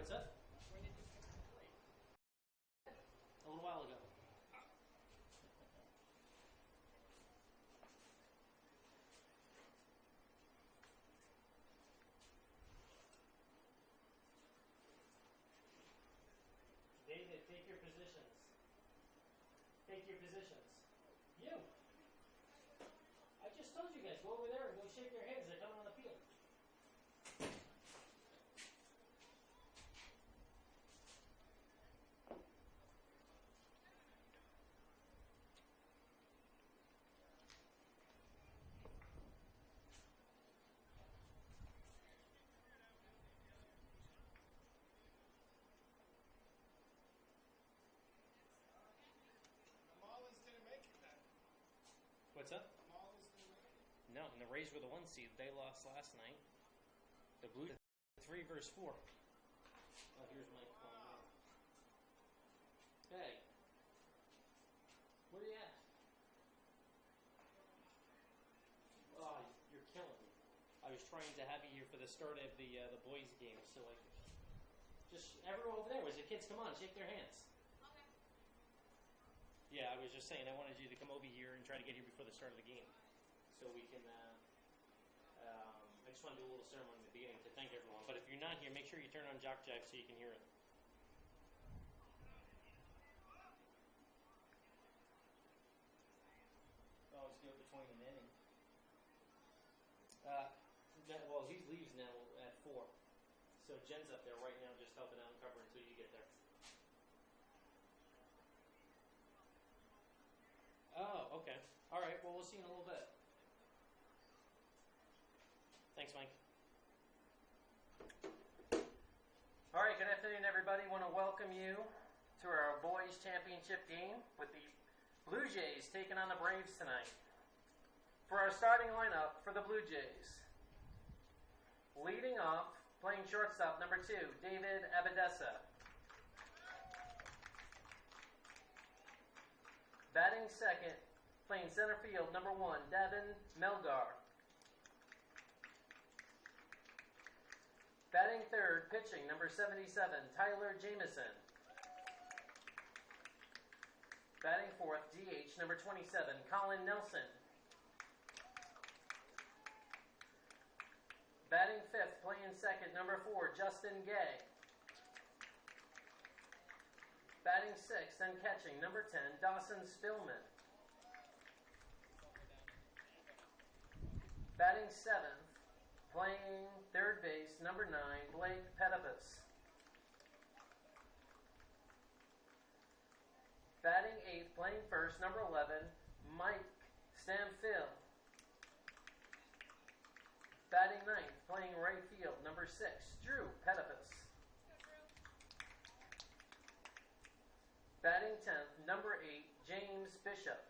What's up? A little while ago. David, take your positions. Take your positions. You. I just told you guys, go over there and go shake their hands. They're coming on the field. What's up? No, and the Rays were the 1 seed. They lost last night. The Blues 3 versus 4. Oh, here's my phone. Hey, where are you at? Oh, you're killing me. I was trying to have you here for the start of the boys' game, so like, just everyone over there. Was the kids? Come on, shake their hands. Yeah, I was just saying I wanted you to come over here and try to get here before the start of the game, so we can. I just want to do a little ceremony at the beginning to thank everyone. But if you're not here, make sure you turn on JockJive so you can hear it. Oh, let's do it between an inning. Well, he leaves now at 4, so Jen's up there right now just helping out and covering until you get there. Oh, okay. All right. Well, we'll see you in a little bit. Thanks, Mike. All right. Good afternoon, everybody. Want to welcome you to our boys' championship game with the Blue Jays taking on the Braves tonight. For our starting lineup for the Blue Jays, leading off, playing shortstop, number 2, David Abadesa. Batting second, playing center field, number 1, Davin Melgar. Batting third, pitching, number 77, Tyler Jamison. Batting fourth, DH, number 27, Colin Nelson. Batting fifth, playing second, number 4, Justin Gay. Batting sixth and catching, number 10, Dawson Spillman. Batting seventh, playing third base, number 9, Blake Petipus. Batting eighth, playing first, number 11, Mike Stamfield. Batting ninth, playing right field, number 6, Drew Petipus. Batting 10th, number 8, James Bishop.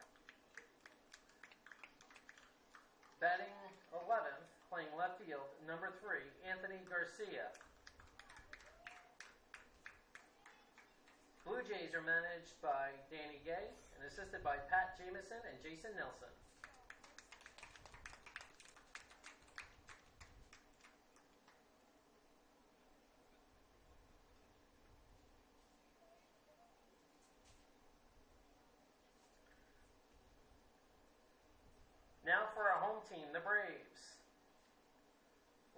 Batting 11th, playing left field, number 3, Anthony Garcia. Blue Jays are managed by Danny Gay and assisted by Pat Jamison and Jason Nelson. Now for our home team, the Braves.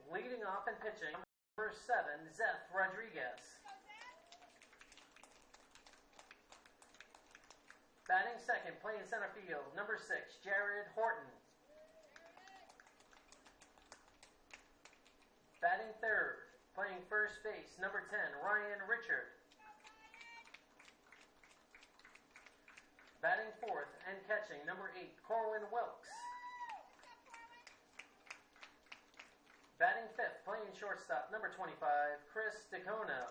Leading off and pitching, number 7, Zeth Rodriguez. Batting second, playing center field, number 6, Jared Horton. Batting third, playing first base, number 10, Ryan Richard. Batting fourth and catching, number 8, Corwin Wilkes. Batting fifth, playing shortstop, number 25, Chris DeCono.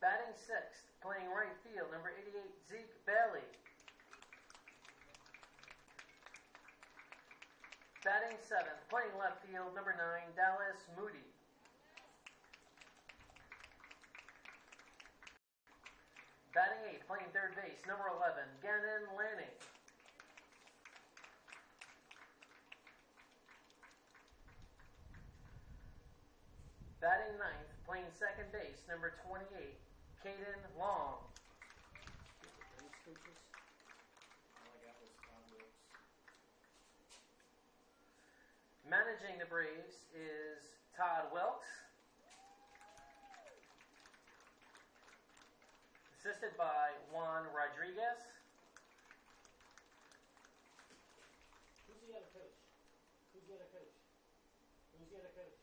Batting sixth, playing right field, number 88, Zeke Bailey. Batting seventh, playing left field, number 9, Dallas Moody. Batting eighth, playing third base, number 11, Gannon Lanning. batting ninth, playing second base, number 28, Caden Long. Managing the Braves is Todd Wilkes. Assisted by Juan Rodriguez. Who's the other coach? Who's the other coach? Who's the other coach?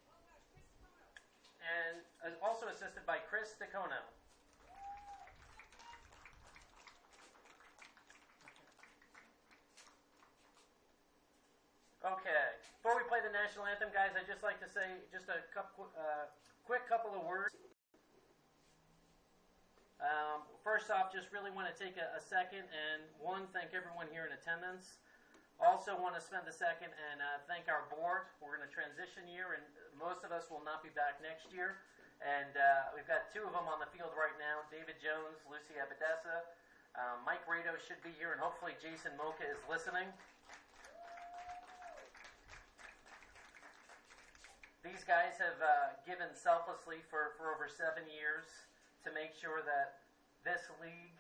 And also assisted by Chris DeCono. Okay. Before we play the national anthem, guys, I'd just like to say just a quick couple of words. First off, just really want to take a second and thank everyone here in attendance. Also want to spend a second and thank our board. We're in a transition year, and most of us will not be back next year. And we've got two of them on the field right now, David Jones, Lucy Abadessa. Mike Rado should be here, and hopefully Jason Mocha is listening. These guys have given selflessly for over 7 years to make sure that this league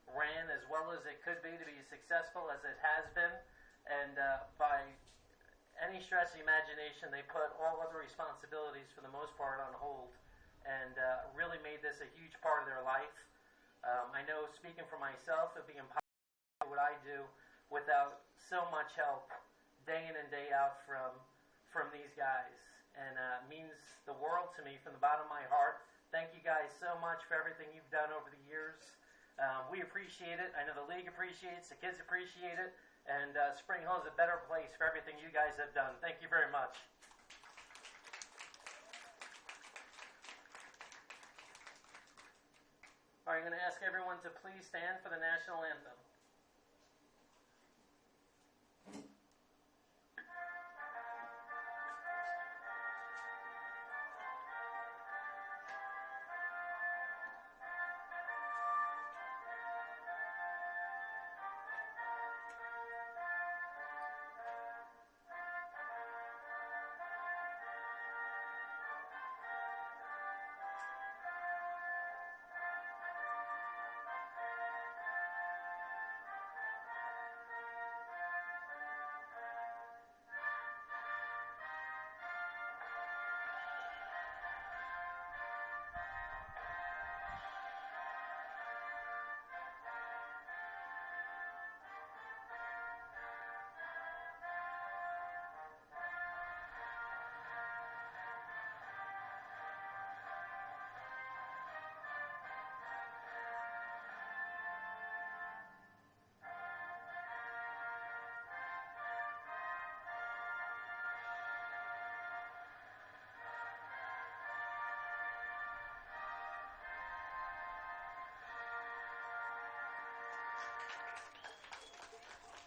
ran as well as it could be to be as successful as it has been. And by any stretch of the imagination, they put all other responsibilities for the most part on hold and really made this a huge part of their life. I know, speaking for myself, it would be impossible to do what I do without so much help day in and day out from these guys. And it means the world to me from the bottom of my heart. Thank you guys so much for everything you've done over the years. We appreciate it. I know the league appreciates, the kids appreciate it, and Spring Hill is a better place for everything you guys have done. Thank you very much. All right, I'm going to ask everyone to please stand for the national anthem.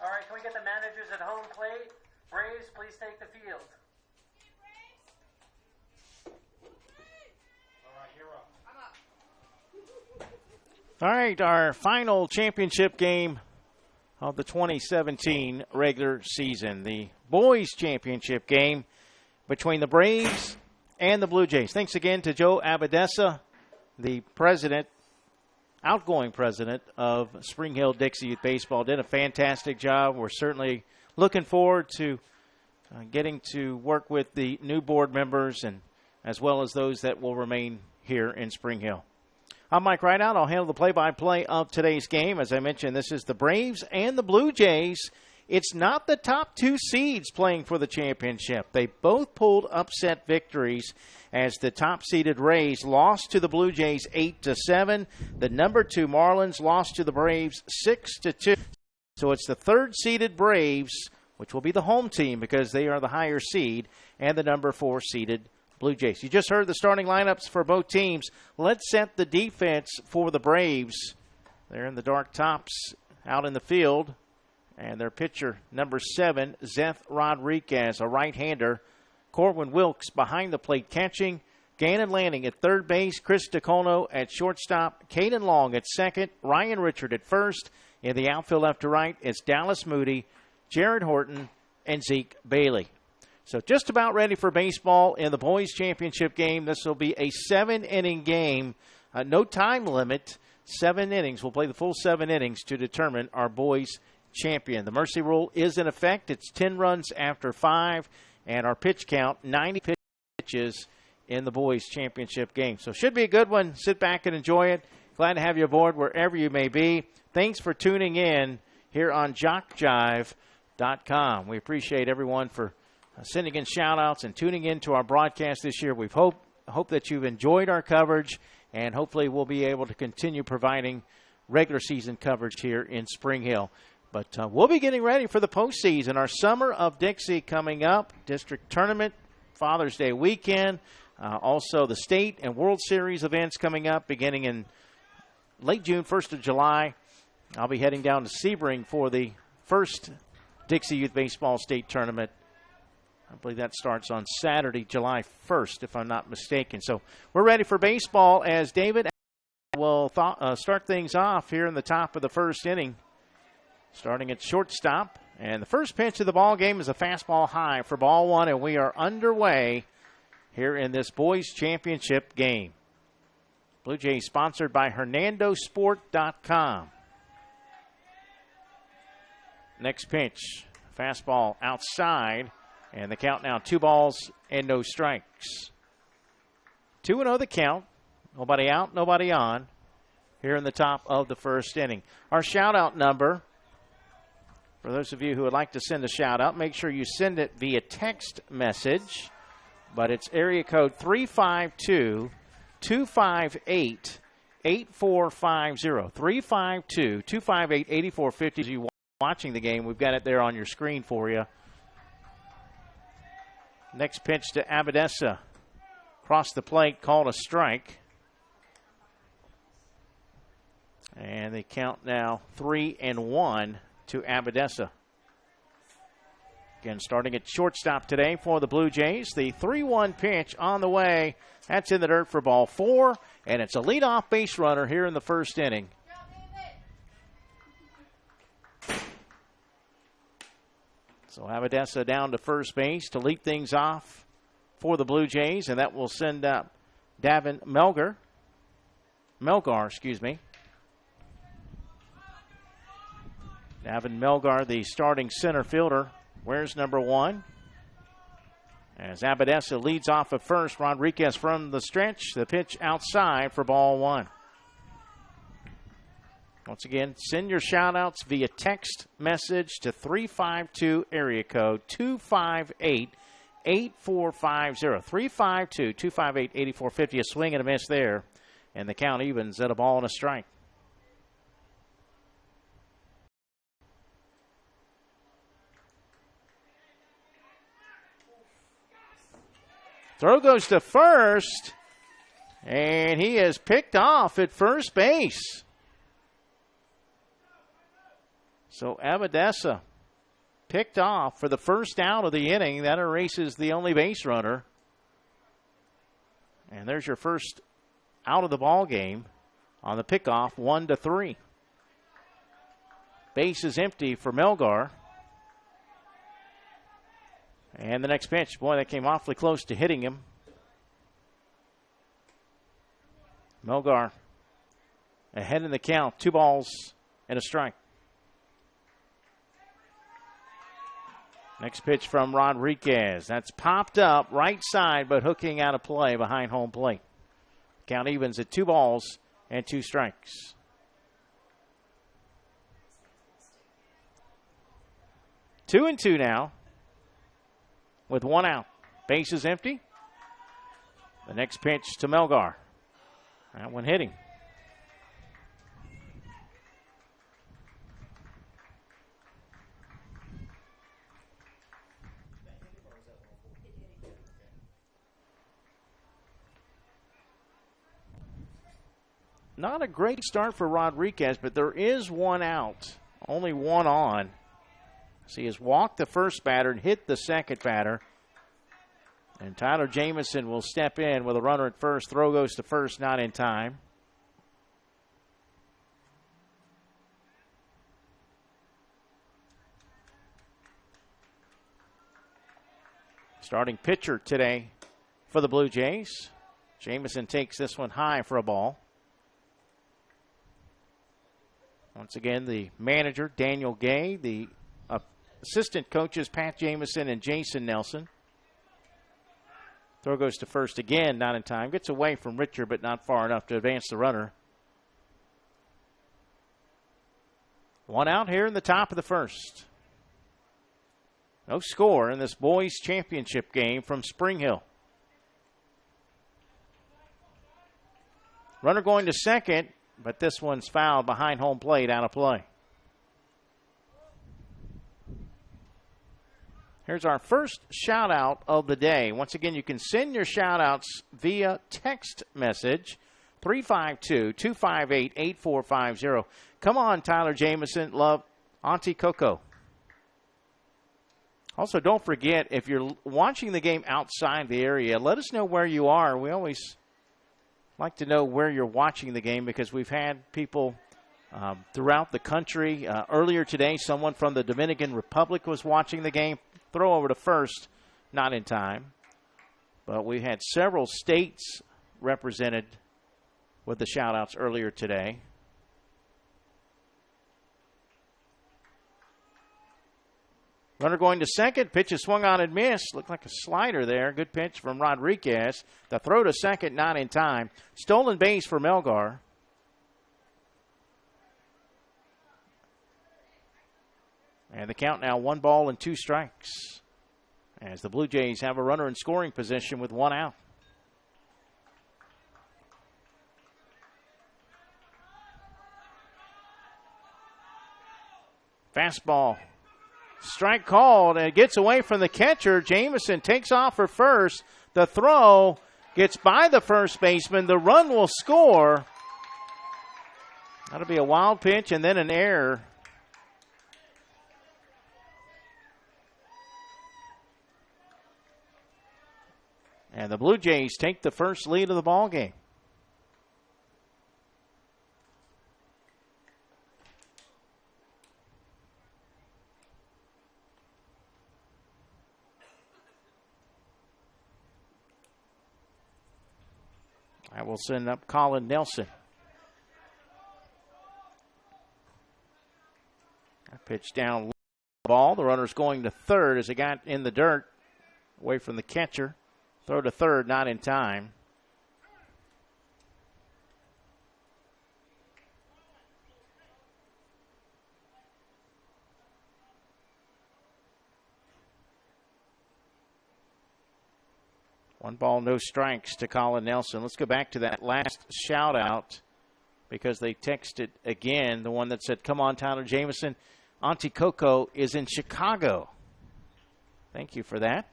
All right, can we get the managers at home plate? Braves, please take the field. All right, you're up. I'm up. All right, our final championship game of the 2017 regular season, the boys championship game between the Braves and the Blue Jays. Thanks again to Joe Abadessa, the outgoing president of Spring Hill Dixie Youth Baseball. Did a fantastic job. We're certainly looking forward to getting to work with the new board members and as well as those that will remain here in Spring Hill. I'm Mike Rideout. I'll handle the play-by-play of today's game. As I mentioned, this is the Braves and the Blue Jays. It's not the top two seeds playing for the championship. They both pulled upset victories as the top-seeded Rays lost to the Blue Jays 8-7. The number 2 Marlins lost to the Braves 6-2. So it's the third-seeded Braves, which will be the home team because they are the higher seed, and the number 4-seeded Blue Jays. You just heard the starting lineups for both teams. Let's set the defense for the Braves. They're in the dark tops out in the field. And their pitcher, number 7, Zeth Rodriguez, a right-hander. Corwin Wilkes behind the plate catching. Gannon Lanning at third base. Chris DeCono at shortstop. Caden Long at second. Ryan Richard at first. In the outfield left to right is Dallas Moody, Jared Horton, and Zeke Bailey. So just about ready for baseball in the boys championship game. This will be a 7-inning game. No time limit. 7 innings. We'll play the full 7 innings to determine our boys champion. The mercy rule is in effect. It's 10 runs after 5, and our pitch count, 90 pitches in the boys championship game. So should be a good one. Sit back and enjoy it. Glad to have you aboard wherever you may be. Thanks for tuning in here on JockJive.com. We appreciate everyone for sending in shout-outs and tuning in to our broadcast this year. We hope that you've enjoyed our coverage, and hopefully we'll be able to continue providing regular season coverage here in Spring Hill. But we'll be getting ready for the postseason. Our Summer of Dixie coming up, district tournament, Father's Day weekend, also the state and World Series events coming up beginning in late June, 1st of July. I'll be heading down to Sebring for the first Dixie Youth Baseball State Tournament. I believe that starts on Saturday, July 1st, if I'm not mistaken. So we're ready for baseball as David will start things off here in the top of the first inning, starting at shortstop. And the first pitch of the ball game is a fastball high for ball 1, and we are underway here in this boys championship game. Blue Jays sponsored by HernandoSport.com. Next pitch, fastball outside, and the count now 2 balls and no strikes. 2-0 the count. Nobody out, nobody on here in the top of the first inning. Our shout-out number, for those of you who would like to send a shout-out, make sure you send it via text message, but it's area code 352-258-8450. 352-258-8450. As you watching the game, we've got it there on your screen for you. Next pitch to Abadessa. Across the plate, called a strike. And they count now 3-1 to Abadessa. Again, starting at shortstop today for the Blue Jays. The 3-1 pitch on the way. That's in the dirt for ball 4. And it's a leadoff base runner here in the first inning. So Abadessa down to first base to lead things off for the Blue Jays, and that will send up Davin Melgar, Davin Melgar, the starting center fielder, wears number 1. As Abadessa leads off at first, Rodriguez from the stretch, the pitch outside for ball 1. Once again, send your shout-outs via text message to 352 area code 258-8450. 352-258-8450. A swing and a miss there. And the count evens at a ball and a strike. Throw goes to first. And he is picked off at first base. So Abadessa picked off for the first out of the inning. That erases the only base runner. And there's your first out of the ball game on the pickoff, 1-3. Base is empty for Melgar. And the next pitch, boy, that came awfully close to hitting him. Melgar ahead in the count, 2 balls and a strike. Next pitch from Rodriguez. That's popped up right side, but hooking out of play behind home plate. Count evens at 2 balls and 2 strikes. 2-2 now with 1 out. Base is empty. The next pitch to Melgar. That one hitting. Not a great start for Rodriguez, but there is 1 out. Only 1 on. So he has walked the first batter and hit the second batter. And Tyler Jamison will step in with a runner at first. Throw goes to first, not in time. Starting pitcher today for the Blue Jays. Jamison takes this one high for a ball. Once again, the manager, Daniel Gay, the assistant coaches, Pat Jamison and Jason Nelson. Throw goes to first again, not in time. Gets away from Richard, but not far enough to advance the runner. One out here in the top of the first. No score in this boys championship game from Spring Hill. Runner going to second, but this one's fouled behind home plate, out of play. Here's our first shout-out of the day. Once again, you can send your shout-outs via text message, 352-258-8450. Come on, Tyler Jamison. Love, Auntie Coco. Also, don't forget, if you're watching the game outside the area, let us know where you are. We always like to know where you're watching the game because we've had people throughout the country. Earlier today, someone from the Dominican Republic was watching the game. Throw over to first, not in time. But we had several states represented with the shout-outs earlier today. Runner going to second. Pitch is swung on and missed. Looked like a slider there. Good pitch from Rodriguez. The throw to second, not in time. Stolen base for Melgar. And the count now 1 ball and 2 strikes as the Blue Jays have a runner in scoring position with 1 out. Fastball. Strike called, and it gets away from the catcher. Jamison takes off for first. The throw gets by the first baseman. The run will score. That'll be a wild pitch and then an error. And the Blue Jays take the first lead of the ball game. I will send up Colin Nelson. Pitch down the ball. The runner's going to third as it got in the dirt away from the catcher. Throw to third, not in time. One ball, no strikes to Colin Nelson. Let's go back to that last shout out because they texted again, the one that said, come on, Tyler Jamison. Auntie Coco is in Chicago. Thank you for that.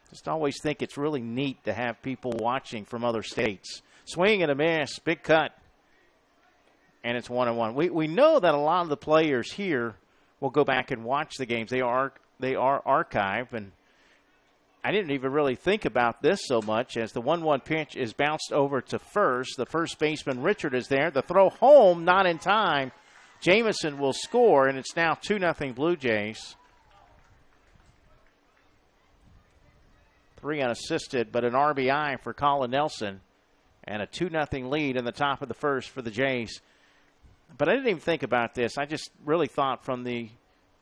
Just always think it's really neat to have people watching from other states. Swing and a miss, big cut. And it's 1-1. We know that a lot of the players here will go back and watch the games. They are archived, and I didn't even really think about this so much as the 1-1 pitch is bounced over to first. The first baseman, Richard, is there. The throw home, not in time. Jamison will score, and it's now 2-0 Blue Jays. 3 unassisted, but an RBI for Colin Nelson, and a 2-0 lead in the top of the first for the Jays. But I didn't even think about this. I just really thought from the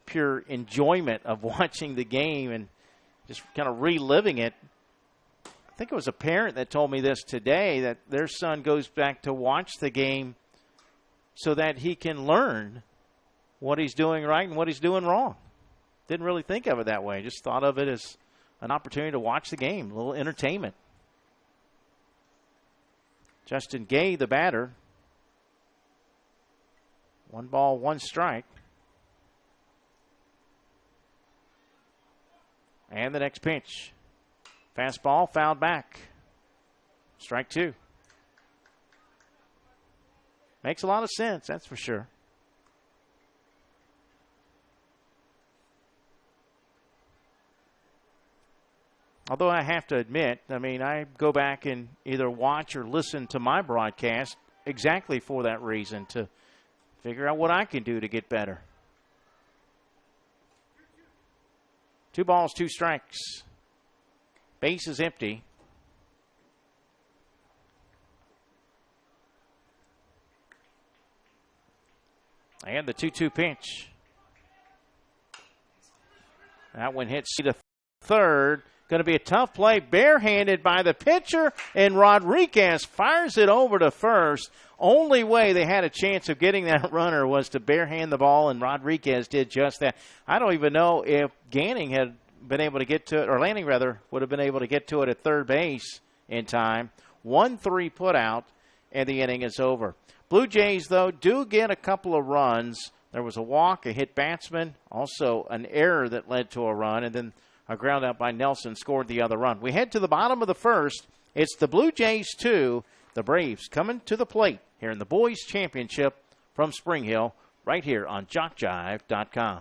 pure enjoyment of watching the game and just kind of reliving it. I think it was a parent that told me this today, that their son goes back to watch the game so that he can learn what he's doing right and what he's doing wrong. Didn't really think of it that way. Just thought of it as an opportunity to watch the game, a little entertainment. Justin Gay, the batter. 1 ball, 1 strike. And the next pitch. Fastball, fouled back. Strike 2. Makes a lot of sense, that's for sure. Although I have to admit, I go back and either watch or listen to my broadcast exactly for that reason, to figure out what I can do to get better. 2 balls, 2 strikes. Base is empty. And the 2-2 pitch. That one hits to third. Going to be a tough play. Barehanded by the pitcher, and Rodriguez fires it over to first. Only way they had a chance of getting that runner was to barehand the ball, and Rodriguez did just that. I don't even know if Ganning had been able to get to it, or Lanning rather, would have been able to get to it at third base in time. 1-3 put out, and the inning is over. Blue Jays, though, do get a couple of runs. There was a walk, a hit batsman, also an error that led to a run, and then a ground out by Nelson scored the other run. We head to the bottom of the first. It's the Blue Jays 2, the Braves coming to the plate here in the Boys Championship from Spring Hill, right here on JockJive.com.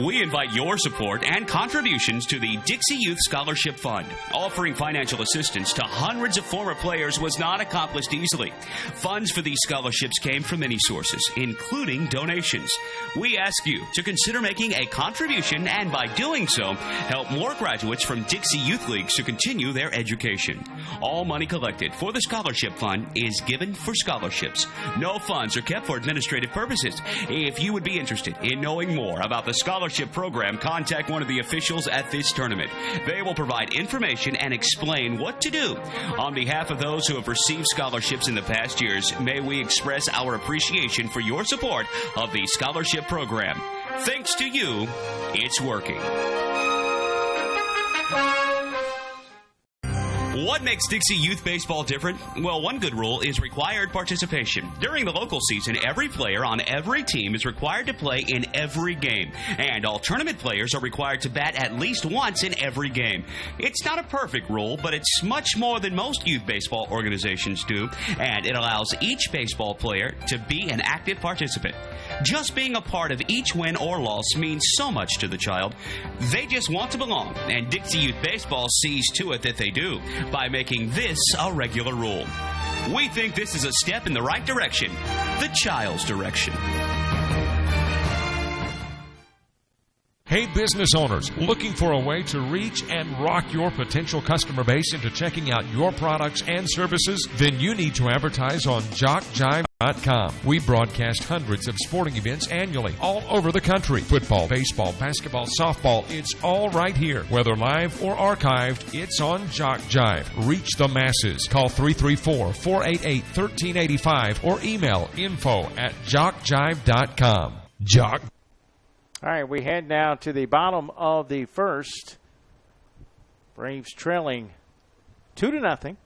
We invite your support and contributions to the Dixie Youth Scholarship Fund. Offering financial assistance to hundreds of former players was not accomplished easily. Funds for these scholarships came from many sources, including donations. We ask you to consider making a contribution and, by doing so, help more graduates from Dixie Youth Leagues to continue their education. All money collected for the Scholarship Fund is given for scholarships. No funds are kept for administrative purposes. If you would be interested in knowing more about the scholarship program, contact one of the officials at this tournament. They will provide information and explain what to do. On behalf of those who have received scholarships in the past years, may we express our appreciation for your support of the scholarship program. Thanks to you, it's working. What makes Dixie Youth Baseball different? Well, one good rule is required participation. During the local season, every player on every team is required to play in every game, and all tournament players are required to bat at least once in every game. It's not a perfect rule, but it's much more than most youth baseball organizations do, and it allows each baseball player to be an active participant. Just being a part of each win or loss means so much to the child. They just want to belong, and Dixie Youth Baseball sees to it that they do by making this a regular rule. We think this is a step in the right direction, the child's direction. Hey, business owners, looking for a way to reach and rock your potential customer base into checking out your products and services? Then you need to advertise on JockJive.com. We broadcast hundreds of sporting events annually all over the country. Football, baseball, basketball, softball, it's all right here. Whether live or archived, it's on JockJive. Reach the masses. Call 334-488-1385 or email info@JockJive.com. Jock. All right, we head now to the bottom of the first. Braves trailing 2-0.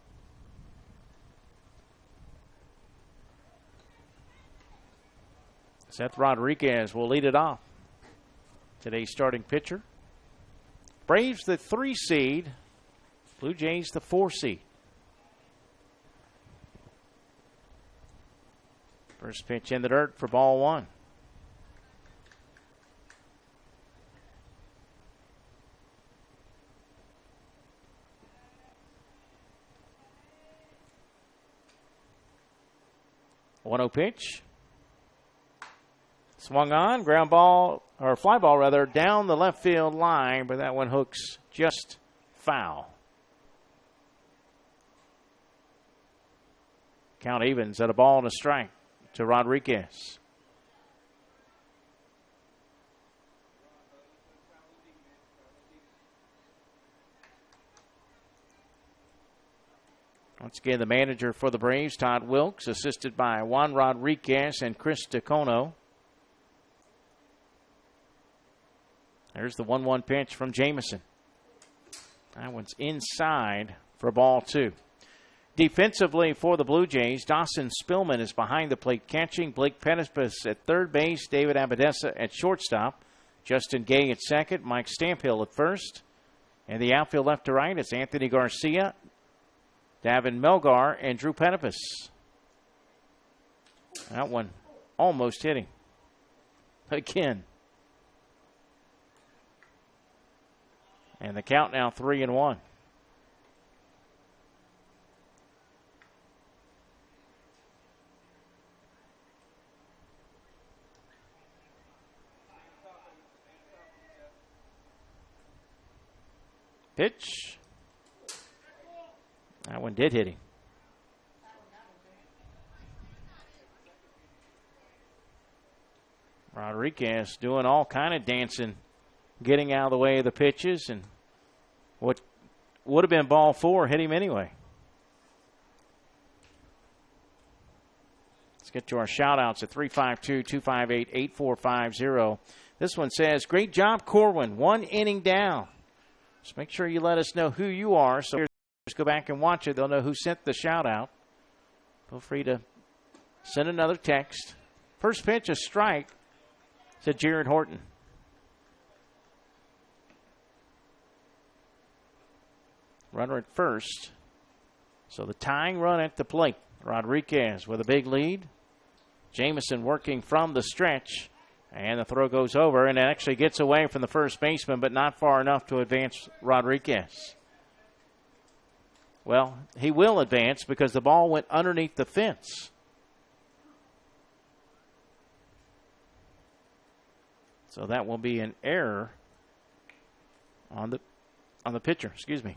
Seth Rodriguez will lead it off. Today's starting pitcher. Braves the 3 seed. Blue Jays the 4 seed. First pitch in the dirt for ball 1. One-oh pitch. Swung on, ground ball, or fly ball rather, down the left field line, but that one hooks just foul. Count evens at a ball and a strike to Rodriguez. Once again, the manager for the Braves, Todd Wilkes, assisted by Juan Rodriguez and Chris DeCono. There's the 1-1 pitch from Jamison. That one's inside for ball 2. Defensively for the Blue Jays, Dawson Spillman is behind the plate catching. Blake Pettis at third base. David Abadesa at shortstop. Justin Gay at second. Mike Stamphill at first. And the outfield left to right, it's Anthony Garcia, Davin Melgar, and Drew Pettis. That one almost hitting. Again. And the count now 3-1. Pitch. That one did hit him. Rodriguez doing all kind of dancing, getting out of the way of the pitches, and what would have been ball 4 hit him anyway. Let's get to our shout-outs at 352-258-8450. This one says, great job, Corwin. 1 inning down. Just make sure you let us know who you are. So just go back and watch it. They'll know who sent the shout-out. Feel free to send another text. First pitch, a strike, said Jared Horton. Runner at first. So the tying run at the plate. Rodriguez with a big lead. Jamison working from the stretch. And the throw goes over, and it actually gets away from the first baseman, but not far enough to advance Rodriguez. Well, he will advance because the ball went underneath the fence. So that will be an error on the pitcher, excuse me.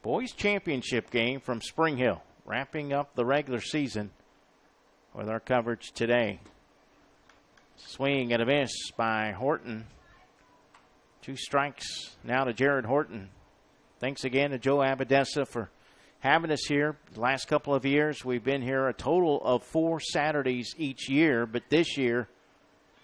Boys Championship game from Spring Hill, wrapping up the regular season with our coverage today. Swing and a miss by Horton. 2 strikes now to Jared Horton. Thanks again to Joe Abadessa for having us here. The last couple of years, we've been here a total of 4 Saturdays each year, but this year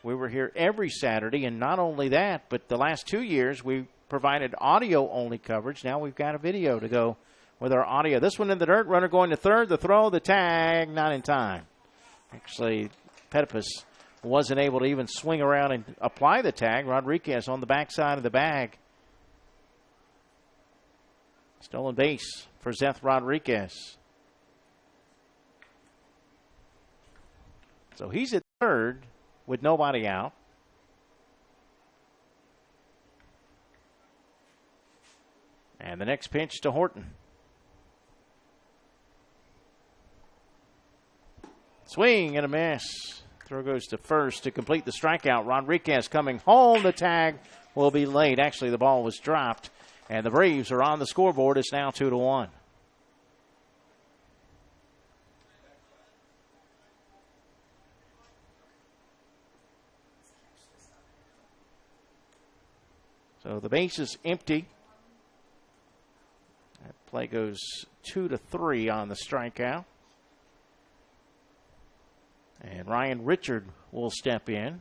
we were here every Saturday, and not only that, but the last 2 years we provided audio-only coverage. Now we've got a video to go with our audio. This one in the dirt, runner going to third, the throw, the tag, not in time. Actually, Petipus wasn't able to even swing around and apply the tag. Rodriguez on the backside of the bag. Stolen base for Zeth Rodriguez. So he's at third with nobody out. And the next pitch to Horton. Swing and a miss. Throw goes to first to complete the strikeout. Rodriguez coming home. The tag will be late. Actually, the ball was dropped. And the Braves are on the scoreboard. It's now 2-1. So the base is empty. That play goes 2-3 on the strikeout. And Ryan Richard will step in.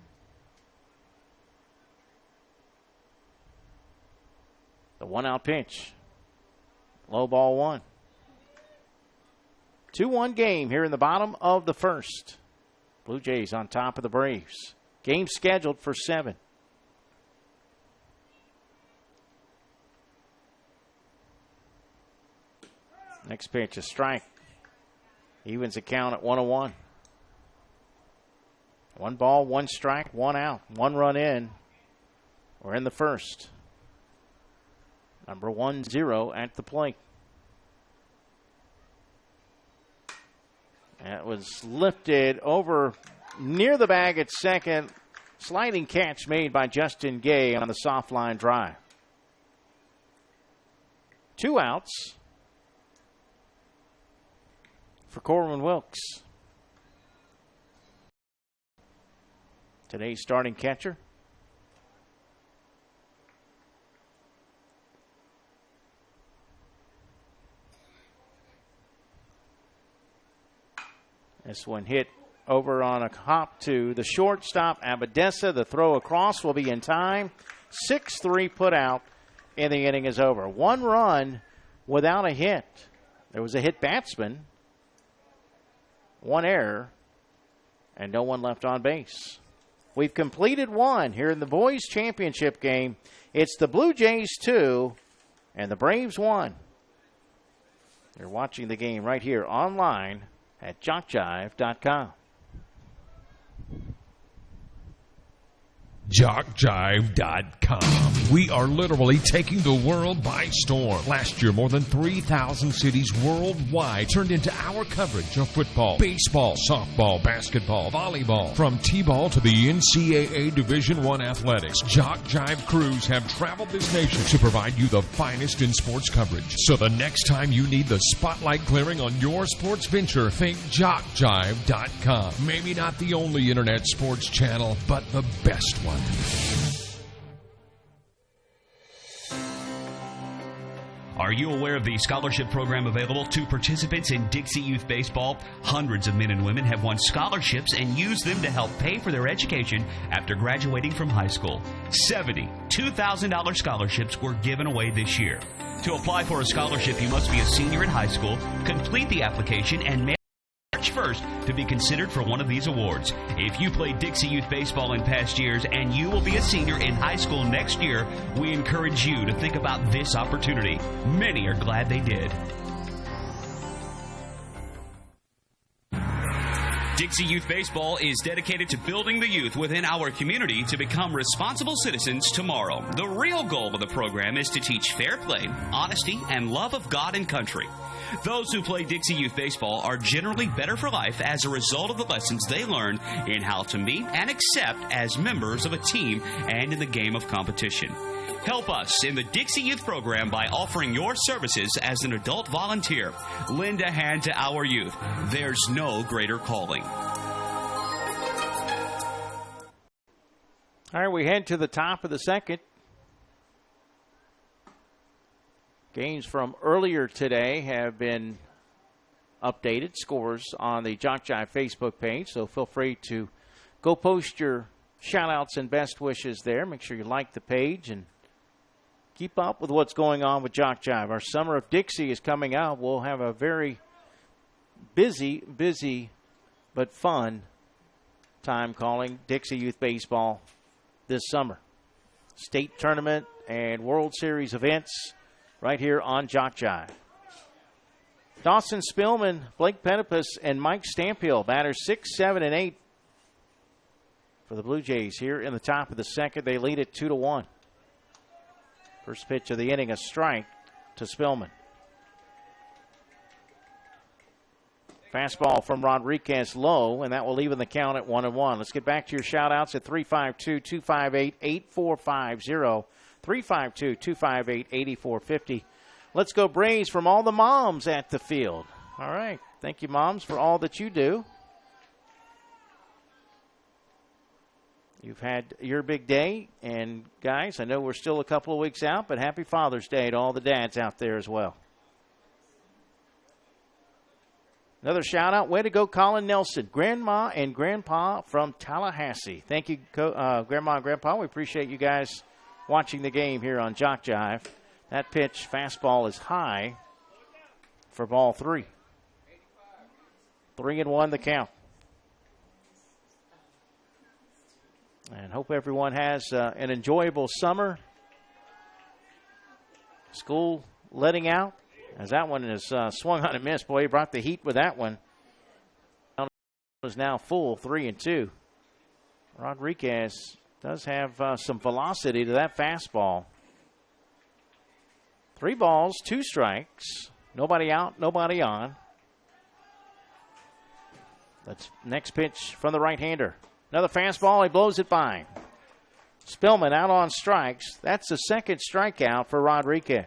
The 1-out pitch. Low ball 1. 2-1 game here in the bottom of the first. Blue Jays on top of the Braves. Game scheduled for 7. Next pitch, a strike. Evens the count at 1-1. 1 ball, 1 strike, 1 out. 1 run in. We're in the first. Number 1-0 at the plate. That was lifted over near the bag at second. Sliding catch made by Justin Gay on the soft line drive. 2 outs for Corwin Wilkes. Today's starting catcher. This one hit over on a hop to the shortstop, Abadessa. The throw across will be in time. 6-3 put out, and the inning is over. 1 run without a hit. There was a hit batsman, 1 error, and no one left on base. We've completed 1 here in the boys' championship game. It's the Blue Jays 2 and the Braves 1. You're watching the game right here online at JockJive.com. JockJive.com. We are literally taking the world by storm. Last year, more than 3,000 cities worldwide turned into our coverage of football, baseball, softball, basketball, volleyball. From T-ball to the NCAA Division I athletics, JockJive crews have traveled this nation to provide you the finest in sports coverage. So the next time you need the spotlight clearing on your sports venture, think JockJive.com. Maybe not the only internet sports channel, but the best one. Are you aware of the scholarship program available to participants in Dixie Youth Baseball? Hundreds of men and women have won scholarships and used them to help pay for their education after graduating from high school. 70 $2,000 scholarships were given away this year. To apply for a scholarship, you must be a senior in high school, complete the application, and March 1st to be considered for one of these awards. If you played Dixie Youth Baseball in past years and you will be a senior in high school next year, we encourage you to think about this opportunity. Many are glad they did. Dixie Youth Baseball is dedicated to building the youth within our community to become responsible citizens tomorrow. The real goal of the program is to teach fair play, honesty, and love of God and country. Those who play Dixie Youth Baseball are generally better for life as a result of the lessons they learn in how to meet and accept as members of a team and in the game of competition. Help us in the Dixie Youth program by offering your services as an adult volunteer. Lend a hand to our youth. There's no greater calling. All right, we head to the top of the second. Games from earlier today have been updated, scores on the JockJive Facebook page, so feel free to go post your shout-outs and best wishes there. Make sure you like the page and keep up with what's going on with JockJive. Our Summer of Dixie is coming out. We'll have a very busy, but fun time calling Dixie Youth Baseball this summer. State tournament and World Series events right here on JockJive. Dawson Spillman, Blake Petipus, and Mike Stamphill, batters 6, 7, and 8 for the Blue Jays here in the top of the second. They lead it 2-1. First pitch of the inning, a strike to Spillman. Fastball from Rodriguez low, and that will even the count at 1-1. Let's get back to your shout-outs at 352-258-8450. 352-258-8450. Let's go Braves from all the moms at the field. All right. Thank you, moms, for all that you do. You've had your big day. And, guys, I know we're still a couple of weeks out, but happy Father's Day to all the dads out there as well. Another shout-out. Way to go, Colin Nelson. Grandma and Grandpa from Tallahassee. Thank you, Grandma and Grandpa. We appreciate you guys watching the game here on JockJive. That pitch, fastball, is high for ball 3. 3-1 the count. And hope everyone has an enjoyable summer. School letting out, as that one is swung on and missed. Boy, he brought the heat with that one. Is now full, 3-2. Rodriguez does have some velocity to that fastball. 3 balls, 2 strikes. Nobody out, nobody on. That's next pitch from the right-hander. Another fastball, he blows it by. Spillman out on strikes. That's the second strikeout for Rodriguez.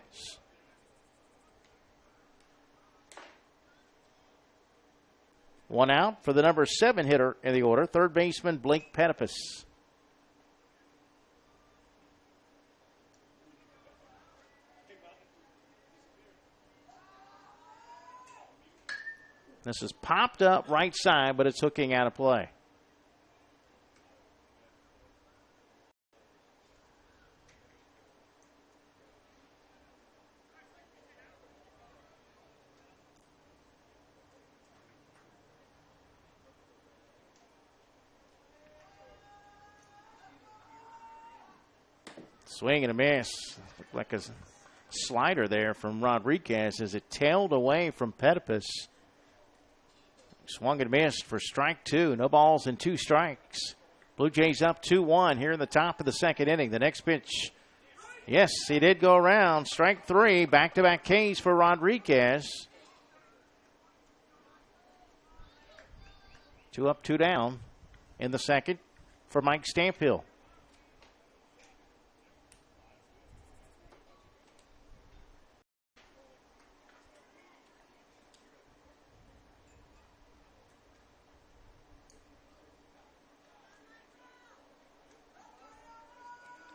One out for the number 7 hitter in the order, third baseman Blake Petipus. This is popped up right side, but it's hooking out of play. Swing and a miss. Looked like a slider there from Rodriguez as it tailed away from Petipus. Swung and missed for strike 2. No balls and 2 strikes. Blue Jays up 2-1 here in the top of the second inning. The next pitch, yes, he did go around. Strike three, back-to-back Ks for Rodriguez. 2 up, 2 down in the second for Mike Stamphill.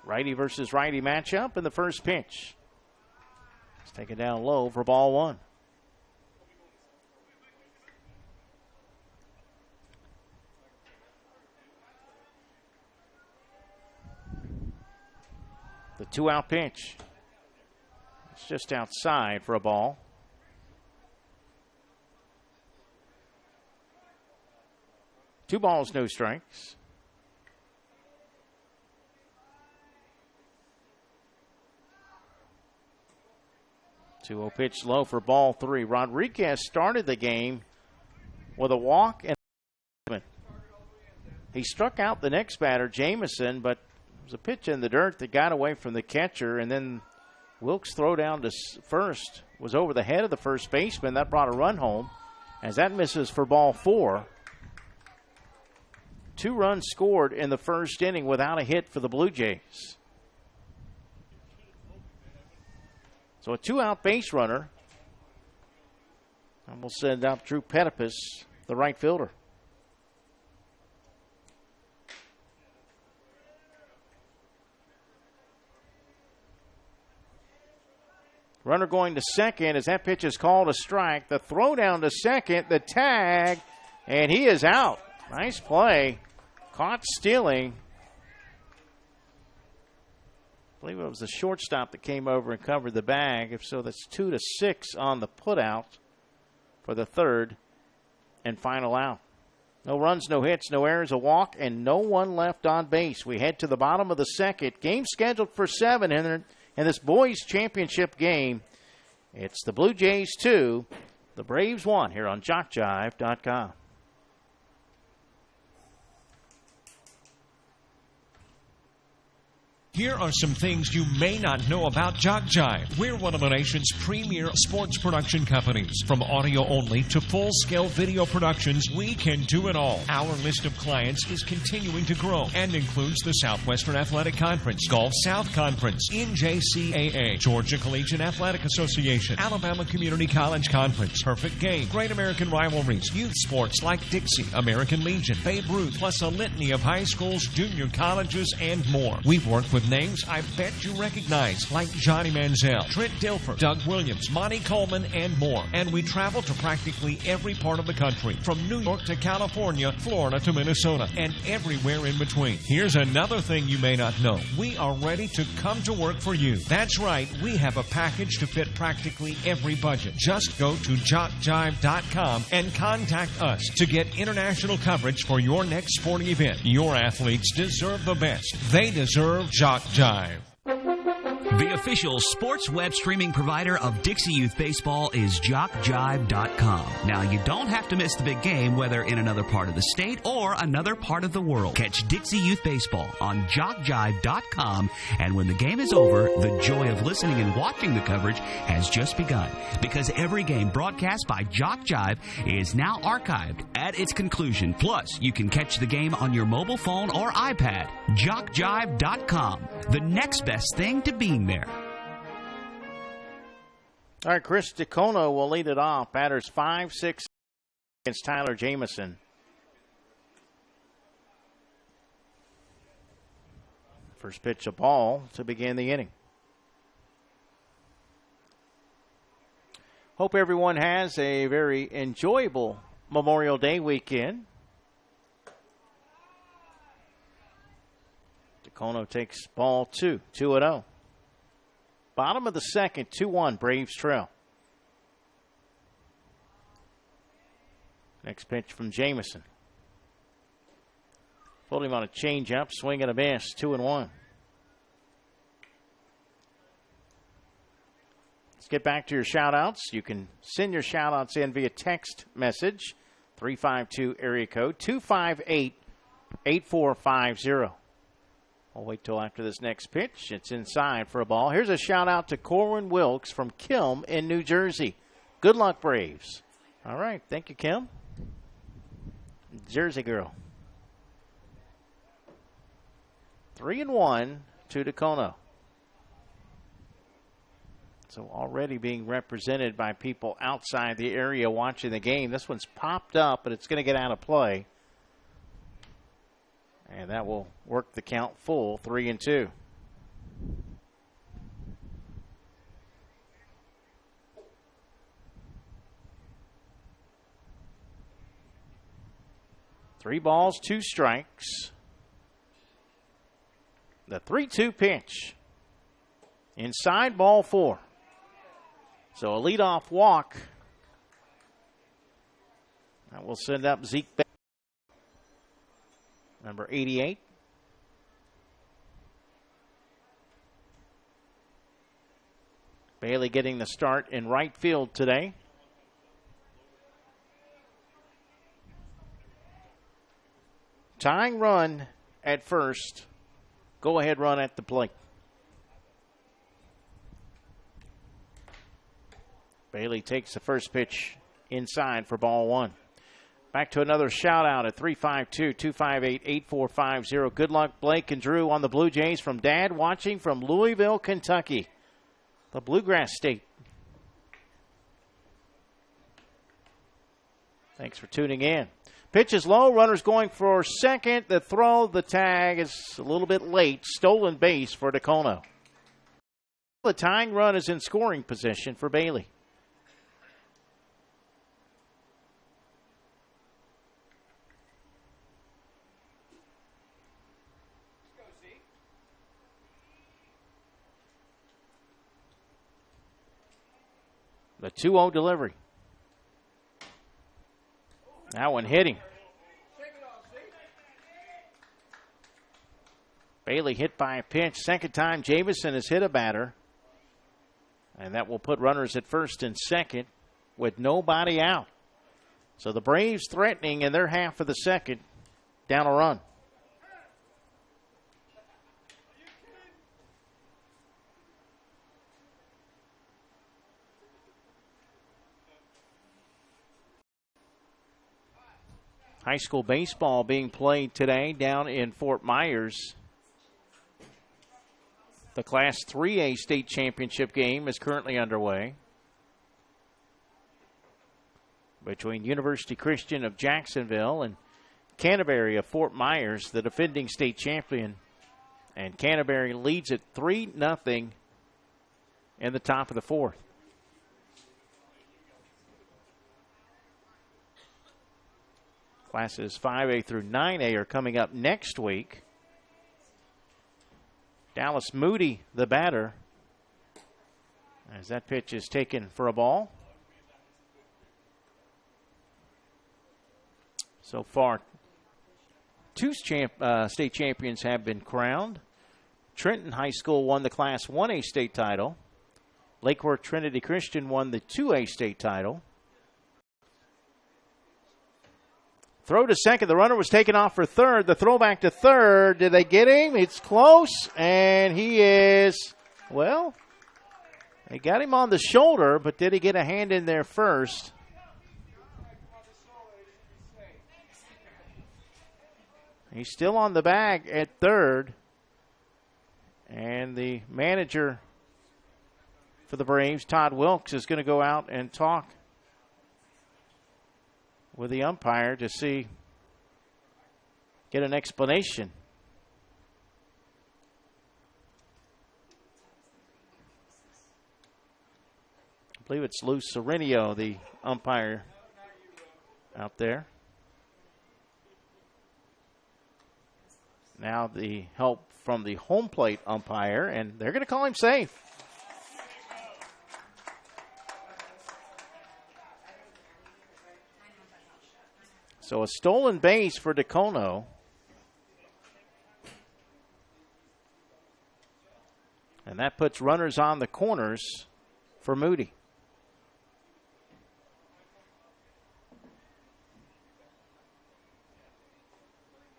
Righty versus righty matchup in the first pitch. Let's take it down low for ball one. The 2-out pitch. It's just outside for a ball. Two balls, no strikes. 2-0 pitch low for ball three. Rodriguez started the game with a walk and he struck out the next batter, Jamison, but it was a pitch in the dirt that got away from the catcher, and then Wilkes' throw down to first was over the head of the first baseman. That brought a run home as that misses for ball four. 2 runs scored in the first inning without a hit for the Blue Jays. So a 2-out base runner. And we'll send up Drew Petipus, the right fielder. Runner going to second as that pitch is called a strike. The throw down to second, the tag, and he is out. Nice play. Caught stealing. I believe it was the shortstop that came over and covered the bag. If so, that's 2-6 on the putout for the third and final out. No runs, no hits, no errors, a walk, and no one left on base. We head to the bottom of the second. Game scheduled for 7 in this boys championship game. It's the Blue Jays 2, the Braves 1 here on JockJive.com. Here are some things you may not know about JockJive. We're one of the nation's premier sports production companies. From audio only to full-scale video productions, we can do it all. Our list of clients is continuing to grow and includes the Southwestern Athletic Conference, Gulf South Conference, NJCAA, Georgia Collegiate Athletic Association, Alabama Community College Conference, Perfect Game, Great American Rivalries, youth sports like Dixie, American Legion, Babe Ruth, plus a litany of high schools, junior colleges, and more. We've worked with names I bet you recognize, like Johnny Manziel, Trent Dilfer, Doug Williams, Monty Coleman, and more. And we travel to practically every part of the country, from New York to California, Florida to Minnesota, and everywhere in between. Here's another thing you may not know. We are ready to come to work for you. That's right, we have a package to fit practically every budget. Just go to JockJive.com and contact us to get international coverage for your next sporting event. Your athletes deserve the best. They deserve JockJive. The official sports web streaming provider of Dixie Youth Baseball is JockJive.com. Now, you don't have to miss the big game, whether in another part of the state or another part of the world. Catch Dixie Youth Baseball on JockJive.com, and when the game is over, the joy of listening and watching the coverage has just begun, because every game broadcast by JockJive is now archived at its conclusion. Plus, you can catch the game on your mobile phone or iPad. JockJive.com, the next best thing to being there. All right, Chris DeCono will lead it off. Batters 5, 6 against Tyler Jamison. First pitch, a ball to begin the inning. Hope everyone has a very enjoyable Memorial Day weekend. DeCono takes ball 2, 2-0. Bottom of the second, 2-1, Braves trail. Next pitch from Jamison. Pulled him on a changeup, swing and a miss, 2-1. Let's get back to your shout-outs. You can send your shout-outs in via text message, 352 area code 258 8-4-5-0. We'll wait till after this next pitch. It's inside for a ball. Here's a shout out to Corwin Wilkes from Kilm in New Jersey. Good luck, Braves. All right. Thank you, Kim. Jersey girl. 3-1 to Dacono. So already being represented by people outside the area watching the game. This one's popped up, but it's going to get out of play. And that will work the count full, 3-2. Three balls, two strikes. The 3-2 pitch. Inside, ball 4. So a leadoff walk. That will send up Zeke Bailey, number 88. Bailey getting the start in right field today. Tying run at first. Go ahead run at the plate. Bailey takes the first pitch inside for ball 1. Back to another shout out at 352-258-8450. Good luck, Blake and Drew on the Blue Jays from Dad watching from Louisville, Kentucky, the Bluegrass State. Thanks for tuning in. Pitch is low. Runners going for second. The throw, the tag is a little bit late. Stolen base for Dacono. The tying run is in scoring position for Bailey. The 2-0 delivery. That one hitting. Bailey hit by a pitch. Second time Jamison has hit a batter. And that will put runners at first and second with nobody out. So the Braves threatening in their half of the second. Down a run. High school baseball being played today down in Fort Myers. The Class 3A state championship game is currently underway between University Christian of Jacksonville and Canterbury of Fort Myers, the defending state champion. And Canterbury leads it 3-0 in the top of the 4th. Classes 5A through 9A are coming up next week. Dallas Moody, the batter, as that pitch is taken for a ball. So far, 2 state champions have been crowned. Trenton High School won the Class 1A state title. Lake Worth Trinity Christian won the 2A state title. Throw to second. The runner was taken off for third. The throw back to third. Did they get him? It's close. And he is, well, they got him on the shoulder, but did he get a hand in there first? He's still on the bag at third. And the manager for the Braves, Todd Wilkes, is going to go out and talk with the umpire to get an explanation. I believe it's Lou Serenio, the umpire out there. Now the help from the home plate umpire, and they're going to call him safe. So a stolen base for Dacono. And that puts runners on the corners for Moody.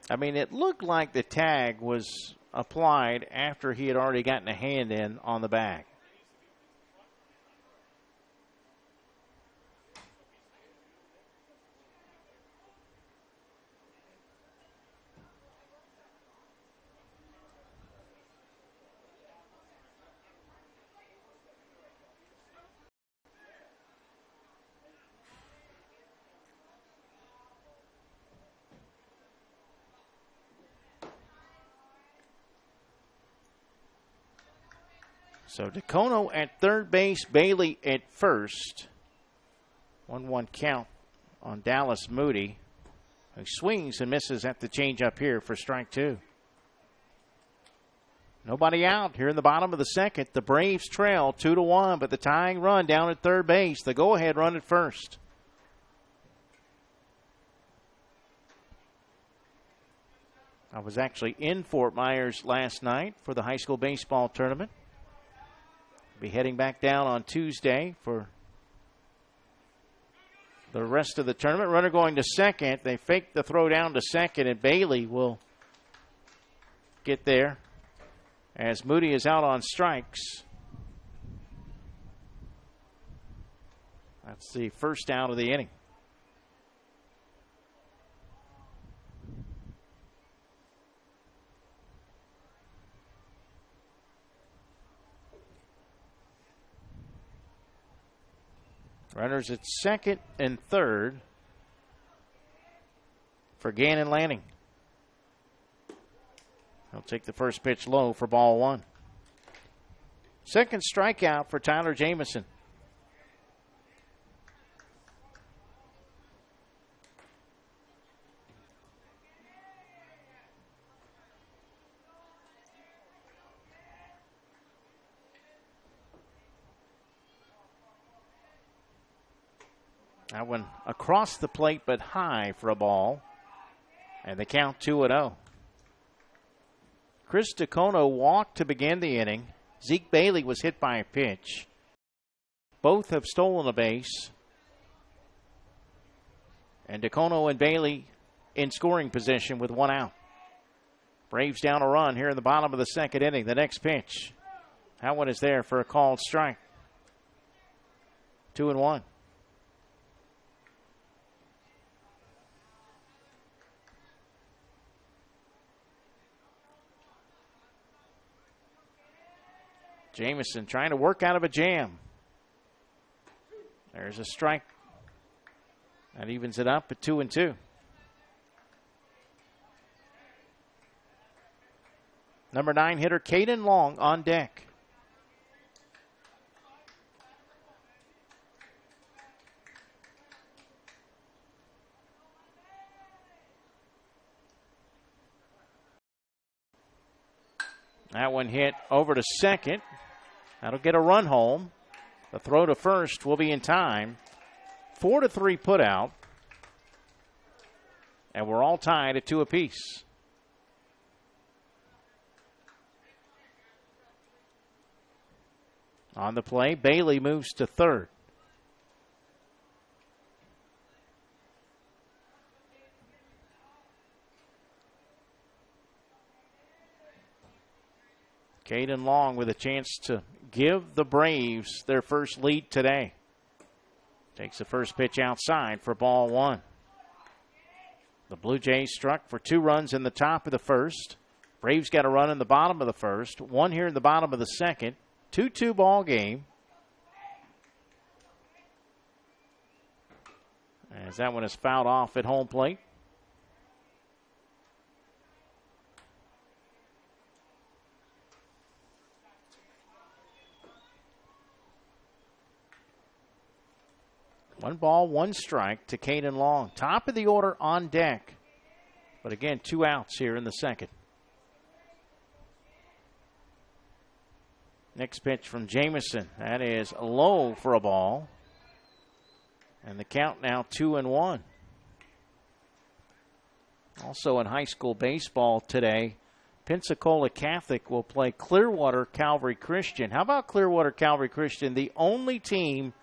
I mean, it looked like the tag was applied after he had already gotten a hand in on the bag. So DeCono at third base, Bailey at first. 1-1 count on Dallas Moody, who swings and misses at the changeup here for strike two. Nobody out here in the bottom of the second. The Braves trail 2-1, but the tying run down at third base. The go-ahead run at first. I was actually in Fort Myers last night for the high school baseball tournament. Be heading back down on Tuesday for the rest of the tournament. Runner going to second. They fake the throw down to second, and Bailey will get there as Moody is out on strikes. That's the first out of the inning. Runners at second and third for Gannon Lanning. He'll take the first pitch low for ball one. Second strikeout for Tyler Jamison. That one across the plate but high for a ball. And the count 2-0. Chris DeCono walked to begin the inning. Zeke Bailey was hit by a pitch. Both have stolen a base. And DeCono and Bailey in scoring position with one out. Braves down a run here in the bottom of the second inning. The next pitch. That one is there for a called strike. 2-1. Jamison trying to work out of a jam. There's a strike. That evens it up at 2-2. Number 9 hitter Caden Long on deck. That one hit over to second. That'll get a run home. The throw to first will be in time. 4-3 put out. And we're all tied at 2 apiece. On the play, Bailey moves to third. Caden Long with a chance to give the Braves their first lead today. Takes the first pitch outside for ball one. The Blue Jays struck for 2 runs in the top of the first. Braves got a run in the bottom of the first. 1 here in the bottom of the second. 2-2 ball game. As that one is fouled off at home plate. One ball, 1 strike to Caden Long. Top of the order on deck. But again, 2 outs here in the second. Next pitch from Jamison. That is low for a ball. And the count now 2-1. Also in high school baseball today, Pensacola Catholic will play Clearwater Calvary Christian. How about Clearwater Calvary Christian, the only team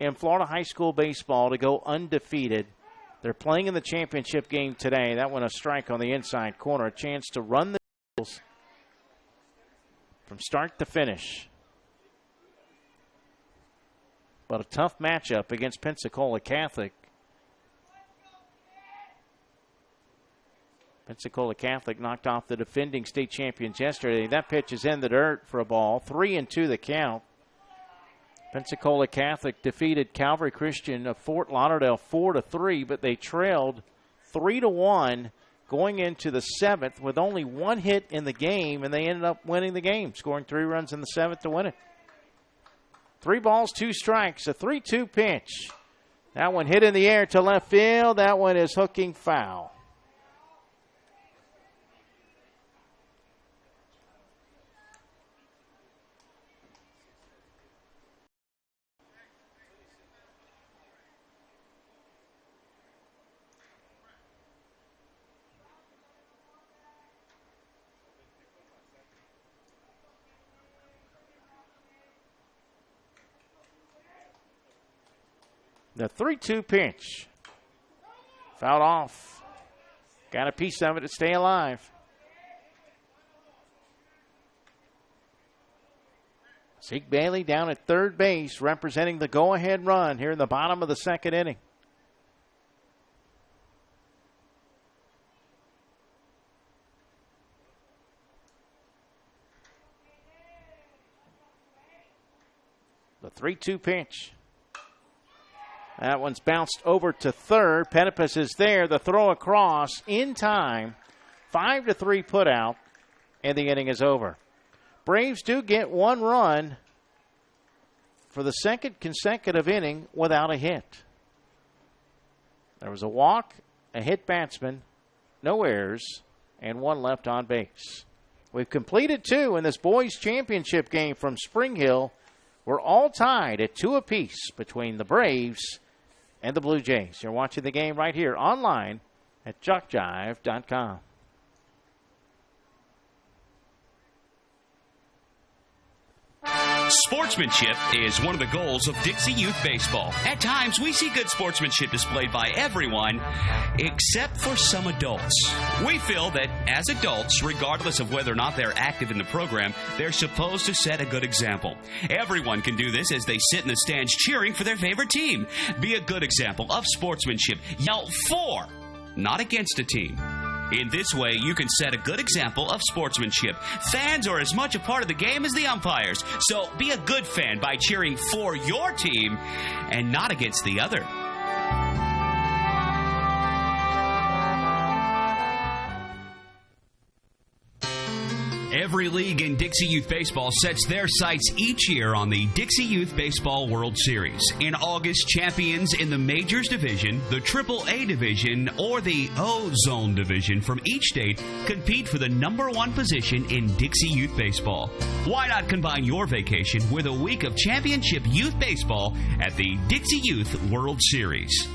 in Florida high school baseball to go undefeated They're playing in the championship game today. That one a strike on the inside corner. A chance to run the Eagles from start to finish. But a tough matchup against Pensacola Catholic. Pensacola Catholic knocked off the defending state champions yesterday. That pitch is in the dirt for a ball. 3-2 the count. Pensacola Catholic defeated Calvary Christian of Fort Lauderdale 4-3, but they trailed 3-1 going into the 7th with only one hit in the game, and they ended up winning the game, scoring 3 runs in the 7th to win it. 3 balls, 2 strikes, a 3-2 pitch. That one hit in the air to left field. That one is hooking foul. The 3-2 pitch. Fouled off. Got a piece of it to stay alive. Zeke Bailey down at third base, representing the go-ahead run here in the bottom of the 2nd inning. The 3-2 pitch. That one's bounced over to third. Petipus is there. The throw across in time. 5-3 put out, and the inning is over. Braves do get 1 run for the 2nd consecutive inning without a hit. There was a walk, a hit batsman, no errors, and 1 left on base. We've completed 2 in this boys championship game from Spring Hill. We're all tied at 2 apiece between the Braves and the Blue Jays. You're watching the game right here online at JockJive.com. Sportsmanship is one of the goals of Dixie Youth Baseball. At times, we see good sportsmanship displayed by everyone, except for some adults. We feel that as adults, regardless of whether or not they're active in the program, they're supposed to set a good example. Everyone can do this as they sit in the stands cheering for their favorite team. Be a good example of sportsmanship. Yell for, not against a team. In this way, you can set a good example of sportsmanship. Fans are as much a part of the game as the umpires, so be a good fan by cheering for your team and not against the other. Every league in Dixie Youth Baseball sets their sights each year on the Dixie Youth Baseball World Series. In August, champions in the Majors Division, the AAA Division, or the O-Zone Division from each state compete for the #1 position in Dixie Youth Baseball. Why not combine your vacation with a week of championship youth baseball at the Dixie Youth World Series?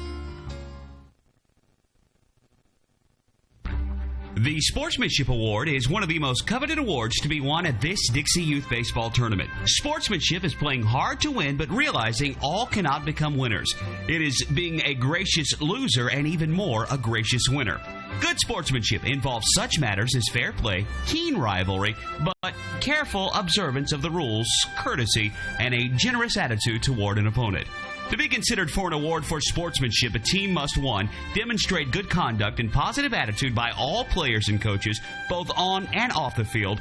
The Sportsmanship Award is one of the most coveted awards to be won at this Dixie Youth Baseball tournament. Sportsmanship is playing hard to win, but realizing all cannot become winners. It is being a gracious loser and even more a gracious winner. Good sportsmanship involves such matters as fair play, keen rivalry, but careful observance of the rules, courtesy, and a generous attitude toward an opponent. To be considered for an award for sportsmanship, a team must, 1, demonstrate good conduct and positive attitude by all players and coaches, both on and off the field.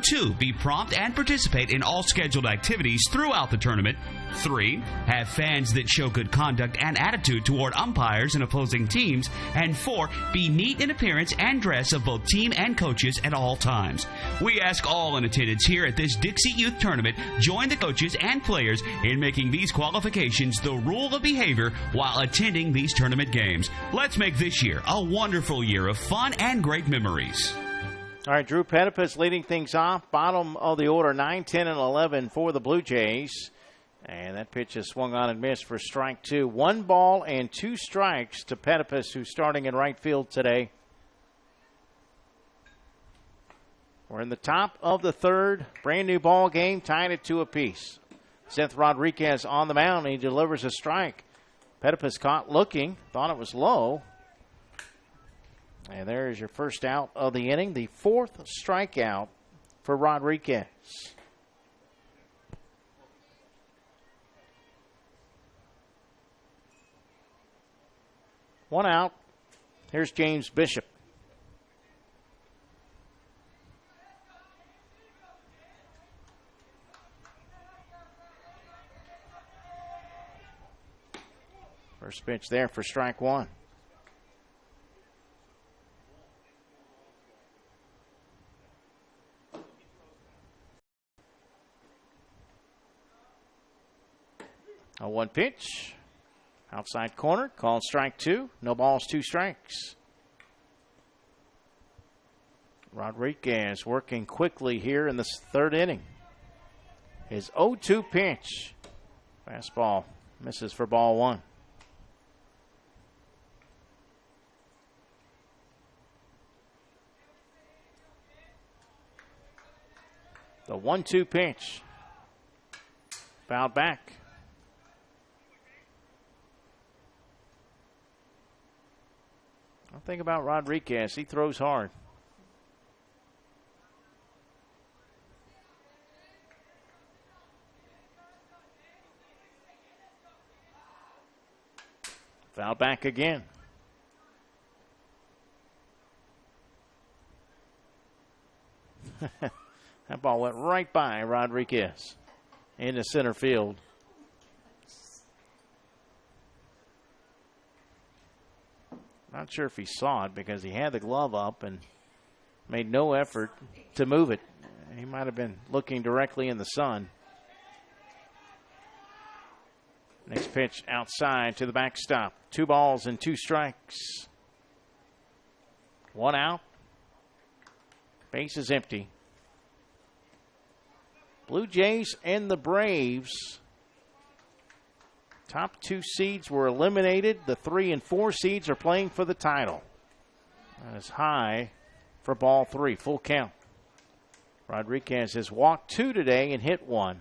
2, be prompt and participate in all scheduled activities throughout the tournament. 3, have fans that show good conduct and attitude toward umpires and opposing teams. And 4, be neat in appearance and dress of both team and coaches at all times. We ask all in attendance here at this Dixie Youth Tournament join the coaches and players in making these qualifications the rule of behavior while attending these tournament games. Let's make this year a wonderful year of fun and great memories. All right, Drew Petipus leading things off. Bottom of the order, 9, 10, and 11 for the Blue Jays. And that pitch is swung on and missed for strike 2. 1 ball and 2 strikes to Petipus, who's starting in right field today. We're in the top of the 3rd. Brand new ball game, tied at 2 apiece. Seth Rodriguez on the mound. He delivers a strike. Petipus caught looking, thought it was low. And there's your first out of the inning, the fourth strikeout for Rodriguez. One out. Here's James Bishop. First pitch there for strike one. A 1 pitch. Outside corner, called strike two. No balls, 2 strikes. Rodriguez working quickly here in this third inning. His 0-2 pitch. Fastball misses for ball one. The 1-2 pitch. Fouled back. One thing about Rodriguez, he throws hard. Foul back again. That ball went right by Rodriguez into center field. Not sure if he saw it because he had the glove up and made no effort to move it. He might have been looking directly in the sun. Next pitch outside to the backstop. 2 balls and 2 strikes. 1 out. Base is empty. Blue Jays and the Braves. Top 2 seeds were eliminated. The 3 and 4 seeds are playing for the title. That is high for ball 3. Full count. Rodriguez has walked 2 today and hit 1.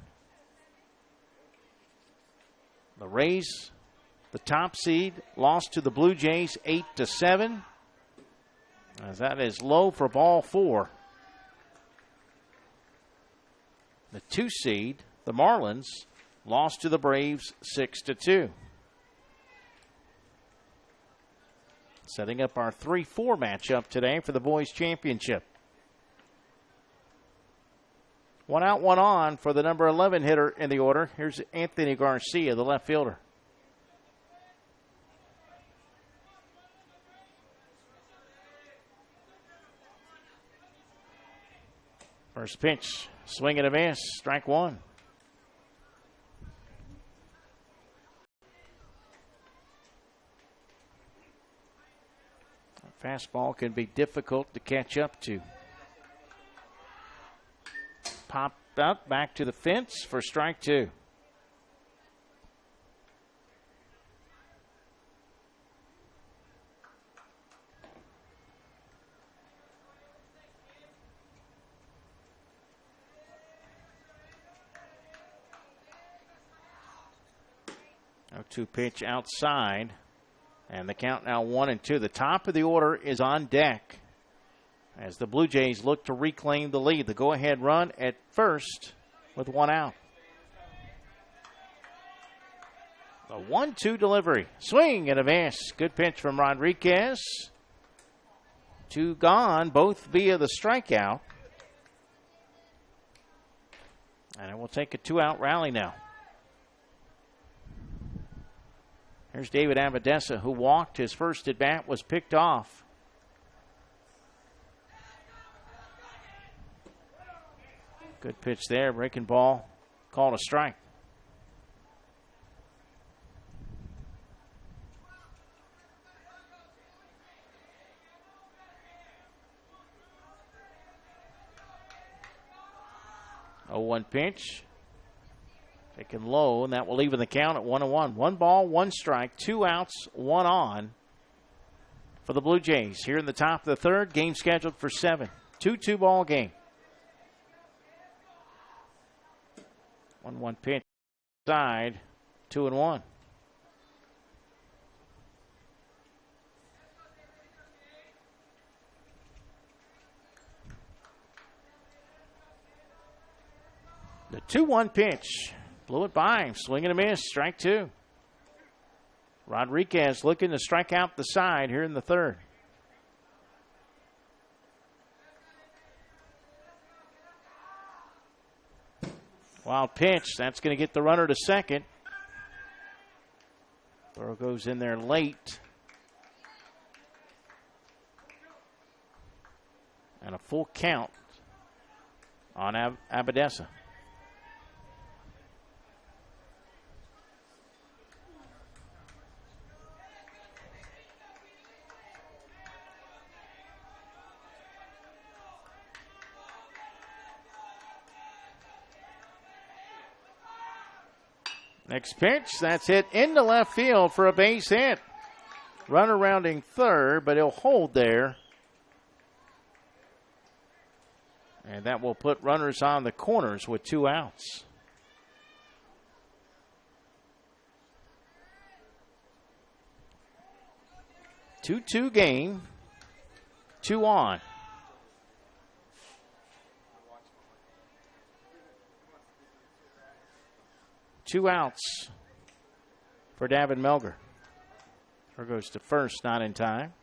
The Rays, the top seed, lost to the Blue Jays 8-7. As that is low for ball 4. The 2 seed, the Marlins, lost to the Braves 6-2. Setting up our 3-4 matchup today for the boys championship. 1 out, 1 on for the number 11 hitter in the order. Here's Anthony Garcia, the left fielder. First pitch, swing and a miss, strike one. A fastball can be difficult to catch up to. Popped up, back to the fence for strike two. No 2 pitch outside. And the count now 1-2. The top of the order is on deck as the Blue Jays look to reclaim the lead. The go-ahead run at first with 1 out. The 1-2 delivery. Swing and a miss. Good pitch from Rodriguez. 2 gone, both via the strikeout. And it will take a 2-out rally now. Here's David Avedesa, who walked. His first at bat was picked off. Good pitch there, breaking ball, called a strike. Oh, 1 pitch. Taken low, and that will even the count at 1-1. 1 ball, 1 strike, 2 outs, 1 on for the Blue Jays. Here in the top of the third, game scheduled for 7. 2-2 ball game. 1-1 pitch side, 2-1. The 2-1 pitch. Blew it by him. Swing and a miss. Strike two. Rodriguez looking to strike out the side here in the third. Wild pitch. That's going to get the runner to second. Throw goes in there late. And a full count on Abadesa. Next pitch, that's hit into left field for a base hit. Runner rounding third, but he'll hold there. And that will put runners on the corners with 2 outs. Two game, 2 on. Two outs for Davin Melger. Or goes to first, not in time.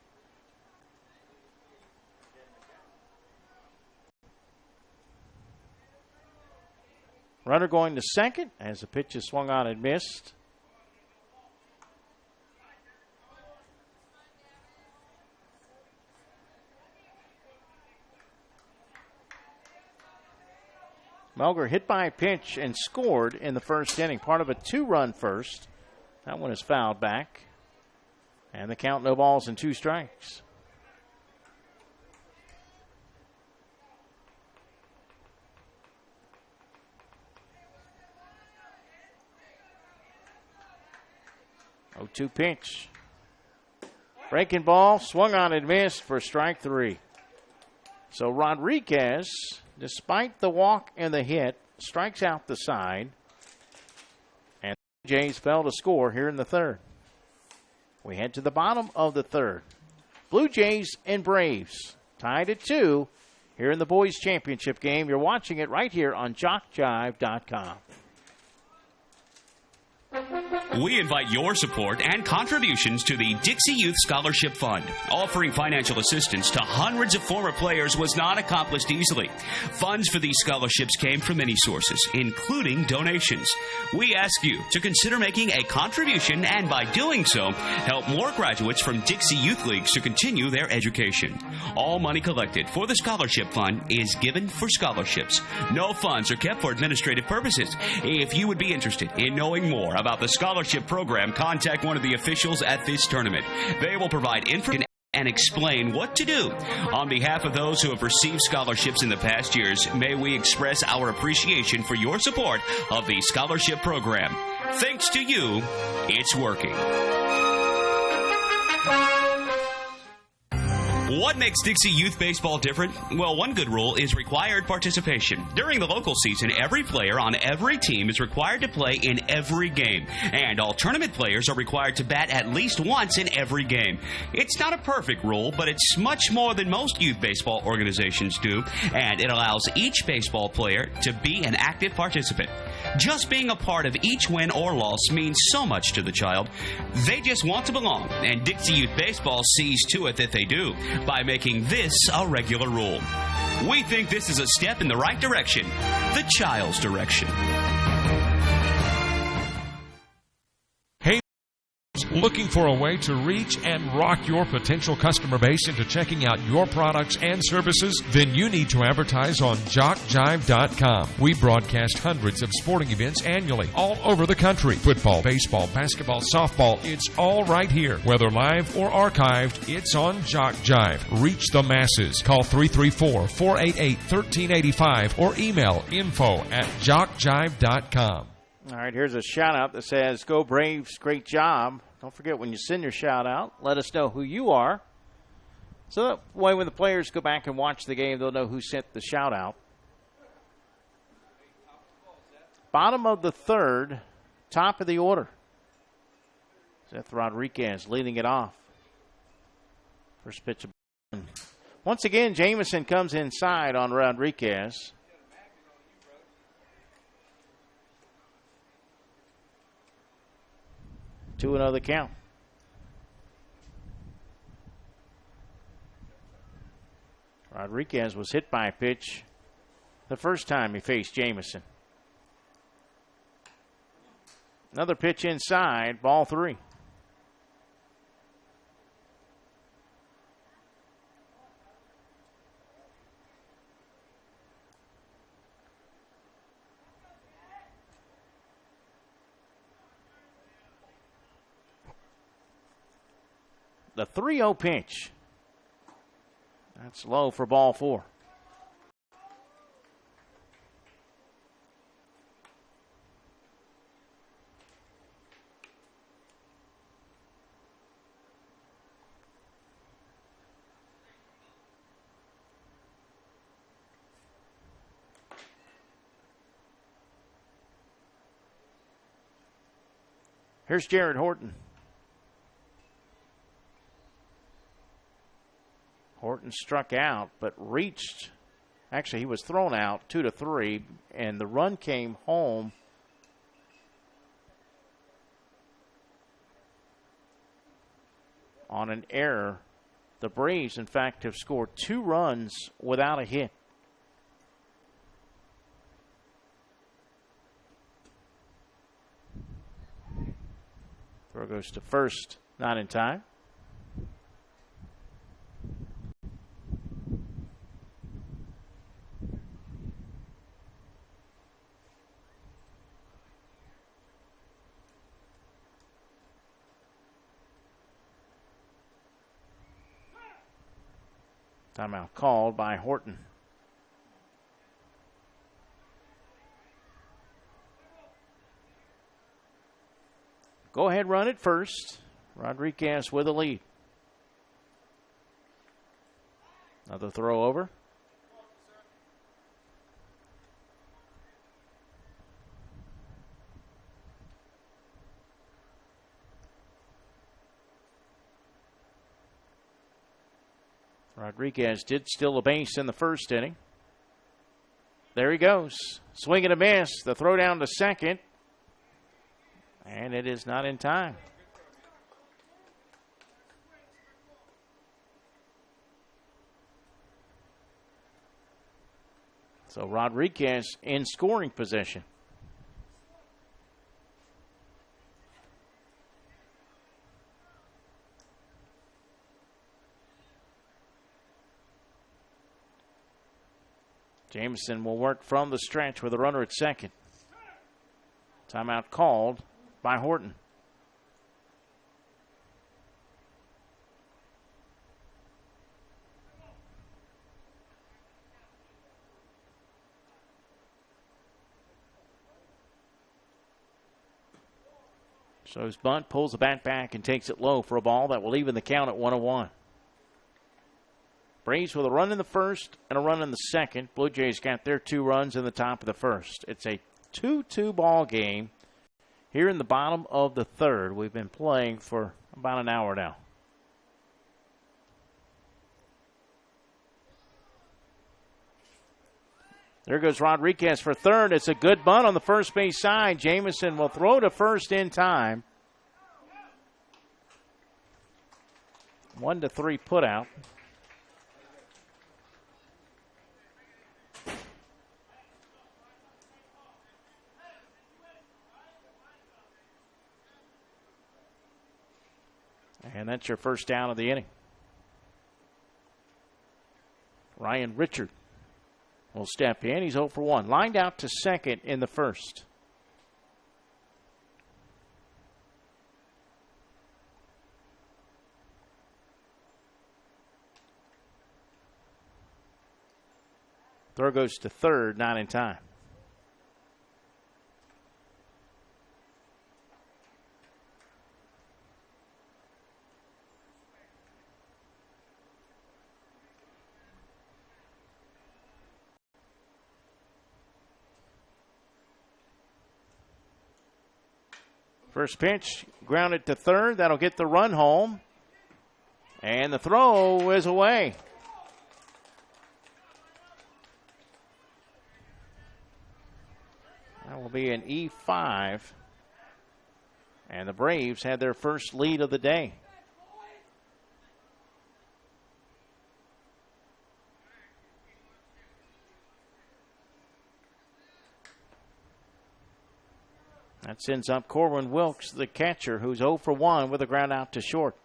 Runner going to second as the pitch is swung on and missed. Melger hit by a pitch and scored in the first inning. Part of a 2-run first. That one is fouled back. And the count, no balls and 2 strikes. Oh, 2 pitch. Breaking ball, swung on and missed for strike 3. So Rodriguez, despite the walk and the hit, strikes out the side. And the Jays fell to score here in the third. We head to the bottom of the third. Blue Jays and Braves tied at 2 here in the boys championship game. You're watching it right here on JockJive.com. We invite your support and contributions to the Dixie Youth Scholarship Fund. Offering financial assistance to hundreds of former players was not accomplished easily. Funds for these scholarships came from many sources, including donations. We ask you to consider making a contribution and by doing so, help more graduates from Dixie Youth Leagues to continue their education. All money collected for the Scholarship Fund is given for scholarships. No funds are kept for administrative purposes. If you would be interested in knowing more about the scholarship program, contact one of the officials at this tournament. They will provide information and explain what to do. On behalf of those who have received scholarships in the past years, may we express our appreciation for your support of the scholarship program. Thanks to you, it's working. What makes Dixie Youth Baseball different? Well, one good rule is required participation. During the local season, every player on every team is required to play in every game, and all tournament players are required to bat at least once in every game. It's not a perfect rule, but it's much more than most youth baseball organizations do, and it allows each baseball player to be an active participant. Just being a part of each win or loss means so much to the child. They just want to belong, and Dixie Youth Baseball sees to it that they do by making this a regular rule. We think this is a step in the right direction, the child's direction. Looking for a way to reach and rock your potential customer base into checking out your products and services? Then you need to advertise on JockJive.com. We broadcast hundreds of sporting events annually all over the country. Football, baseball, basketball, softball, it's all right here. Whether live or archived, it's on JockJive. Reach the masses. Call 334-488-1385 or email info@JockJive.com. All right, here's a shout-out that says, "Go Braves, great job." Don't forget when you send your shout-out, let us know who you are. So that way when the players go back and watch the game, they'll know who sent the shout-out. Bottom of the third, top of the order. Seth Rodriguez leading it off. First pitch. Once again, Jamison comes inside on Rodriguez. 2-0 the count. Rodriguez was hit by a pitch the first time he faced Jamison. Another pitch inside, ball 3. The 3-0 pitch. That's low for ball 4. Here's Jared Horton. Horton struck out, but reached. Actually, he was thrown out 2-3, and the run came home on an error. The Braves, in fact, have scored 2 runs without a hit. Throw goes to first, not in time. Timeout called by Horton. Go ahead, run it first. Rodriguez with a lead. Another throw over. Rodriguez did steal a base in the first inning. There he goes. Swing and a miss. The throw down to second. And it is not in time. So Rodriguez in scoring position. Jameson will work from the stretch with a runner at second. Timeout called by Horton. So his bunt pulls the bat back and takes it low for a ball that will even the count at 1-1. Braves with a run in the first and a run in the second. Blue Jays got their 2 runs in the top of the first. It's a 2-2 ball game here in the bottom of the third. We've been playing for about an hour now. There goes Rodriguez for third. It's a good bunt on the first base side. Jamison will throw to first in time. 1-3 put out. And that's your first down of the inning. Ryan Richard will step in. He's 0 for 1. Lined out to second in the first. Throw goes to third, not in time. First pitch, grounded to third. That'll get the run home. And the throw is away. That will be an E5 And the Braves had their first lead of the day. That sends up Corwin Wilkes, the catcher, who's 0 for 1 with a ground out to short.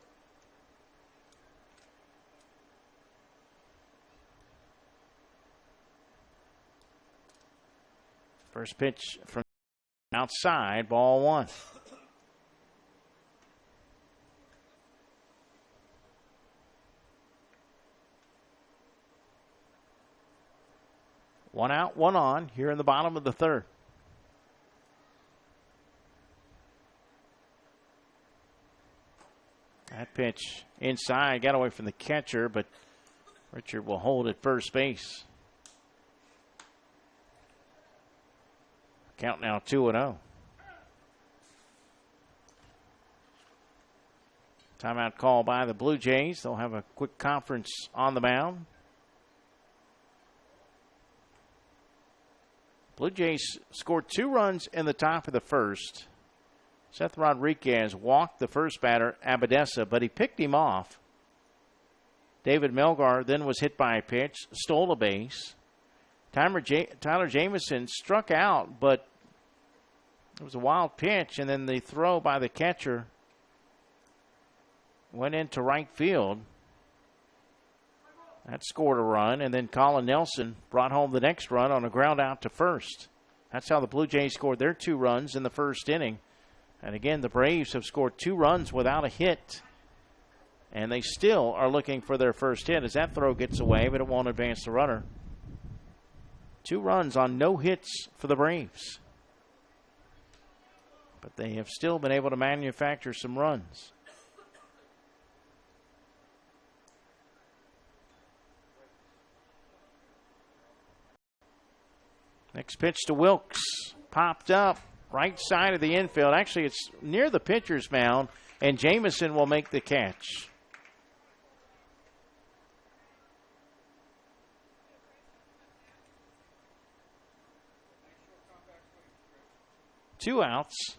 First pitch from outside, ball 1. One out, one on here in the bottom of the third. That pitch inside, got away from the catcher, but Richard will hold at first base. Count now 2-0. Timeout call by the Blue Jays. They'll have a quick conference on the mound. Blue Jays scored 2 runs in the top of the first. Seth Rodriguez walked the first batter, Abadesa, but he picked him off. David Melgar then was hit by a pitch, stole a base. Tyler Jamison struck out, but it was a wild pitch, and then the throw by the catcher went into right field. That scored a run, and then Colin Nelson brought home the next run on a ground out to first. That's how the Blue Jays scored their 2 runs in the first inning. And again, the Braves have scored 2 runs without a hit, and they still are looking for their first hit as that throw gets away, but it won't advance the runner. 2 runs on no hits for the Braves. But they have still been able to manufacture some runs. Next pitch to Wilkes. Popped up right side of the infield. Actually, it's near the pitcher's mound, and Jamison will make the catch. Two outs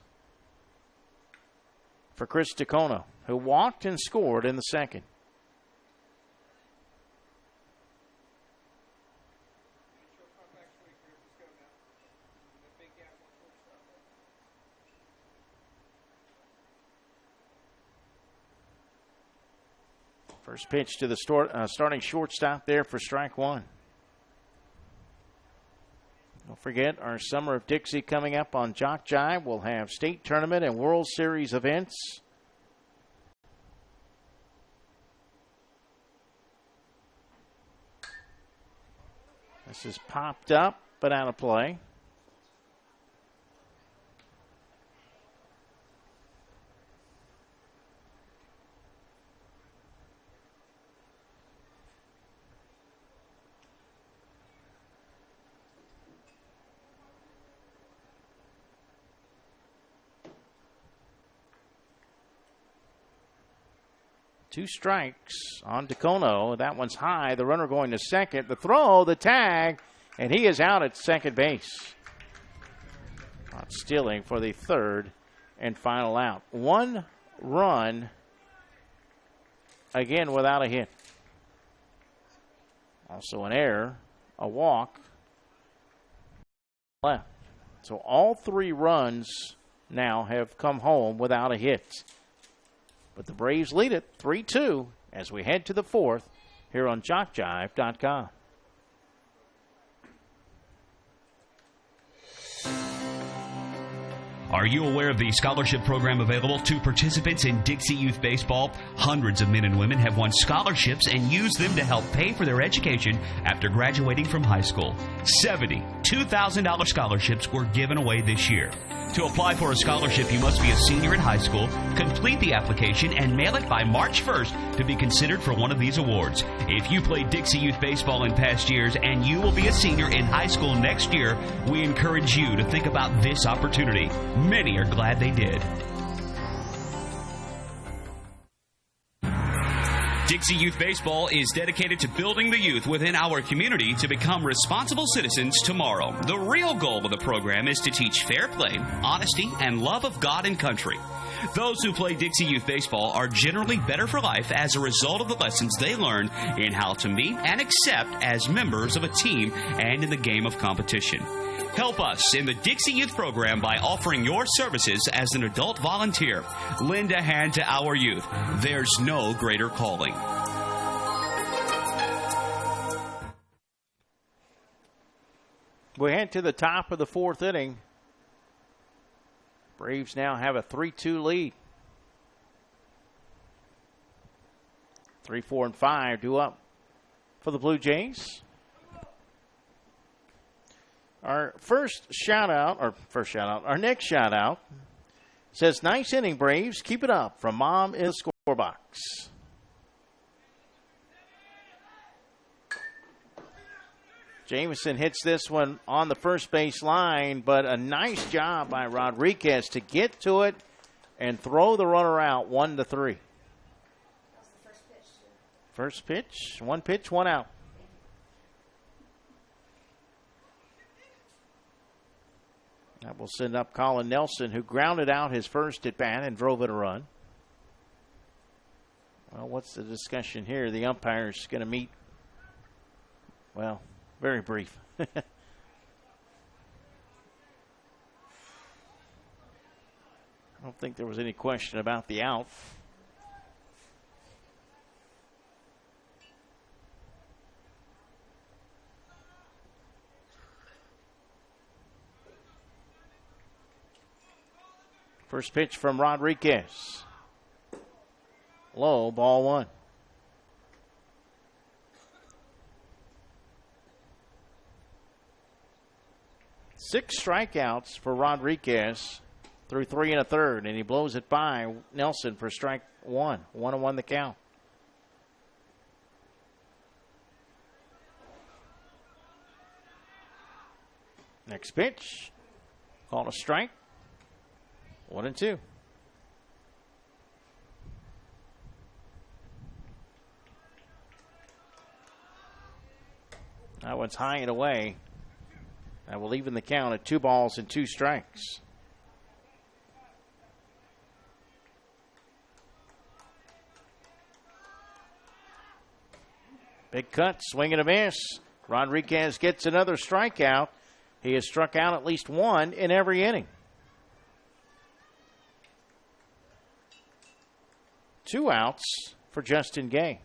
for Chris DeCono, who walked and scored in the second. First pitch to the starting shortstop there for strike 1. Don't forget, our Summer of Dixie coming up on JockJive. We'll have state tournament and World Series events. This is popped up, but out of play. Two strikes on DeCono. That one's high. The runner going to second. The throw, the tag, and he is out at second base. Not stealing for the third and final out. 1 run, again without a hit. Also an error, a walk, left. So all 3 runs now have come home without a hit. But the Braves lead it 3-2 as we head to the 4th here on JockJive.com. Are you aware of the scholarship program available to participants in Dixie Youth Baseball? Hundreds of men and women have won scholarships and used them to help pay for their education after graduating from high school. 70 $2,000 scholarships were given away this year. To apply for a scholarship, you must be a senior in high school, complete the application, and mail it by March 1st to be considered for one of these awards. If you played Dixie Youth Baseball in past years and you will be a senior in high school next year, we encourage you to think about this opportunity. Many are glad they did. Dixie Youth Baseball is dedicated to building the youth within our community to become responsible citizens tomorrow. The real goal of the program is to teach fair play, honesty, and love of God and country. Those who play Dixie Youth Baseball are generally better for life as a result of the lessons they learn in how to meet and accept as members of a team and in the game of competition. Help us in the Dixie Youth program by offering your services as an adult volunteer. Lend a hand to our youth. There's no greater calling. We head to the top of the fourth inning. Braves now have a 3-2 lead. 3, 4, and 5 due up for the Blue Jays. Our next shout out says, nice inning, Braves. Keep it up from Mom in the scorebox. Jameson hits this one on the first base line, but a nice job by Rodriguez to get to it and throw the runner out 1-3. That was the first pitch. First pitch, one pitch, one out. That will send up Colin Nelson, who grounded out his first at bat and drove in a run. Well, what's the discussion here? The umpire's going to meet, well, very brief. I don't think there was any question about the out. First pitch from Rodriguez. Low, ball one. Six strikeouts for Rodriguez through 3 1/3, and he blows it by Nelson for strike one. 1-1 the count. Next pitch, called a strike. 1-2. That one's high and away. That will even the count at 2 balls and 2 strikes. Big cut, swing and a miss. Rodriguez gets another strikeout. He has struck out at least one in every inning. 2 outs for Justin Gay.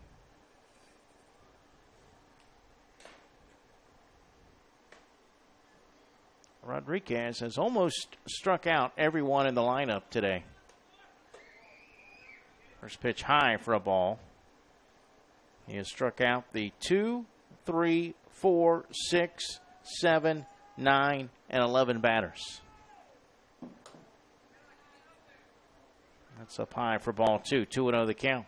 Rodriguez has almost struck out everyone in the lineup today. First pitch high for a ball. He has struck out the 2, 3, 4, 6, 7, 9, and 11 batters. That's up high for ball 2. 2-0 the count.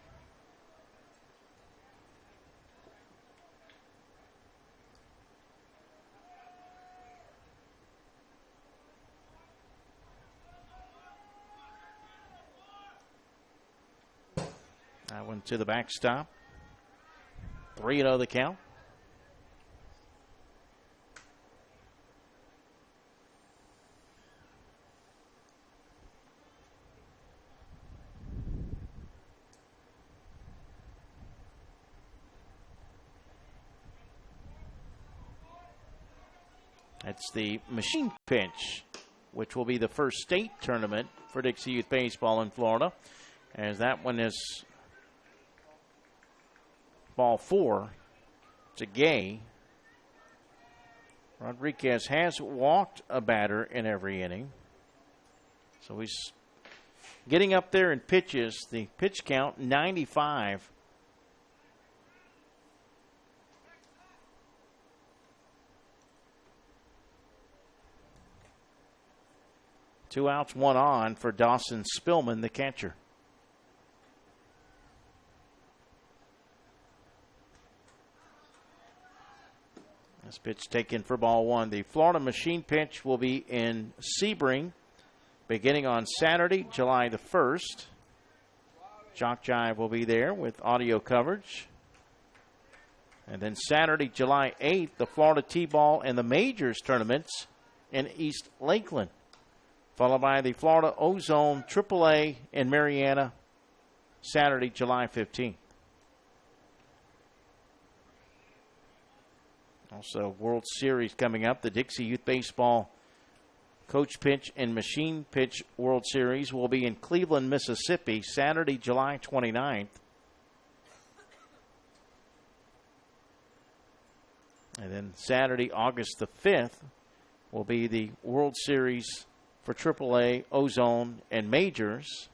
That one to the backstop. 3-0 the count. It's the machine pitch, which will be the first state tournament for Dixie Youth Baseball in Florida, as that one is ball 4 to Gay. Rodriguez has walked a batter in every inning, so he's getting up there in pitches. The pitch count, 95. Two outs, one on for Dawson Spillman, the catcher. This pitch taken for ball 1. The Florida machine pitch will be in Sebring beginning on Saturday, July the 1st. JockJive will be there with audio coverage. And then Saturday, July 8th, the Florida T-Ball and the Majors tournaments in East Lakeland. followed by the Florida Ozone AAA in Marianna, Saturday, July 15th. Also, World Series coming up. The Dixie Youth Baseball Coach Pitch and Machine Pitch World Series will be in Cleveland, Mississippi, Saturday, July 29th. And then Saturday, August the 5th, will be the World Series for AAA, Ozone, and Majors.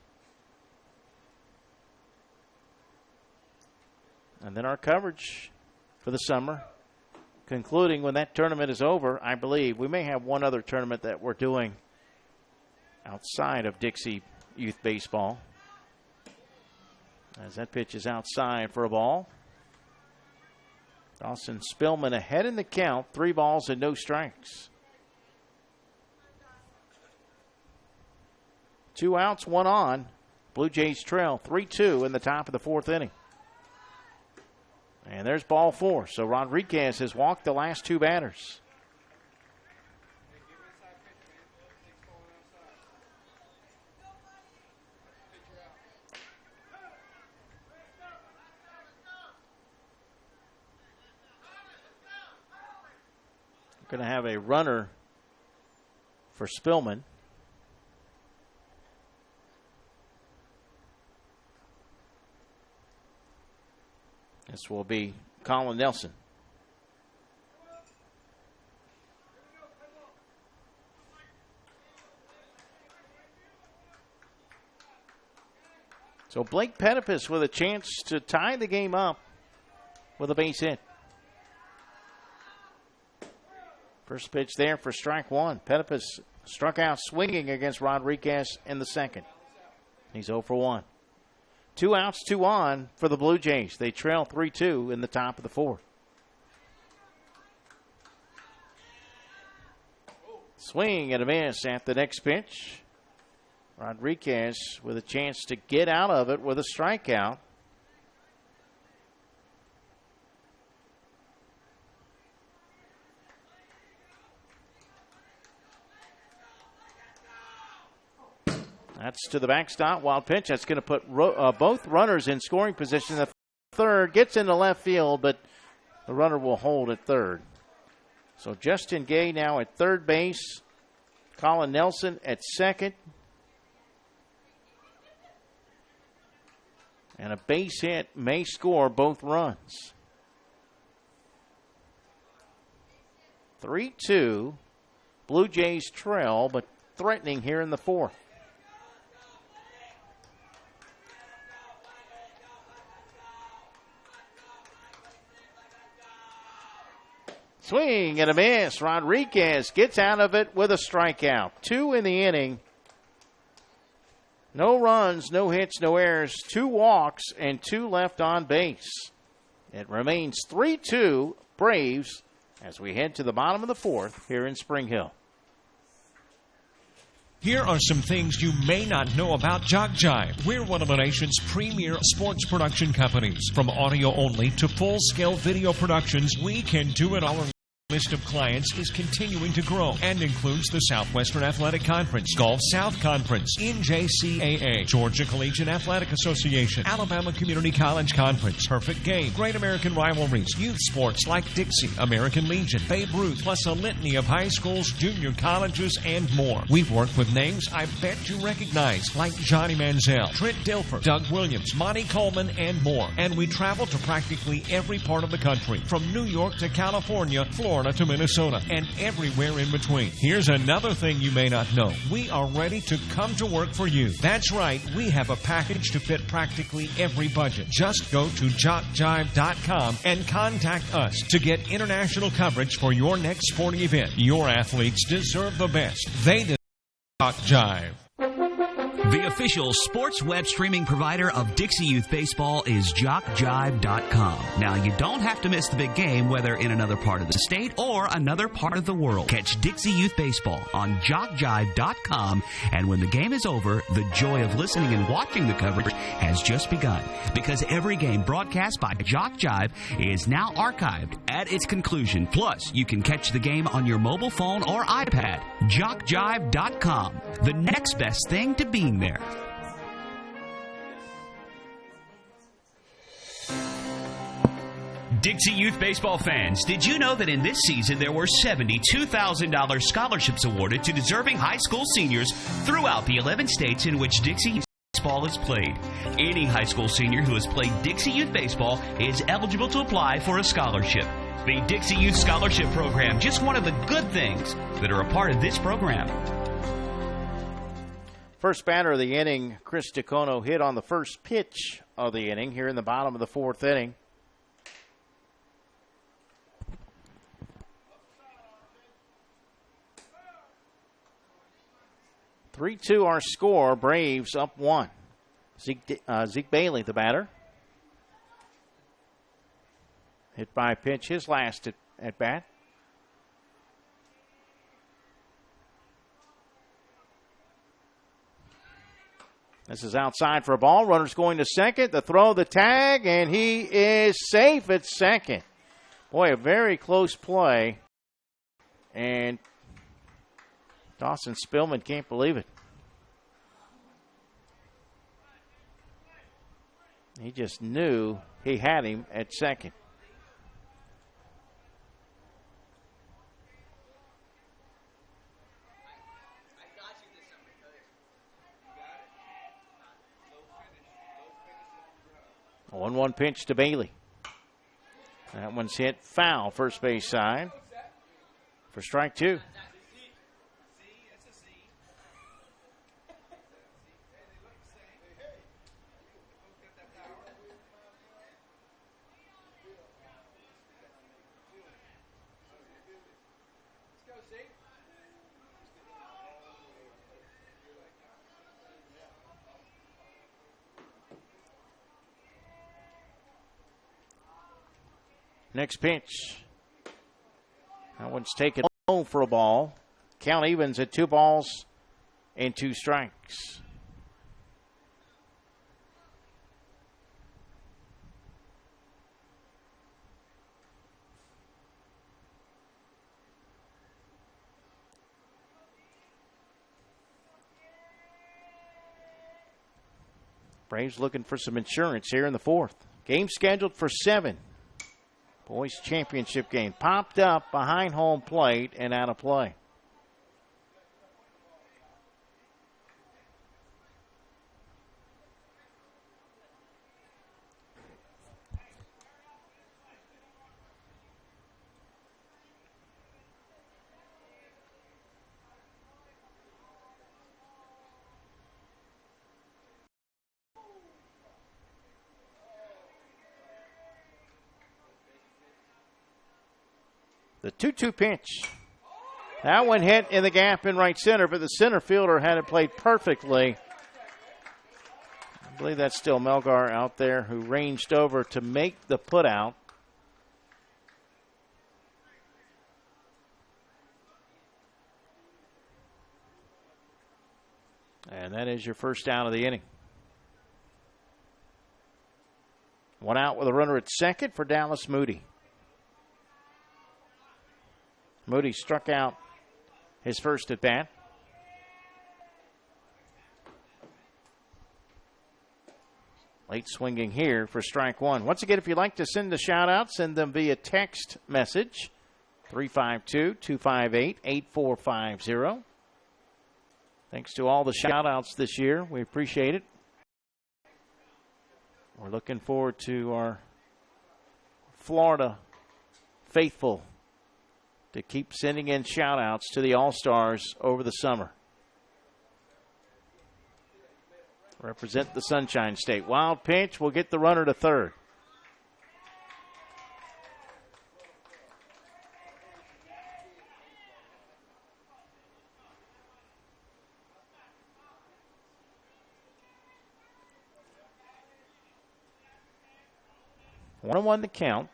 And then our coverage for the summer, concluding when that tournament is over. I believe we may have one other tournament that we're doing outside of Dixie Youth Baseball. As that pitch is outside for a ball. Dawson Spillman ahead in the count, 3 balls and no strikes. 2 outs, 1 on. Blue Jays trail 3-2 in the top of the 4th inning. And there's ball 4. So Rodriguez has walked the last 2 batters. Going to have a runner for Spillman. This will be Colin Nelson. So Blake Petipus with a chance to tie the game up with a base hit. First pitch there for strike 1. Petipus struck out swinging against Rodriguez in the second. He's 0 for 1. 2 outs, 2 on for the Blue Jays. They trail 3-2 in the top of the 4th. Swing and a miss at the next pitch. Rodriguez with a chance to get out of it with a strikeout. That's to the backstop. Wild pitch. That's going to put both runners in scoring position. The third gets into left field, but the runner will hold at third. So Justin Gay now at third base. Colin Nelson at second. And a base hit may score both runs. 3-2. Blue Jays trail, but threatening here in the 4th. Swing and a miss. Rodriguez gets out of it with a strikeout. 2 in the inning. No runs, no hits, no errors. 2 walks and 2 left on base. It remains 3-2 Braves as we head to the bottom of the 4th here in Spring Hill. Here are some things you may not know about JockJive. We're one of the nation's premier sports production companies. From audio only to full-scale video productions, we can do it all. List of clients is continuing to grow and includes the Southwestern Athletic Conference, Gulf South Conference, NJCAA, Georgia Collegiate Athletic Association, Alabama Community College Conference, Perfect Game, Great American Rivalries, youth sports like Dixie, American Legion, Babe Ruth, plus a litany of high schools, junior colleges, and more. We've worked with names I bet you recognize, like Johnny Manziel, Trent Dilfer, Doug Williams, Monty Coleman, and more. And we travel to practically every part of the country, from New York to California, Florida to Minnesota, and everywhere in between. Here's another thing you may not know. We are ready to come to work for you. That's right, we have a package to fit practically every budget. Just go to JockJive.com and contact us to get international coverage for your next sporting event. Your athletes deserve the best. They deserve JockJive. The official sports web streaming provider of Dixie Youth Baseball is JockJive.com. Now, you don't have to miss the big game, whether in another part of the state or another part of the world. Catch Dixie Youth Baseball on JockJive.com, and when the game is over, the joy of listening and watching the coverage has just begun, because every game broadcast by JockJive is now archived at its conclusion. Plus, you can catch the game on your mobile phone or iPad. JockJive.com, the next best thing to being there. Dixie Youth Baseball fans, did you know that in this season there were $72,000 scholarships awarded to deserving high school seniors throughout the 11 states in which Dixie Youth Baseball is played? Any high school senior who has played Dixie Youth Baseball is eligible to apply for a scholarship. The Dixie Youth Scholarship Program, just one of the good things that are a part of this program. First batter of the inning, Chris DeCono hit on the first pitch of the inning here in the bottom of the fourth inning. Three-two our score. Braves up 1. Zeke Bailey, the batter. Hit by a pitch, his last at bat. This is outside for a ball. Runner's going to second. The throw, the tag, and he is safe at second. Boy, a very close play. And Dawson Spillman can't believe it. He just knew he had him at second. A 1-1 pitch to Bailey. That one's hit foul, first base side, for strike 2. Next pitch. That one's taken low for a ball. Count evens at 2 balls and 2 strikes. Braves looking for some insurance here in the fourth. Game scheduled for 7. Boys championship game. Popped up behind home plate and out of play. The 2-2 pitch. That one hit in the gap in right center, but the center fielder had it played perfectly. I believe that's still Melgar out there, who ranged over to make the putout. And that is your first out of the inning. One out with a runner at second for Dallas Moody. Moody struck out his first at bat. Late swinging here for strike 1. Once again, if you'd like to send a shout out, send them via text message 352-258-8450. Thanks to all the shout outs this year. We appreciate it. We're looking forward to our Florida faithful to keep sending in shout-outs to the All-Stars over the summer. Represent the Sunshine State. Wild pitch will get the runner to third. 1-1 the count.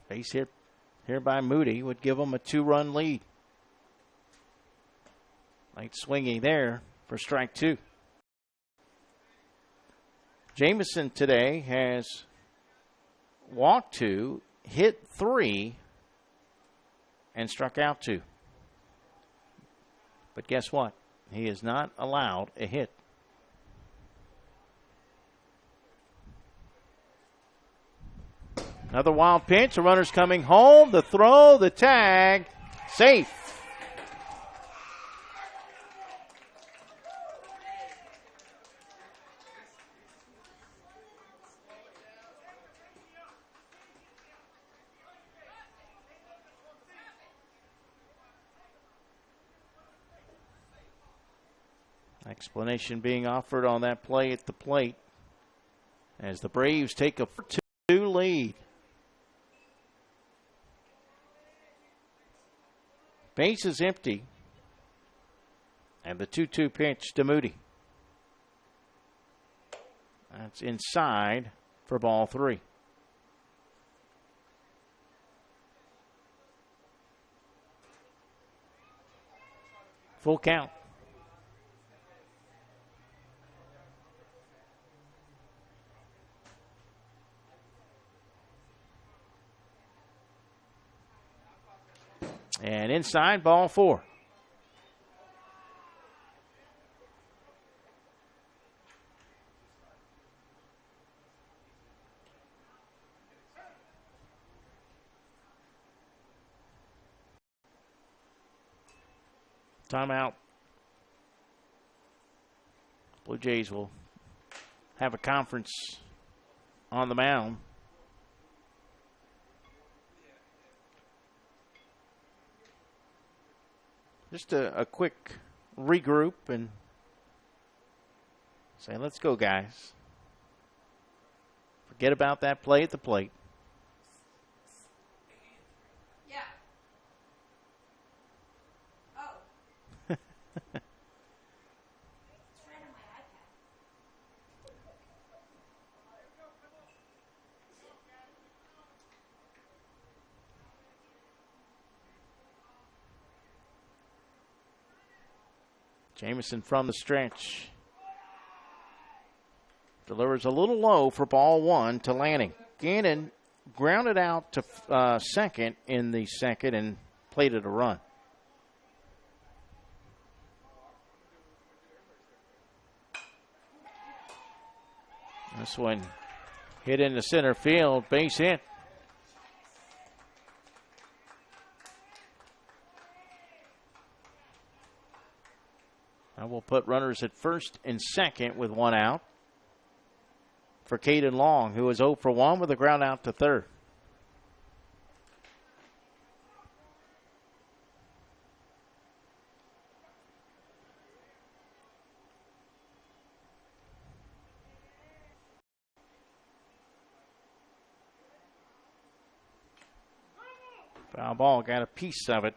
Base hit here by Moody would give them a 2-run lead. Light swinging there for strike 2. Jamison today has walked 2, hit 3, and struck out 2. But guess what? He is not allowed a hit. Another wild pitch. The runner's coming home. The throw, the tag, safe. Explanation being offered on that play at the plate as the Braves take a 4-2 lead. Base is empty. And the 2-2 pitch to Moody. That's inside for ball 3. Full count. And inside, ball 4. Timeout. Blue Jays will have a conference on the mound. Just a quick regroup and say, let's go, guys. Forget about that play at the plate. Yeah. Oh. It's right on my iPad. Jamison from the stretch. Delivers a little low for ball 1 to Lanning. Gannon grounded out to second in the second and plated a run. This one hit into center field, base hit. I will put runners at first and second with 1 out for Caden Long, who is 0 for 1 with a ground out to third. Foul ball, got a piece of it.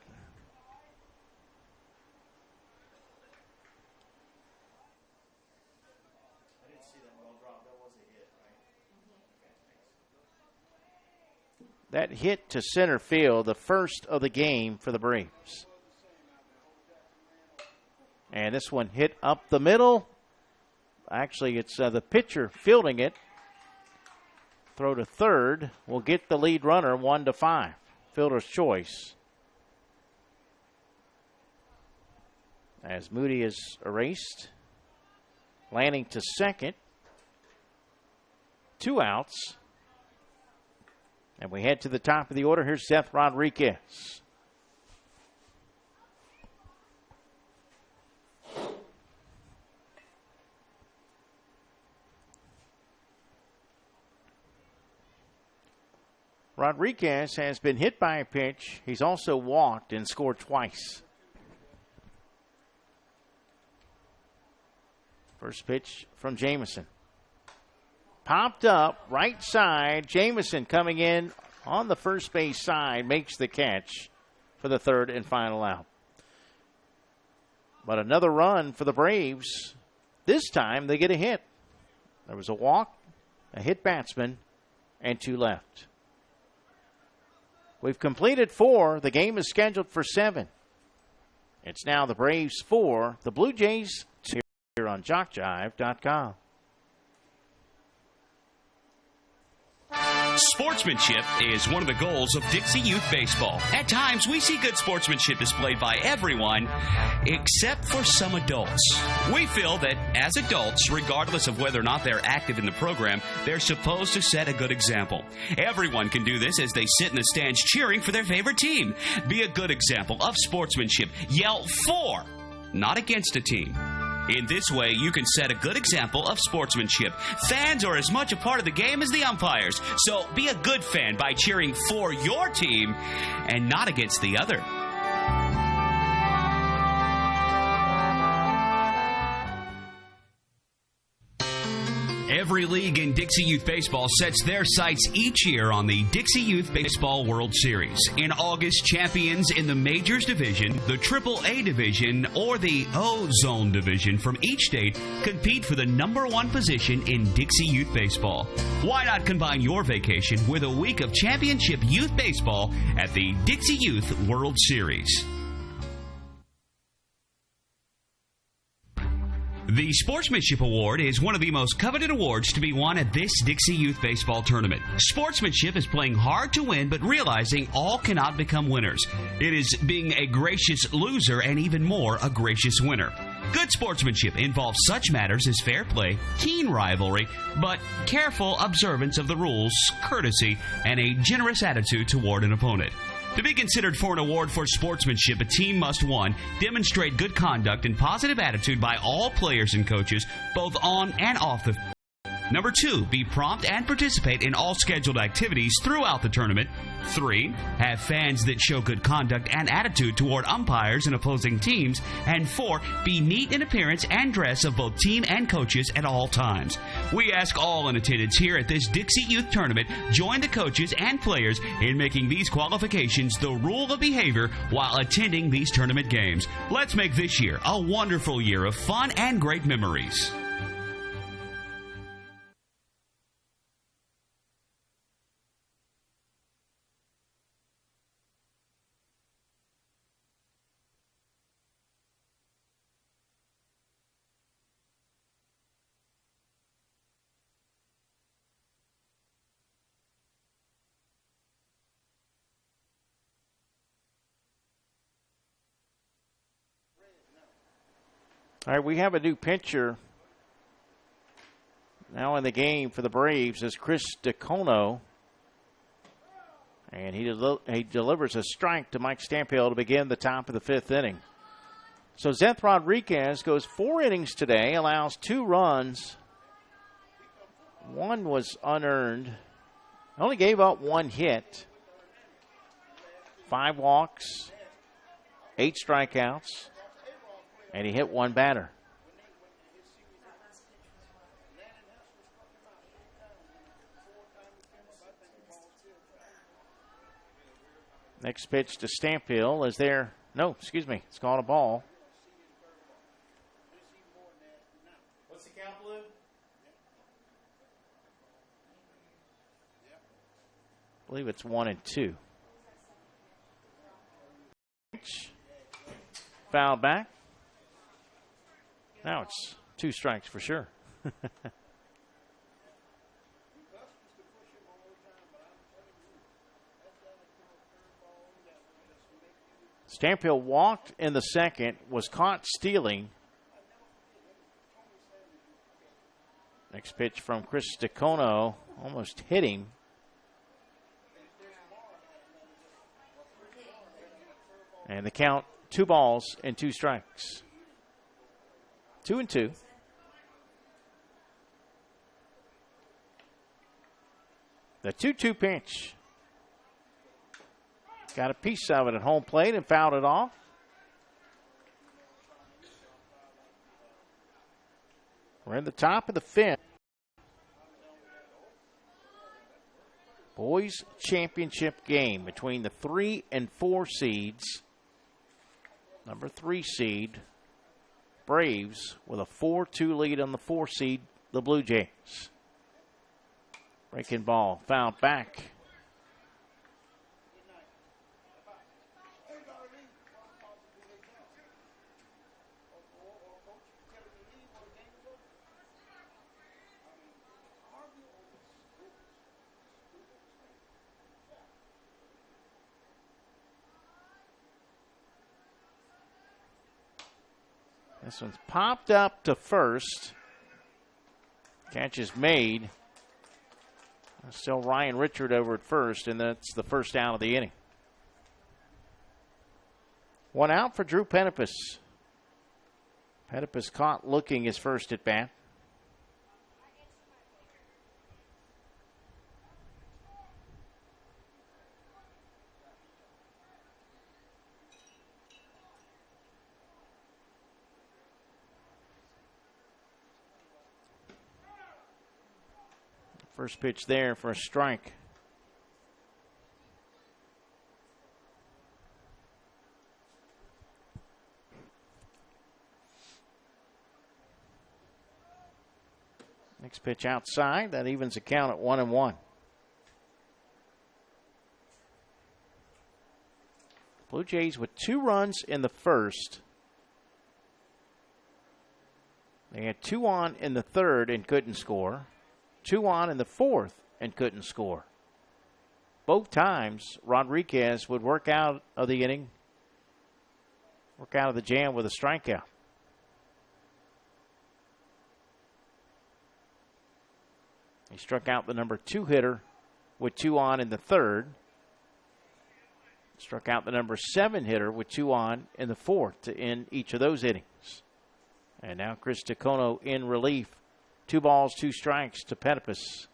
That hit to center field, the first of the game for the Braves. And this one hit up the middle. Actually, it's the pitcher fielding it. Throw to third will get the lead runner 1-5. Fielder's choice. As Moody is erased. Lanning to second. 2 outs. And we head to the top of the order. Here's Seth Rodriguez. Rodriguez has been hit by a pitch. He's also walked and scored twice. First pitch from Jamison. Popped up, right side. Jamison coming in on the first base side, makes the catch for the third and final out. But another run for the Braves This time they get a hit. There was a walk, a hit batsman, and 2 left. We've completed 4. The game is scheduled for 7. It's now the Braves 4, the Blue Jays 2 here on JockJive.com. Sportsmanship is one of the goals of Dixie Youth Baseball. At times, we see good sportsmanship displayed by everyone, except for some adults. We feel that as adults, regardless of whether or not they're active in the program, they're supposed to set a good example. Everyone can do this as they sit in the stands cheering for their favorite team. Be a good example of sportsmanship. Yell for, not against a team. In this way, you can set a good example of sportsmanship. Fans are as much a part of the game as the umpires, so be a good fan by cheering for your team and not against the other. Every league in Dixie Youth Baseball sets their sights each year on the Dixie Youth Baseball World Series. In August, champions in the Majors Division, the AAA Division, or the O-Zone Division from each state compete for the #1 position in Dixie Youth Baseball. Why not combine your vacation with a week of championship youth baseball at the Dixie Youth World Series? The Sportsmanship Award is one of the most coveted awards to be won at this Dixie Youth Baseball tournament. Sportsmanship is playing hard to win, but realizing all cannot become winners. It is being a gracious loser and even more a gracious winner. Good sportsmanship involves such matters as fair play, keen rivalry, but careful observance of the rules, courtesy, and a generous attitude toward an opponent. To be considered for an award for sportsmanship, a team must, 1, demonstrate good conduct and positive attitude by all players and coaches, both on and off the field. 2, be prompt and participate in all scheduled activities throughout the tournament. 3, have fans that show good conduct and attitude toward umpires and opposing teams. And 4, be neat in appearance and dress of both team and coaches at all times. We ask all in attendance here at this Dixie Youth Tournament, join the coaches and players in making these qualifications the rule of behavior while attending these tournament games. Let's make this year a wonderful year of fun and great memories. All right, we have a new pitcher now in the game for the Braves is Chris DeCono. And he delivers a strike to Mike Stamphill to begin the top of the 5th inning. So Zeth Rodriguez goes 4 innings today, allows 2 runs. 1 was unearned. Only gave up 1 hit. 5 walks, 8 strikeouts. And he hit 1 batter. Next pitch to Stamphill is there. No, excuse me. It's called a ball. What's the count, Blue? I believe it's 1-2. Foul back. Now it's 2 strikes for sure. Stamphill walked in the second, was caught stealing. Next pitch from Chris DeCono, almost hit him. And the count, 2 balls and 2 strikes. 2-2. The 2-2 pitch. Got a piece of it at home plate and fouled it off. We're in the top of the 5th. Boys championship game between the 3 and 4 seeds. Number 3 seed Braves with a 4-2 lead on the 4 seed, the Blue Jays. Breaking ball, fouled back. This one's popped up to first. Catch is made. Still Ryan Richard over at first, and that's the first out of the inning. One out for Drew Penipus. Penipus caught looking his first at bat. First pitch there for a strike. Next pitch outside. That evens the count at 1-1. Blue Jays with 2 runs in the first. They had 2 on in the third and couldn't score. 2 on in the fourth and couldn't score. Both times, Rodriguez would work out of the inning, work out of the jam with a strikeout. He struck out the number 2 hitter with 2 on in the third. Struck out the number 7 hitter with 2 on in the fourth to end each of those innings. And now Chris Tacono in relief. 2 balls, 2 strikes to Penipus.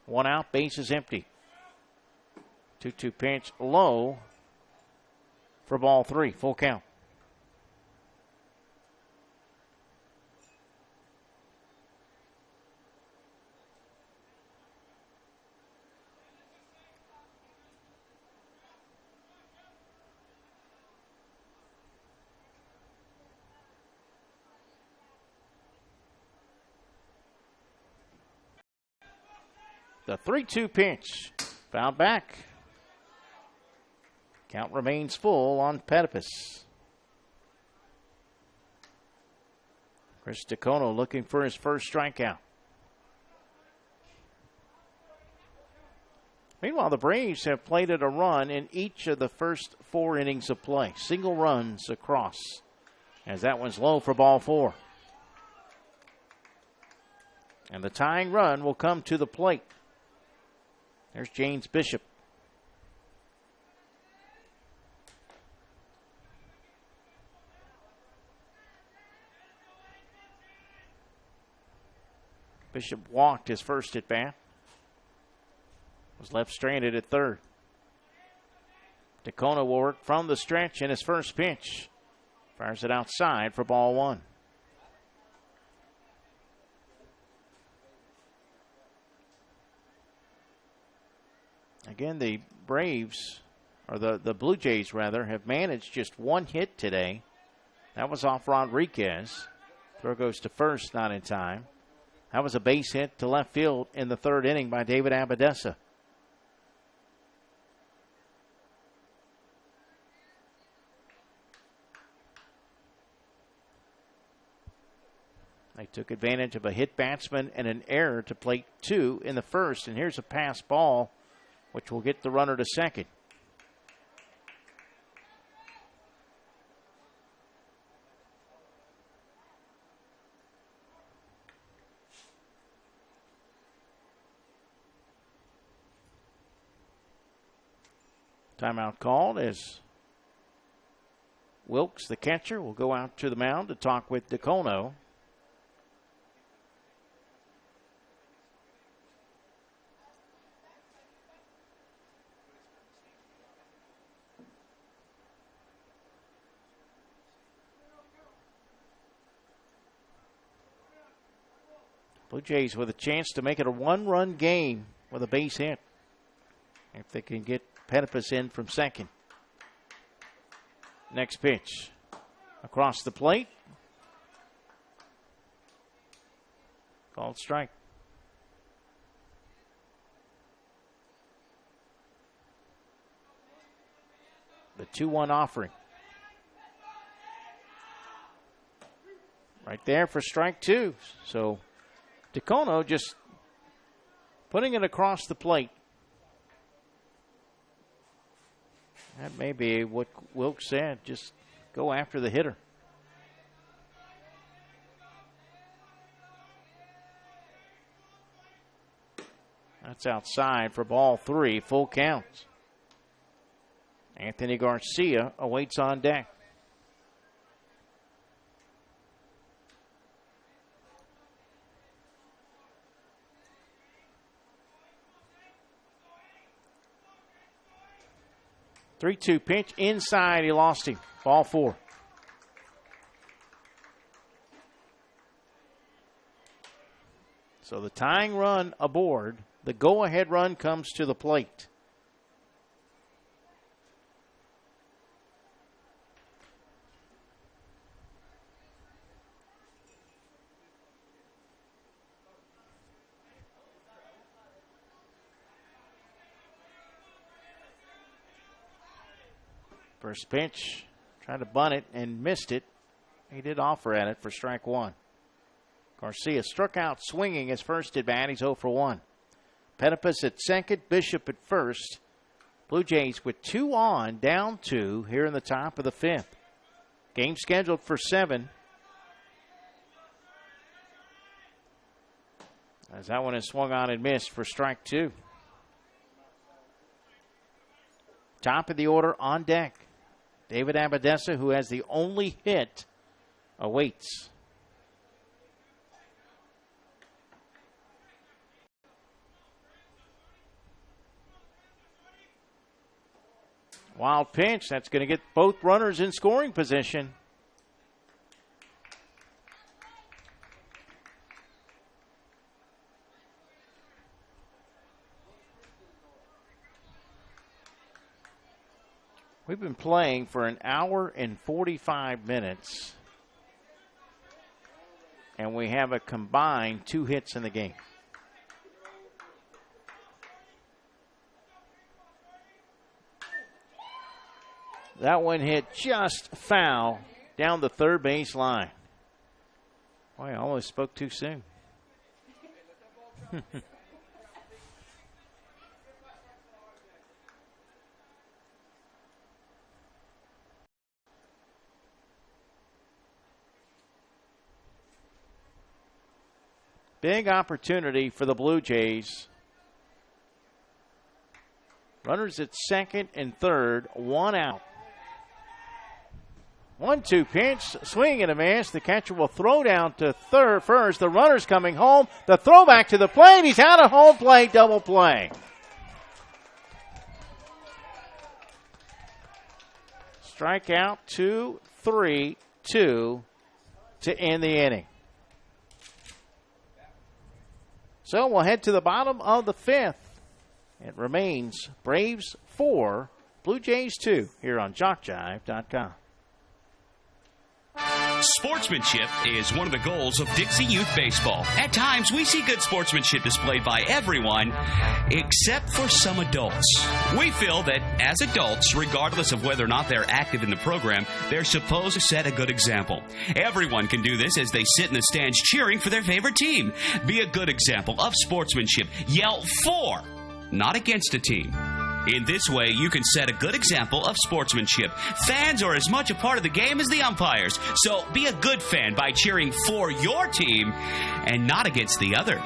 1 out, base is empty. 2-2 pitch low for ball 3, full count. The 3-2 pitch, fouled back. Count remains full on Penipus. Chris Tacono looking for his first strikeout. Meanwhile, the Braves have plated a run in each of the first 4 innings of play. Single runs across, as that one's low for ball 4. And the tying run will come to the plate. There's James Bishop. Bishop walked his first at bat. Was left stranded at third. Tacono will work from the stretch in his first pitch. Fires it outside for ball 1. Again, the Braves, or the Blue Jays rather, have managed just 1 hit today. That was off Rodriguez. Throw goes to first, not in time. That was a base hit to left field in the 3rd inning by David Abadessa. They took advantage of a hit batsman and an error to plate 2 in the first. And here's a pass ball, which will get the runner to second. Timeout called as Wilkes, the catcher, will go out to the mound to talk with Tacono. Blue Jays with a chance to make it a 1-run game with a base hit, if they can get Penipus in from second. Next pitch. Across the plate. Called strike. The 2-1 offering. Right there for strike 2. So Decono just putting it across the plate. That may be what Wilkes said. Just go after the hitter. That's outside for ball 3, full count. Anthony Garcia awaits on deck. Three-two pitch inside. He lost him. Ball 4. So the tying run aboard. The go-ahead run comes to the plate. First pitch, tried to bunt it and missed it. He did offer at it for strike 1. Garcia struck out swinging his first at bat. He's 0 for 1. Petipus at second, Bishop at first. Blue Jays with 2 on, down 2 here in the top of the 5th. Game scheduled for 7. As that one is swung on and missed for strike 2. Top of the order on deck. David Abadessa, who has the only hit, awaits. Wild pitch. That's going to get both runners in scoring position. We've been playing for an hour and 45 minutes, and we have a combined 2 hits in the game. That one hit just foul down the third base line. Boy, I almost spoke too soon. Big opportunity for the Blue Jays. Runners at second and third, 1 out. 1-2 pitch, swing and a miss. The catcher will throw down to first. The runner's coming home. The throw back to the plate. He's out of home plate, double play. Strikeout 2-3-2 to end the inning. So we'll head to the bottom of the 5th. It remains Braves 4, Blue Jays 2 here on JockJive.com. Sportsmanship is one of the goals of Dixie Youth Baseball. At times, we see good sportsmanship displayed by everyone, except for some adults. We feel that as adults, regardless of whether or not they're active in the program, they're supposed to set a good example. Everyone can do this as they sit in the stands cheering for their favorite team. Be a good example of sportsmanship. Yell for, not against a team. In this way, you can set a good example of sportsmanship. Fans are as much a part of the game as the umpires, so be a good fan by cheering for your team and not against the other.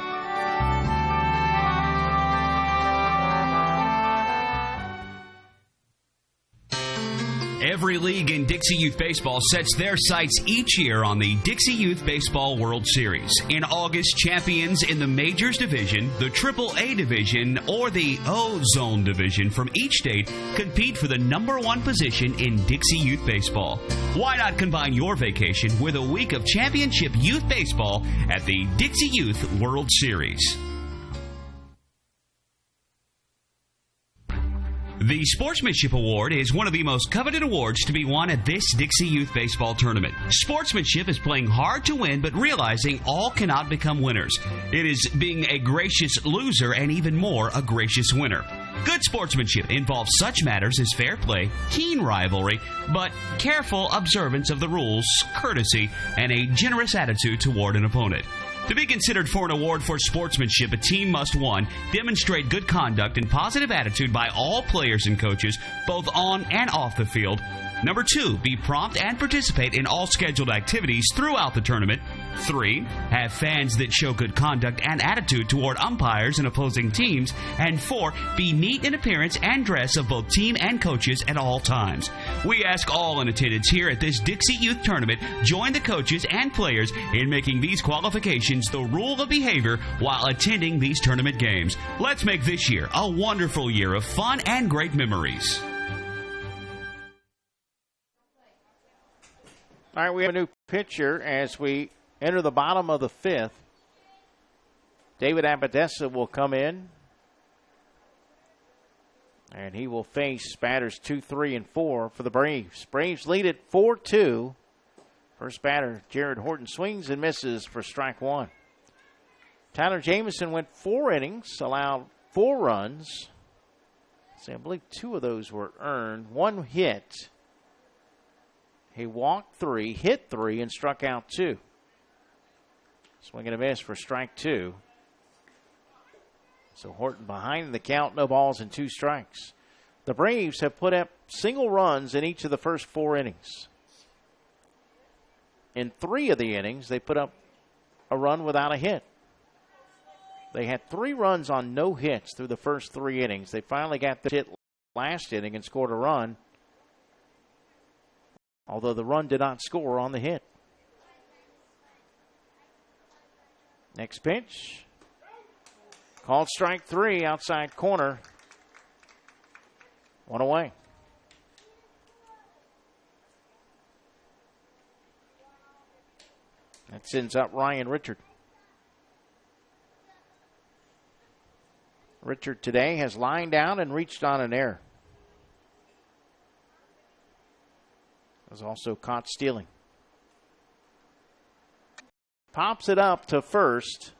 Every league in Dixie Youth Baseball sets their sights each year on the Dixie Youth Baseball World Series. In August, champions in the Majors Division, the AAA Division, or the O-Zone Division from each state compete for the #1 position in Dixie Youth Baseball. Why not combine your vacation with a week of championship youth baseball at the Dixie Youth World Series? The Sportsmanship Award is one of the most coveted awards to be won at this Dixie Youth Baseball Tournament. Sportsmanship is playing hard to win, but realizing all cannot become winners. It is being a gracious loser and even more a gracious winner. Good sportsmanship involves such matters as fair play, keen rivalry, but careful observance of the rules, courtesy, and a generous attitude toward an opponent. To be considered for an award for sportsmanship, a team must, 1, demonstrate good conduct and positive attitude by all players and coaches, both on and off the field. Number 2, be prompt and participate in all scheduled activities throughout the tournament. 3, have fans that show good conduct and attitude toward umpires and opposing teams. And 4, be neat in appearance and dress of both team and coaches at all times. We ask all in attendance here at this Dixie Youth Tournament join the coaches and players in making these qualifications the rule of behavior while attending these tournament games. Let's make this year a wonderful year of fun and great memories. All right, we have a new pitcher as we enter the bottom of the 5th. David Abadessa will come in, and he will face batters 2, 3, and 4 for the Braves. Braves lead it 4-2. First batter, Jared Horton, swings and misses for strike 1. Tyler Jamison went 4 innings, allowed 4 runs. I believe 2 of those were earned. 1 hit. He walked 3, hit 3, and struck out 2. Swing and a miss for strike 2. So Horton behind the count, no balls and 2 strikes. The Braves have put up single runs in each of the first 4 innings. In 3 of the innings, they put up a run without a hit. They had 3 runs on no hits through the first 3 innings. They finally got the hit last inning and scored a run, although the run did not score on the hit. Next pitch. Called strike 3, outside corner. 1 away. That sends up Ryan Richard. Richard today has lined out and reached on an error. Was also caught stealing. Pops it up to first,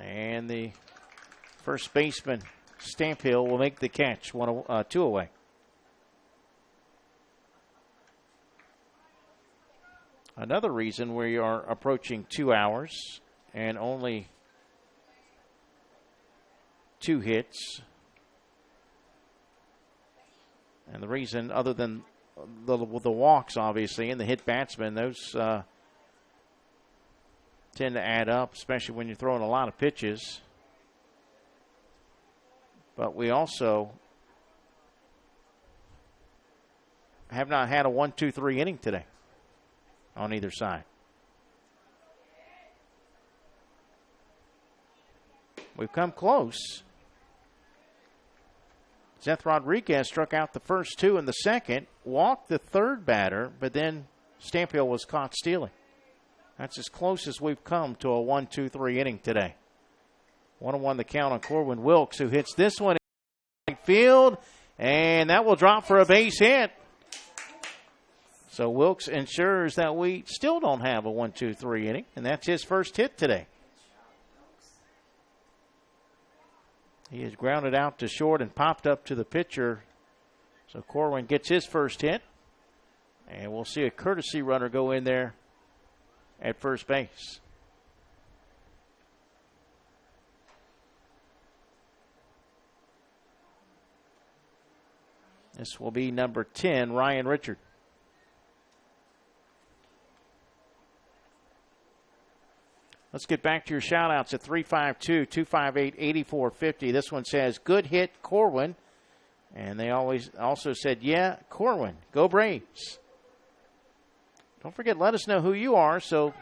and the first baseman, Stamphill, will make the catch, 2 away. Another reason we are approaching 2 hours and only 2 hits. And the reason, other than the walks, obviously, and the hit batsmen, those tend to add up, especially when you're throwing a lot of pitches. But we also have not had a 1, 2, 3 inning today on either side. We've come close. Seth Rodriguez struck out the first 2 in the second, walked the third batter, but then Stamphill was caught stealing. That's as close as we've come to a 1, 2, 3 inning today. 1-1 the count on Corwin Wilkes, who hits this one in right field, and that will drop for a base hit. So Wilkes ensures that we still don't have a 1, 2, 3 inning, and that's his first hit today. He is grounded out to short and popped up to the pitcher. So Corwin gets his first hit. And we'll see a courtesy runner go in there at first base. This will be number 10, Ryan Richard. Let's get back to your shout-outs at 352-258-8450. This one says, good hit, Corwin. And they also said, yeah, Corwin, go Braves. Don't forget, let us know who you are, so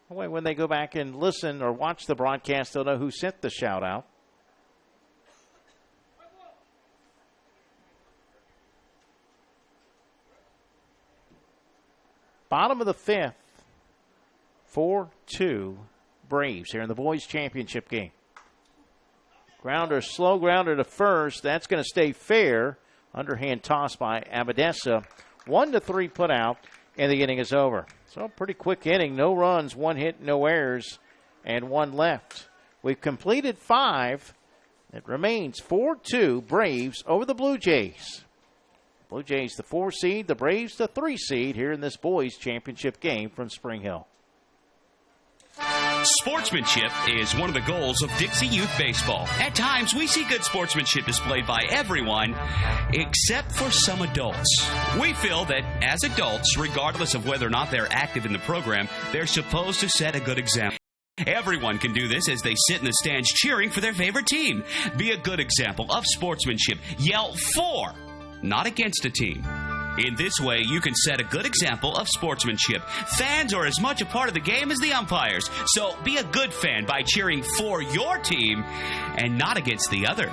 when they go back and listen or watch the broadcast, they'll know who sent the shout-out. Bottom of the 5th, 4-2. Braves here in the boys championship game. Grounder, slow grounder to first. That's going to stay fair. Underhand toss by Abadessa. 1-3 put out, and the inning is over. So pretty quick inning. No runs, 1 hit, no errors, and 1 left. We've completed 5. It remains 4-2 Braves over the Blue Jays. Blue Jays the 4 seed, the Braves the 3 seed here in this boys championship game from Spring Hill. Sportsmanship is one of the goals of Dixie Youth Baseball. At times, we see good sportsmanship displayed by everyone except for some adults. We feel that as adults, regardless of whether or not they're active in the program, they're supposed to set a good example. Everyone can do this as they sit in the stands cheering for their favorite team. Be a good example of sportsmanship. Yell for, not against a team. In this way, you can set a good example of sportsmanship. Fans are as much a part of the game as the umpires. So be a good fan by cheering for your team and not against the other.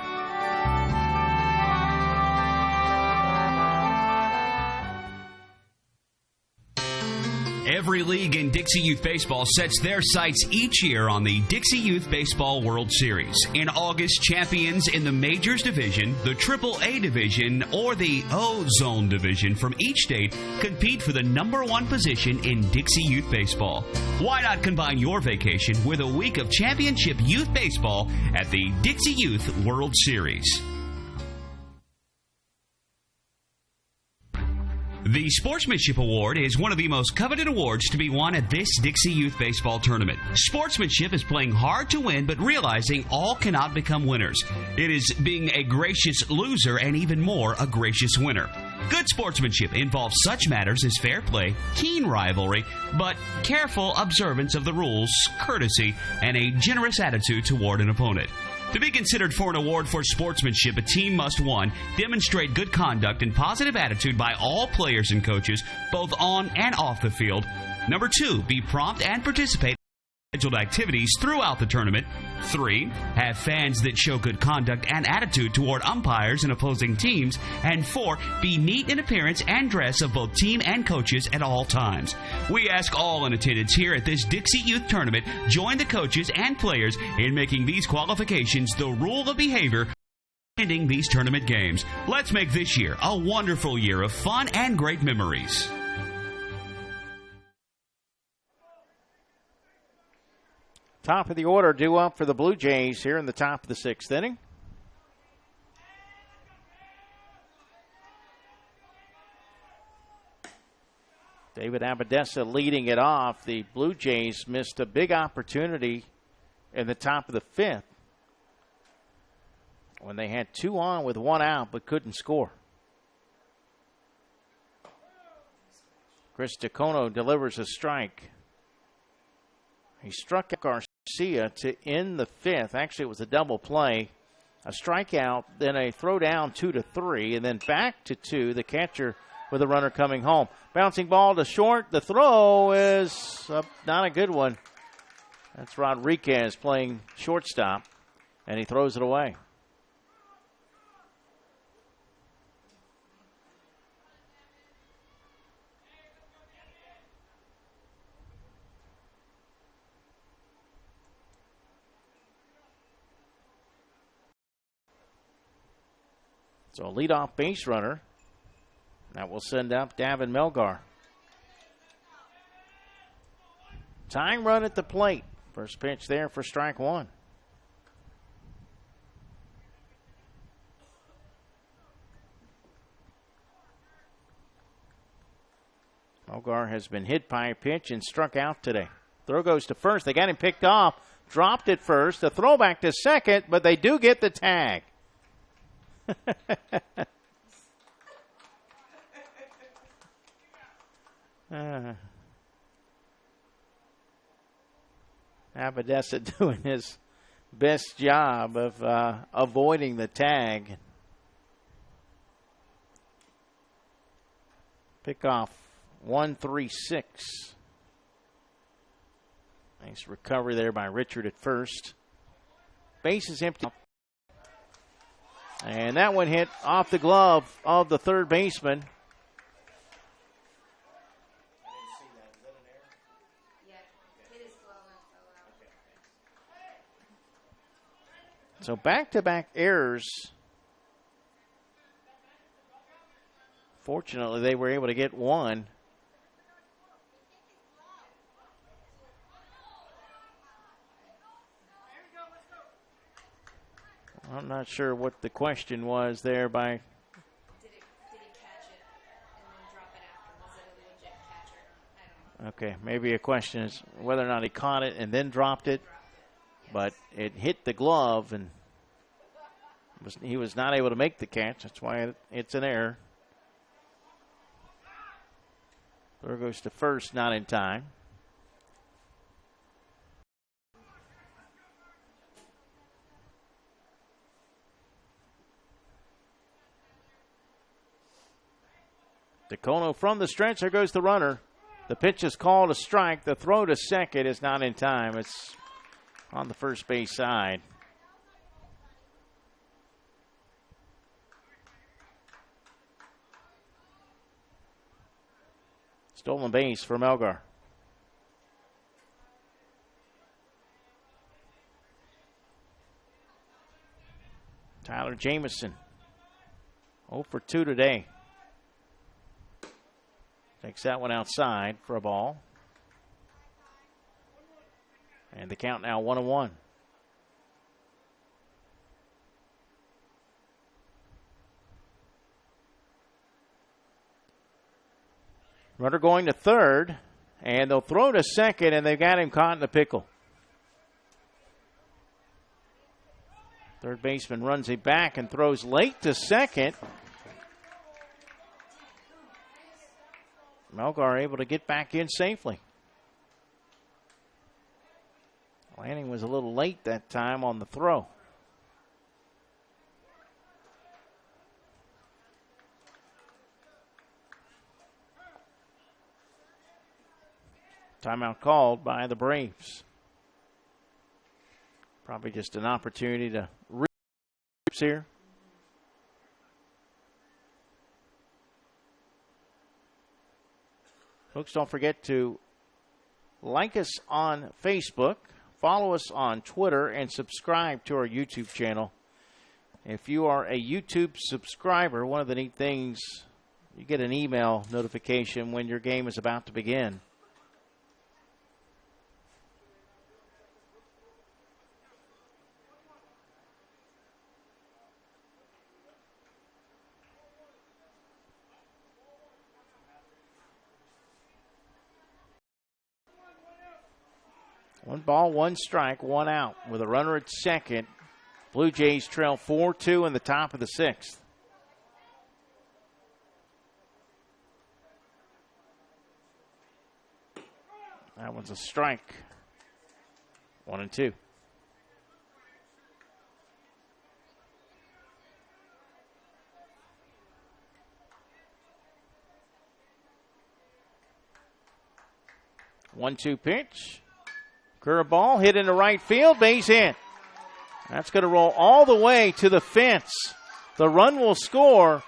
Every league in Dixie Youth Baseball sets their sights each year on the Dixie Youth Baseball World Series. In August, champions in the Majors Division, the Triple-A Division, or the O-Zone Division from each state compete for the #1 position in Dixie Youth Baseball. Why not combine your vacation with a week of championship youth baseball at the Dixie Youth World Series? The Sportsmanship Award is one of the most coveted awards to be won at this Dixie Youth Baseball tournament. Sportsmanship is playing hard to win, but realizing all cannot become winners. It is being a gracious loser and even more a gracious winner. Good sportsmanship involves such matters as fair play, keen rivalry, but careful observance of the rules, courtesy, and a generous attitude toward an opponent. To be considered for an award for sportsmanship, a team must, 1, demonstrate good conduct and positive attitude by all players and coaches, both on and off the field. 2, be prompt and participate in scheduled activities throughout the tournament. 3, have fans that show good conduct and attitude toward umpires and opposing teams. And 4, be neat in appearance and dress of both team and coaches at all times. We ask all in attendance here at this Dixie Youth Tournament join the coaches and players in making these qualifications the rule of behavior ending these tournament games. Let's make this year a wonderful year of fun and great memories. Top of the order due up for the Blue Jays here in the top of the 6th inning. David Abadessa leading it off. The Blue Jays missed a big opportunity in the top of the 5th when they had 2 on with 1 out but couldn't score. Chris DeCono delivers a strike. He struck out Garcia to end the 5th. Actually, it was a double play. A strikeout, then a throw down 2-3, and then back to 2. The catcher with a runner coming home. Bouncing ball to short. The throw is not a good one. That's Rodriguez playing shortstop, and he throws it away. So a leadoff base runner. That will send up Davin Melgar. Tying run at the plate. First pitch there for strike 1. Melgar has been hit by a pitch and struck out today. Throw goes to first. They got him picked off. Dropped it first. A throwback to second, but they do get the tag. Abadessa doing his best job of avoiding the tag. Pick off 1-3-6. Nice recovery there by Richard at first. Base is empty. And that one hit off the glove of the third baseman. So back-to-back errors Fortunately, they were able to get one. I'm not sure what the question was there by. Did he catch it and then drop it after? Was it a legit catch or not? I don't know. Okay, maybe a question is whether or not he caught it and then dropped it. Yes. But it hit the glove, and he was not able to make the catch. That's why it's an error. Throw goes to first, not in time. DeCono from the stretch. There goes the runner. The pitch is called a strike. The throw to second is not in time. It's on the first base side. Stolen base for Melgar. Tyler Jamison, 0 for 2 today. Takes that one outside for a ball. And the count now 1-1. Runner going to third, and they'll throw to second, and they've got him caught in a pickle. Third baseman runs it back and throws late to second. Melgar able to get back in safely. Landing was a little late that time on the throw. Timeout called by the Braves. Probably just an opportunity to regroup here. Folks, don't forget to like us on Facebook, follow us on Twitter, and subscribe to our YouTube channel. If you are a YouTube subscriber, one of the neat things, you get an email notification when your game is about to begin. One ball, one strike, one out. With a runner at second, Blue Jays trail 4-2 in the top of the sixth. That one's a strike. 1-2. One-two pitch. Curveball hit into right field, base hit. That's going to roll all the way to the fence. The run will score.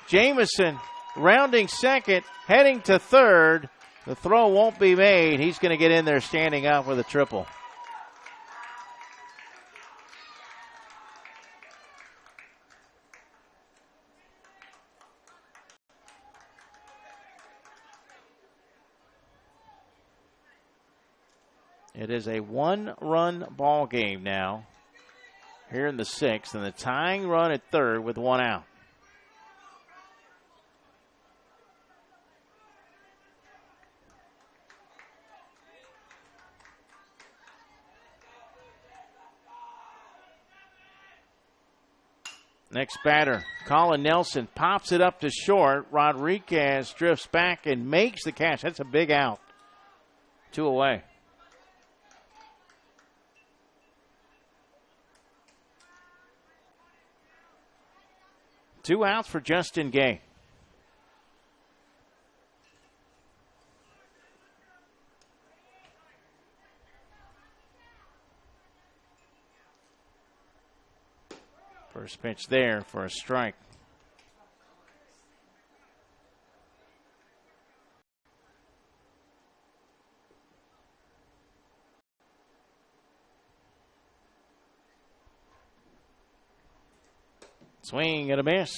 Jamison rounding second, heading to third. The throw won't be made. He's going to get in there standing up with a triple. It is a one-run ball game now here in the sixth, and the tying run at third with one out. Next batter, Colin Nelson pops it up to short. Rodriguez drifts back and makes the catch. That's a big out. 2 away. Two outs for Justin Gay. First pitch there for a strike. Swing and a miss.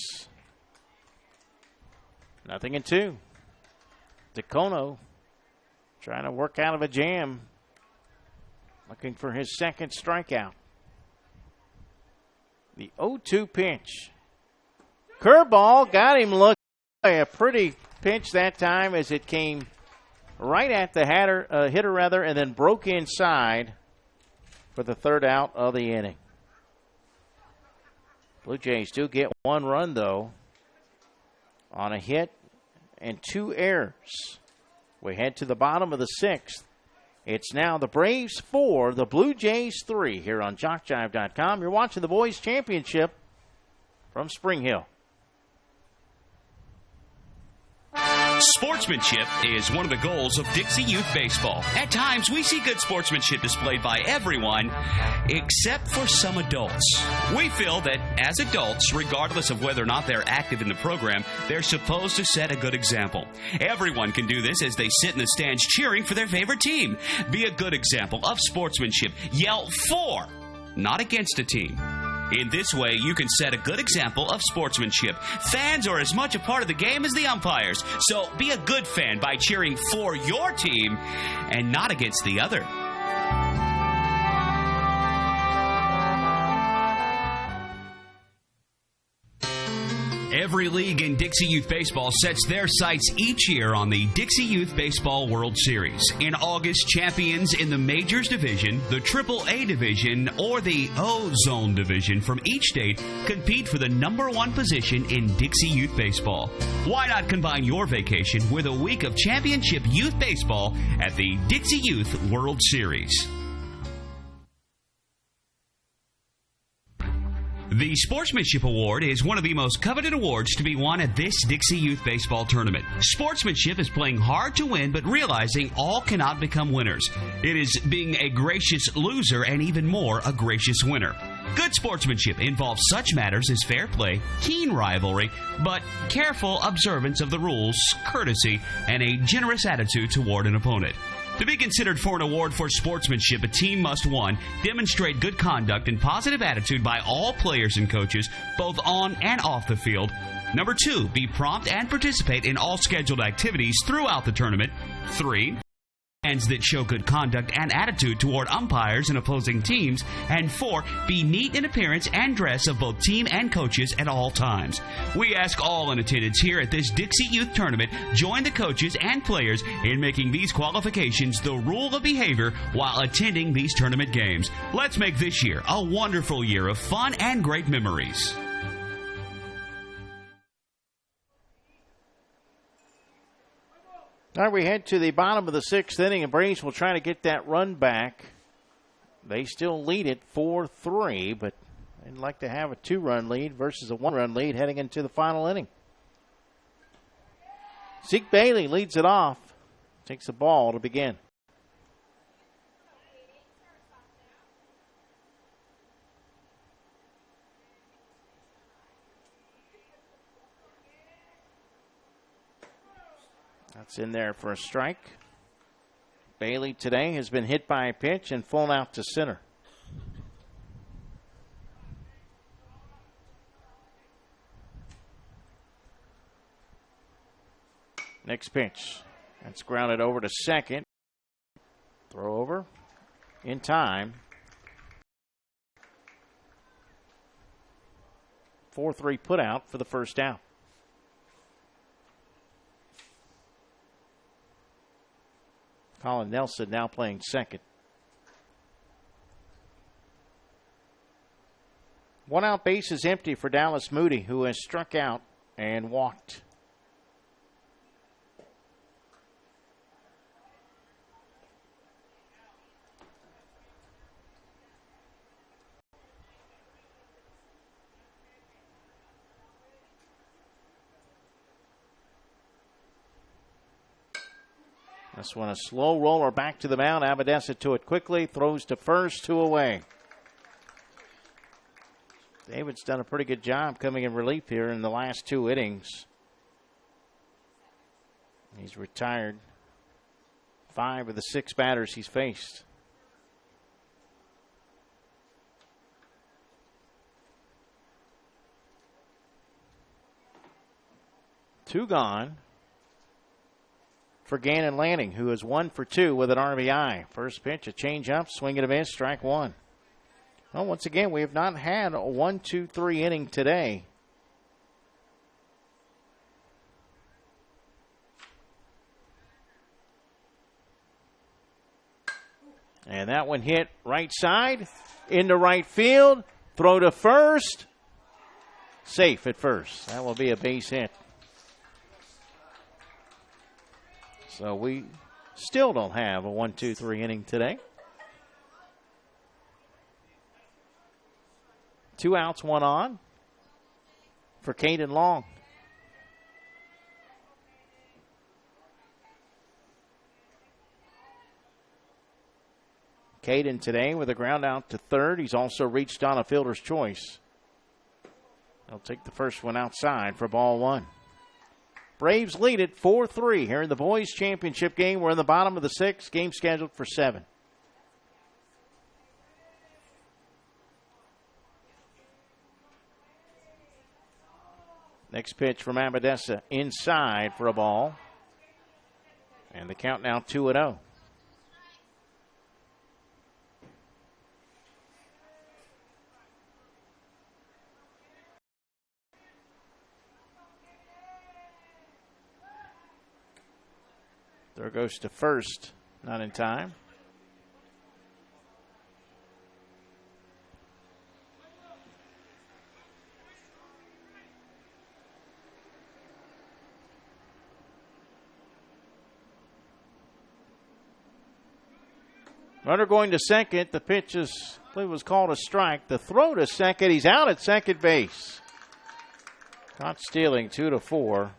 0-2. DeCono trying to work out of a jam. Looking for his second strikeout. The 0-2 pitch. Curveball got him looking. A pretty pitch that time as it came right at the hitter, and then broke inside for the third out of the inning. Blue Jays do get one run, though, on a hit and 2 errors. We head to the bottom of the 6th. It's now the Braves 4, the Blue Jays 3 here on JockJive.com. You're watching the Boys Championship from Spring Hill. Sportsmanship is one of the goals of Dixie Youth Baseball. At times, we see good sportsmanship displayed by everyone, except for some adults. We feel that as adults, regardless of whether or not they're active in the program, they're supposed to set a good example. Everyone can do this as they sit in the stands cheering for their favorite team. Be a good example of sportsmanship. Yell for, not against a team. In this way, you can set a good example of sportsmanship. Fans are as much a part of the game as the umpires, so be a good fan by cheering for your team and not against the other. Every league in Dixie Youth Baseball sets their sights each year on the Dixie Youth Baseball World Series. In August, champions in the Majors Division, the AAA Division, or the O-Zone Division from each state compete for the #1 position in Dixie Youth Baseball. Why not combine your vacation with a week of championship youth baseball at the Dixie Youth World Series? The Sportsmanship Award is one of the most coveted awards to be won at this Dixie Youth Baseball tournament. Sportsmanship is playing hard to win, but realizing all cannot become winners. It is being a gracious loser and even more a gracious winner. Good sportsmanship involves such matters as fair play, keen rivalry, but careful observance of the rules, courtesy, and a generous attitude toward an opponent. To be considered for an award for sportsmanship, a team must, 1, demonstrate good conduct and positive attitude by all players and coaches, both on and off the field. 2, be prompt and participate in all scheduled activities throughout the tournament. 3, fans that show good conduct and attitude toward umpires and opposing teams. And 4, be neat in appearance and dress of both team and coaches at all times. We ask all in attendance here at this Dixie Youth Tournament join the coaches and players in making these qualifications the rule of behavior while attending these tournament games. Let's make this year a wonderful year of fun and great memories. All right, we head to the bottom of the 6th inning, and Braves will try to get that run back. They still lead it 4-3, but they'd like to have a 2-run lead versus a 1-run lead heading into the final inning. Zeke Bailey leads it off, takes the ball to begin. That's in there for a strike. Bailey today has been hit by a pitch and flown out to center. Next pitch. That's grounded over to second. Throw over in time. 4-3 put out for the first out. Colin Nelson now playing second. 1 out, base is empty for Dallas Moody, who has struck out and walked. This one a slow roller back to the mound. Abadessa to it quickly. Throws to first, 2 away. David's done a pretty good job coming in relief here in the last 2 innings. He's retired 5 of the 6 batters he's faced. 2 gone for Gannon Lanning, who is 1 for 2 with an RBI. First pitch, a change-up, swing and a miss, strike 1. Well, once again, we have not had a 1-2-3 inning today. And that one hit right side, into right field, throw to first, safe at first. That will be a base hit. So we still don't have a 1-2-3 inning today. 2 outs, 1 on for Caden Long. Caden today with a ground out to third. He's also reached on a fielder's choice. They'll take the first one outside for ball 1. Braves lead it 4-3 here in the boys championship game. We're in the bottom of the 6th, game scheduled for 7. Next pitch from Abadessa inside for a ball. And the count now 2-0. There goes to first, not in time. Runner going to second. The pitch is, I believe, was called a strike. The throw to second. He's out at second base. Caught stealing 2-4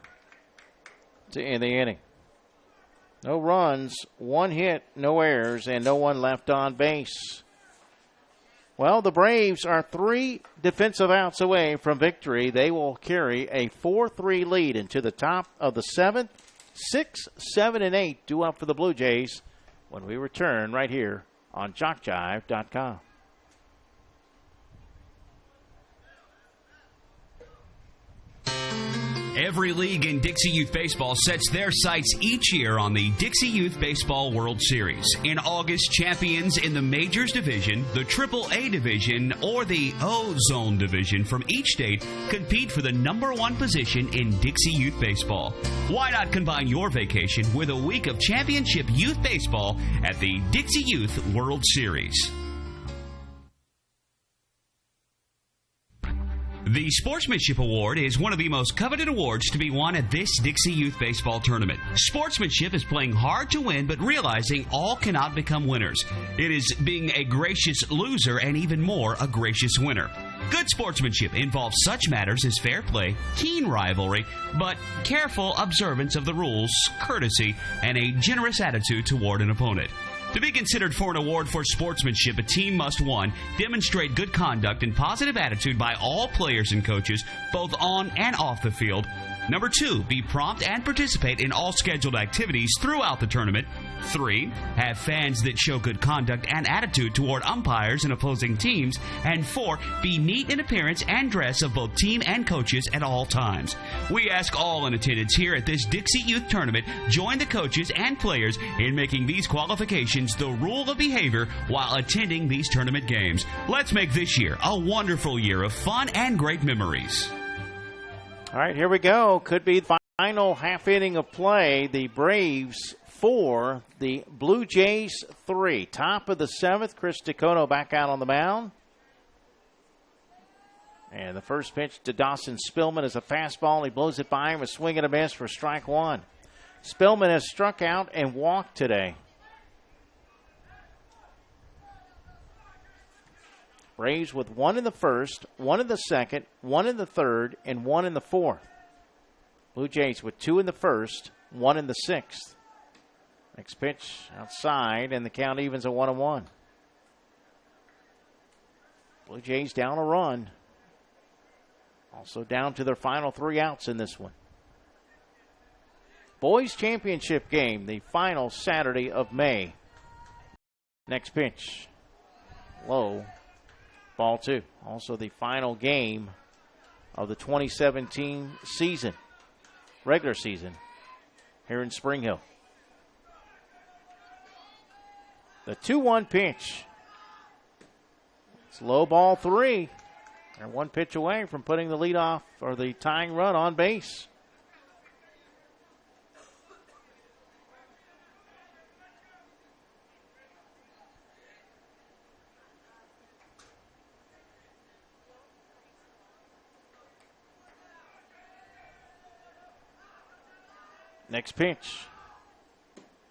to end the inning. No runs, 1 hit, no errors, and no one left on base. Well, the Braves are 3 defensive outs away from victory. They will carry a 4-3 lead into the top of the 7th. 6, 7, and 8 due up for the Blue Jays when we return right here on JockJive.com. Every league in Dixie Youth Baseball sets their sights each year on the Dixie Youth Baseball World Series. In August, champions in the Majors Division, the Triple-A Division, or the O-Zone Division from each state compete for the number 1 position in Dixie Youth Baseball. Why not combine your vacation with a week of championship youth baseball at the Dixie Youth World Series? The Sportsmanship Award is one of the most coveted awards to be won at this Dixie Youth Baseball tournament. Sportsmanship is playing hard to win, but realizing all cannot become winners. It is being a gracious loser and even more a gracious winner. Good sportsmanship involves such matters as fair play, keen rivalry, but careful observance of the rules, courtesy, and a generous attitude toward an opponent. To be considered for an award for sportsmanship, a team must, 1, demonstrate good conduct and positive attitude by all players and coaches, both on and off the field. Number 2, be prompt and participate in all scheduled activities throughout the tournament. 3, have fans that show good conduct and attitude toward umpires and opposing teams. And 4, be neat in appearance and dress of both team and coaches at all times. We ask all in attendance here at this Dixie Youth Tournament join the coaches and players in making these qualifications the rule of behavior while attending these tournament games. Let's make this year a wonderful year of fun and great memories. All right, here we go. Could be the final half inning of play. The Braves 4, the Blue Jays 3. Top of the 7th, Chris Decono back out on the mound. And the first pitch to Dawson Spillman is a fastball. He blows it by him, a swing and a miss for strike 1. Spillman has struck out and walked today. Braves with 1 in the first, 1 in the second, 1 in the third, and 1 in the fourth. Blue Jays with 2 in the first, 1 in the 6th. Next pitch outside, and the count evens at 1-1. Blue Jays down a run. Also down to their final 3 outs in this one. Boys Championship game, the final Saturday of May. Next pitch, low. Ball 2. Also the final game of the 2017 season. regular season here in Spring Hill. The 2-1 pitch. It's low ball 3. They're one pitch away from putting the leadoff or the tying run on base. Next pitch.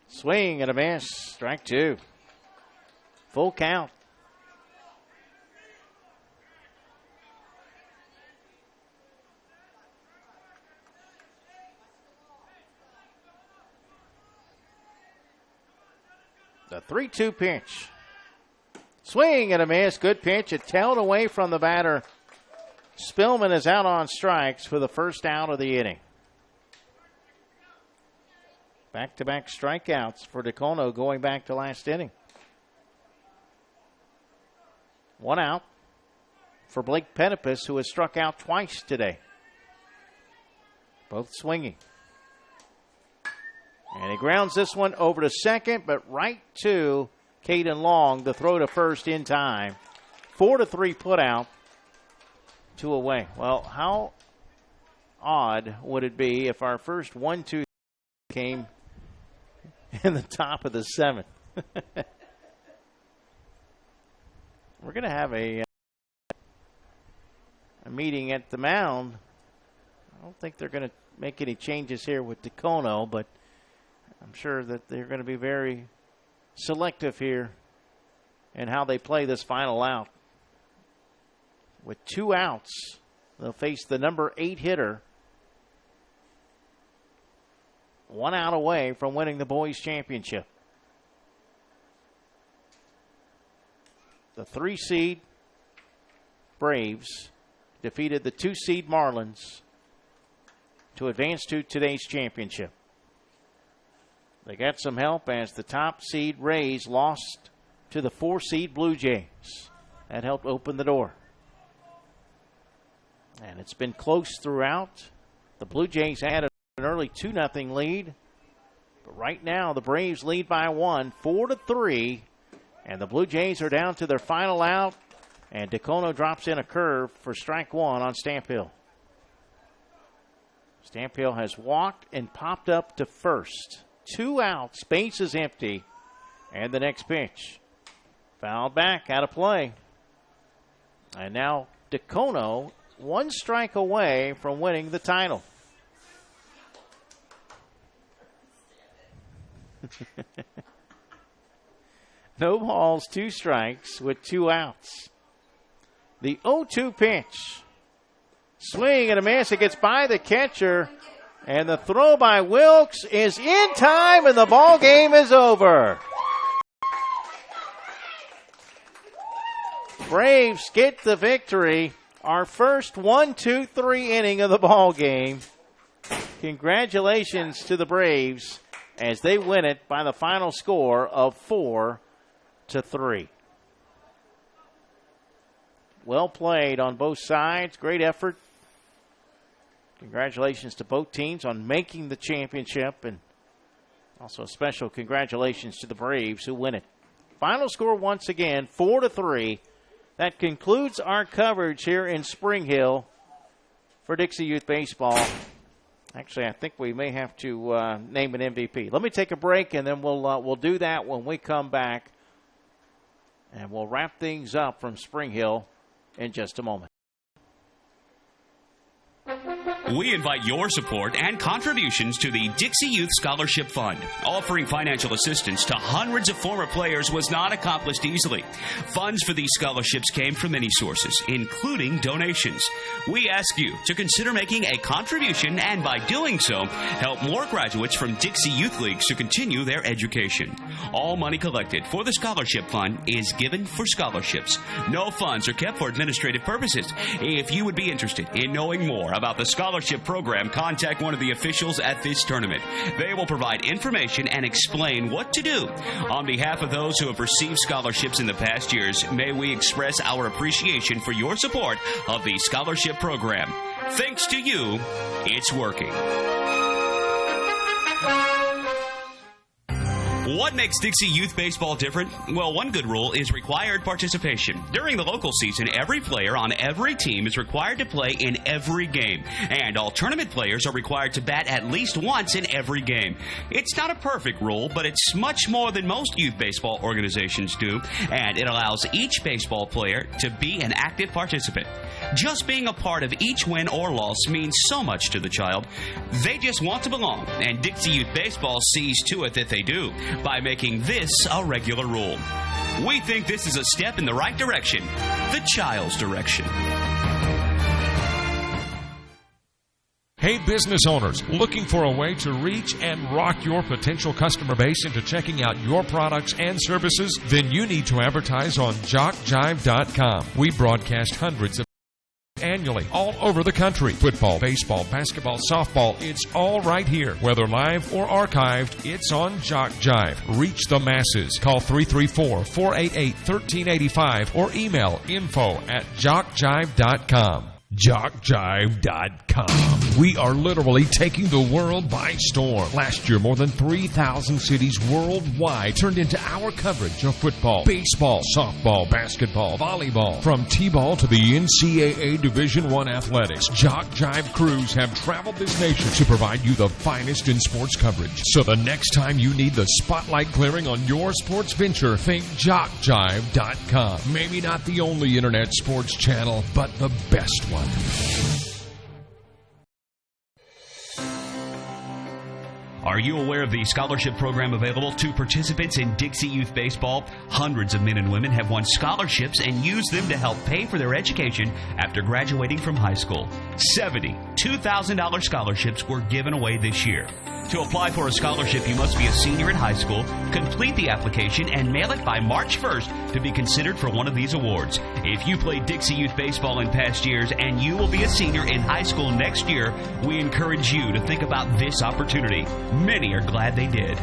Swing and a miss. Strike 2. Full count. The 3-2 pitch. Swing and a miss. Good pitch. It tailed away from the batter. Spillman is out on strikes for the first out of the inning. Back-to-back strikeouts for DeCono going back to last inning. 1 out for Blake Penipus, who has struck out twice today. Both swinging. And he grounds this one over to second, but right to Caden Long, the throw to first in time. 4-3 put out, 2 away. Well, how odd would it be if our first 1-2 came in the top of the 7th? We're going to have a meeting at the mound. I don't think they're going to make any changes here with DeCono, but I'm sure that they're going to be very selective here in how they play this final out. With 2 outs, they'll face the number 8 hitter. 1 out away from winning the boys' championship. The 3-seed Braves defeated the 2-seed Marlins to advance to today's championship. They got some help as the top seed Rays lost to the 4-seed Blue Jays. That helped open the door. And it's been close throughout. The Blue Jays had an early 2-0 lead. But right now, the Braves lead by 1, 4-3. And the Blue Jays are down to their final out. And DeCono drops in a curve for strike 1 on Stamphill. Stamphill has walked and popped up to first. 2 outs, base is empty. And the next pitch. Fouled back, out of play. And now DeCono 1 strike away from winning the title. No balls, 2 strikes with 2 outs. The 0-2 pitch. Swing and a miss. It gets by the catcher. And the throw by Wilkes is in time, and the ball game is over. Braves get the victory. Our first 1-2-3 inning of the ball game. Congratulations to the Braves as they win it by the final score of 4-3. Well played on both sides. Great effort. Congratulations to both teams on making the championship, and also a special congratulations to the Braves who win it. Final score once again, 4-3. That concludes our coverage here in Spring Hill for Dixie Youth Baseball. Actually, I think we may have to name an MVP. Let me take a break, and then we'll do that when we come back, and we'll wrap things up from Spring Hill in just a moment. We invite your support and contributions to the Dixie Youth Scholarship Fund. Offering financial assistance to hundreds of former players was not accomplished easily. Funds for these scholarships came from many sources, including donations. We ask you to consider making a contribution and, by doing so, help more graduates from Dixie Youth Leagues to continue their education. All money collected for the Scholarship Fund is given for scholarships. No funds are kept for administrative purposes. If you would be interested in knowing more about the scholarship program, contact one of the officials at this tournament. They will provide information and explain what to do. On behalf of those who have received scholarships in the past years, may we express our appreciation for your support of the scholarship program. Thanks to you, it's working. What makes Dixie Youth Baseball different? Well, one good rule is required participation. During the local season, every player on every team is required to play in every game, and all tournament players are required to bat at least once in every game. It's not a perfect rule, but it's much more than most youth baseball organizations do, and it allows each baseball player to be an active participant. Just being a part of each win or loss means so much to the child. They just want to belong, and Dixie Youth Baseball sees to it that they do by making this a regular rule. We think this is a step in the right direction, the child's direction. Hey, business owners, looking for a way to reach and rock your potential customer base into checking out your products and services? Then you need to advertise on JockJive.com. We broadcast hundreds of annually all over the country. Football, baseball, basketball, softball, it's all right here. Whether live or archived, it's on JockJive. Reach the masses. Call 334-488-1385 or email info@JockJive.com. JockJive.com. We are literally taking the world by storm. Last year, more than 3,000 cities worldwide turned into our coverage of football, baseball, softball, basketball, volleyball. From T-ball to the NCAA Division I athletics, JockJive crews have traveled this nation to provide you the finest in sports coverage. So the next time you need the spotlight clearing on your sports venture, think JockJive.com. Maybe not the only internet sports channel, but the best one. Are you aware of the scholarship program available to participants in Dixie Youth Baseball? Hundreds of men and women have won scholarships and used them to help pay for their education after graduating from high school. 70 $2,000 scholarships were given away this year. To apply for a scholarship, you must be a senior in high school, complete the application, and mail it by March 1st to be considered for one of these awards. If you played Dixie Youth Baseball in past years and you will be a senior in high school next year, we encourage you to think about this opportunity. Many are glad they did.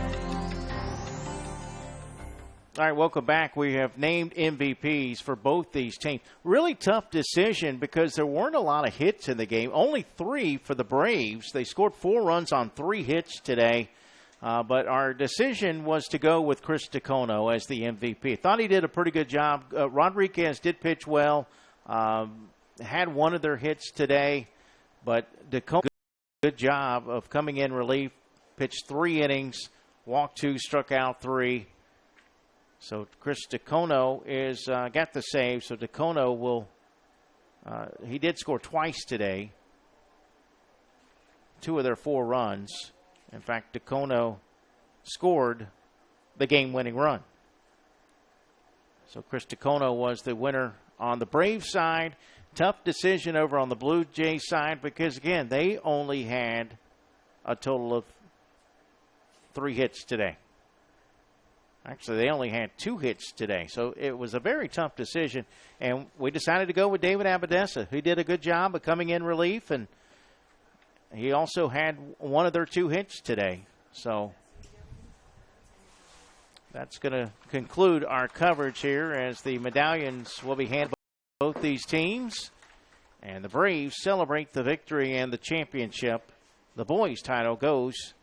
All right, welcome back. We have named MVPs for both these teams. Really tough decision because there weren't a lot of hits in the game. Only 3 for the Braves. They scored 4 runs on 3 hits today. But our decision was to go with Chris DeCono as the MVP. Thought he did a pretty good job. Rodriguez did pitch well. Had one of their hits today. But DeCono, good job of coming in relief. Pitched 3 innings, walked 2, struck out 3. So Chris DeCono is got the save. So DeCono will he did score twice today. 2 of their 4 runs. In fact, DeCono scored the game-winning run. So Chris DeCono was the winner on the Braves side. Tough decision over on the Blue Jays side because, again, they only had a total of 3 hits today. Actually, they only had 2 hits today. So it was a very tough decision. And we decided to go with David Abadessa. He did a good job of coming in relief. And he also had one of their 2 hits today. So that's going to conclude our coverage here as the medallions will be handed by both these teams. And the Braves celebrate the victory and the championship. The boys' title goes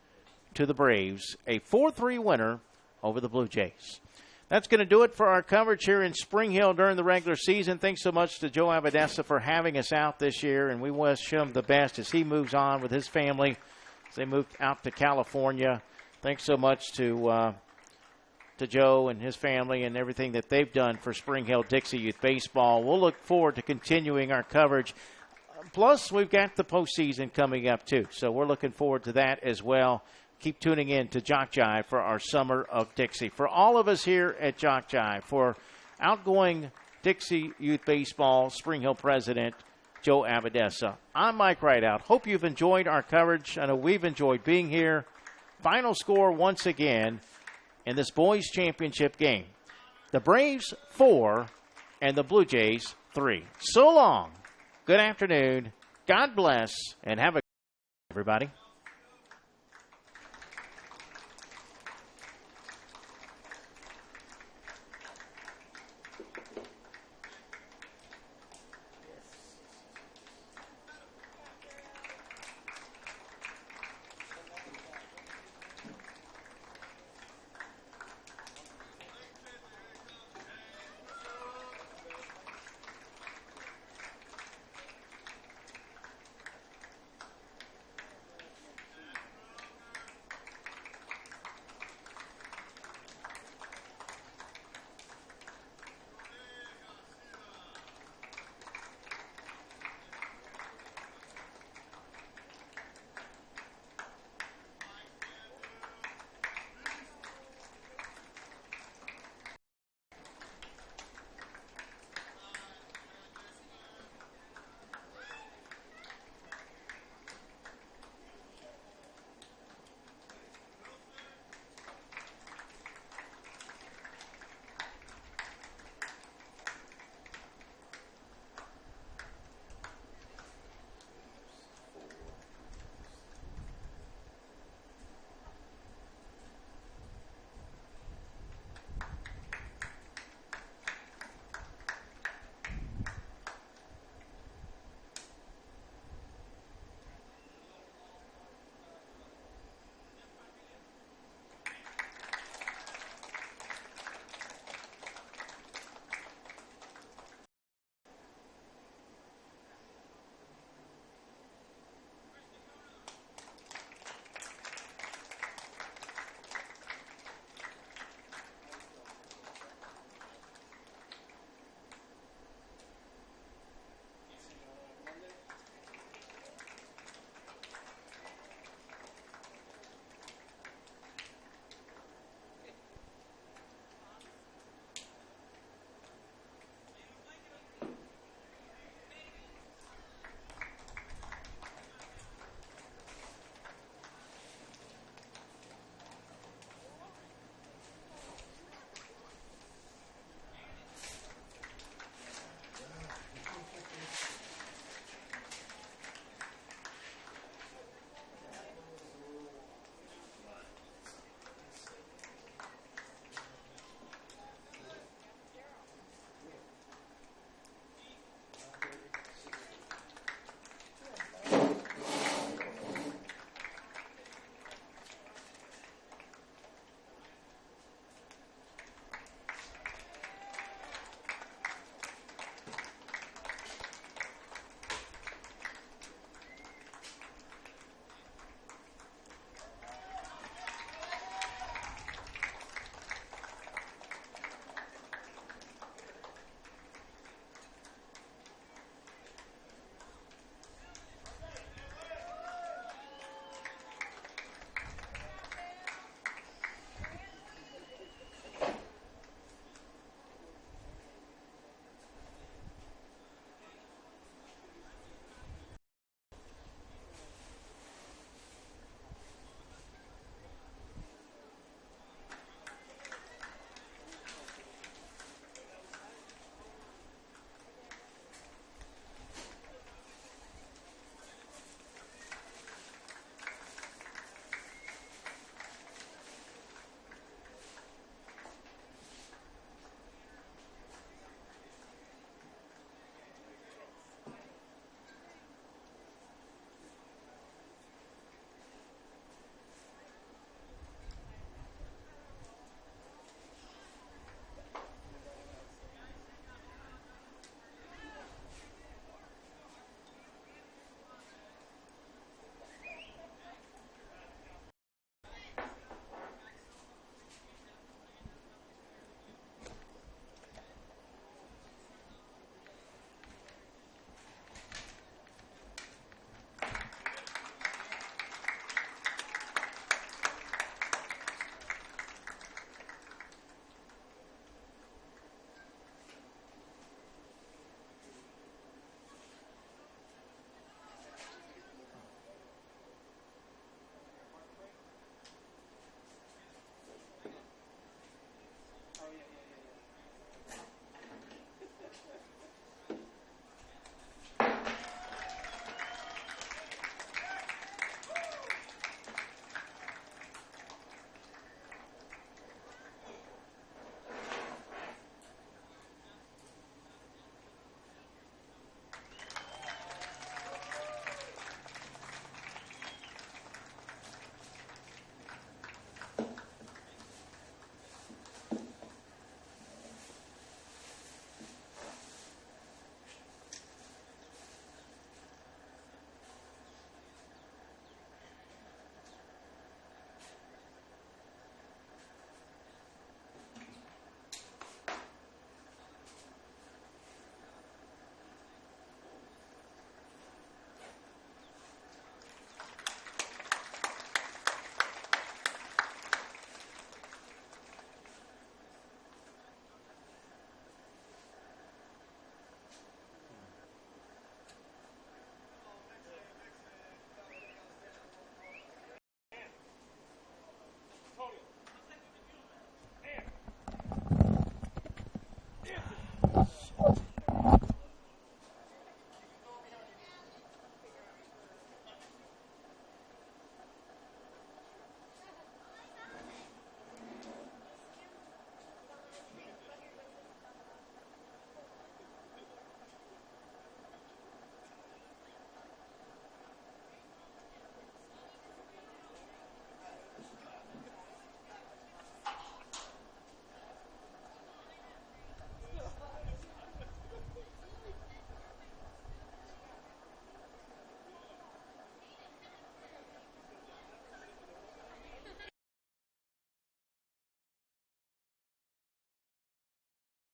to the Braves. A 4-3 winner over the Blue Jays. That's going to do it for our coverage here in Spring Hill during the regular season. Thanks so much to Joe Abadessa for having us out this year, and we wish him the best as he moves on with his family as they move out to California. Thanks so much to Joe and his family and everything that they've done for Spring Hill Dixie Youth Baseball. We'll look forward to continuing our coverage. Plus, we've got the postseason coming up, too, so we're looking forward to that as well. Keep tuning in to JockJive for our Summer of Dixie. For all of us here at JockJive, for outgoing Dixie Youth Baseball Spring Hill President Joe Abadessa, I'm Mike Rideout. Hope you've enjoyed our coverage. I know we've enjoyed being here. Final score once again in this boys championship game. The Braves 4 and the Blue Jays 3. So long. Good afternoon. God bless and have a good day, everybody.